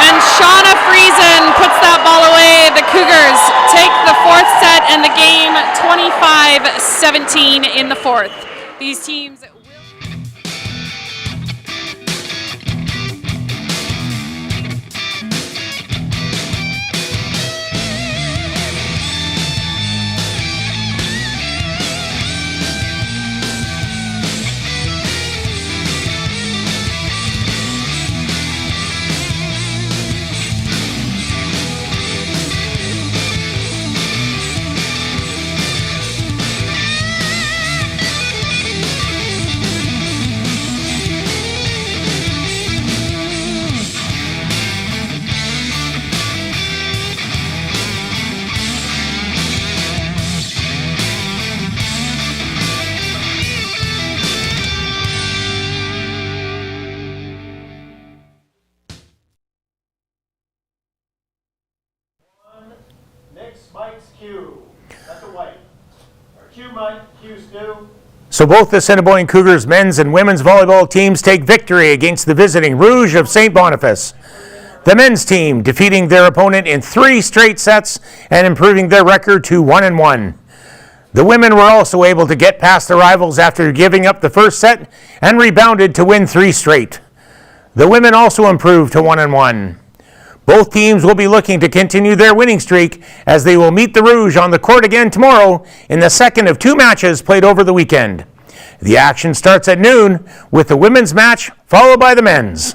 And Shauna Friesen puts that ball away. The Cougars take the fourth set and the game 25-17 in the fourth. These teams will... So both the Assiniboine Cougars men's and women's volleyball teams take victory against the visiting Rouge of St. Boniface. The men's team defeating their opponent in 3 straight sets and improving their record to 1-1. The women were also able to get past the rivals after giving up the first set and rebounded to win 3 straight. The women also improved to 1-1. Both teams will be looking to continue their winning streak as they will meet the Rouge on the court again tomorrow in the second of 2 matches played over the weekend. The action starts at noon with the women's match followed by the men's.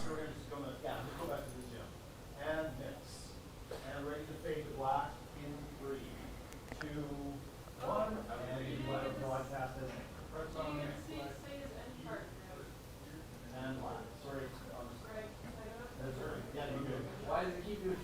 Why does it keep doing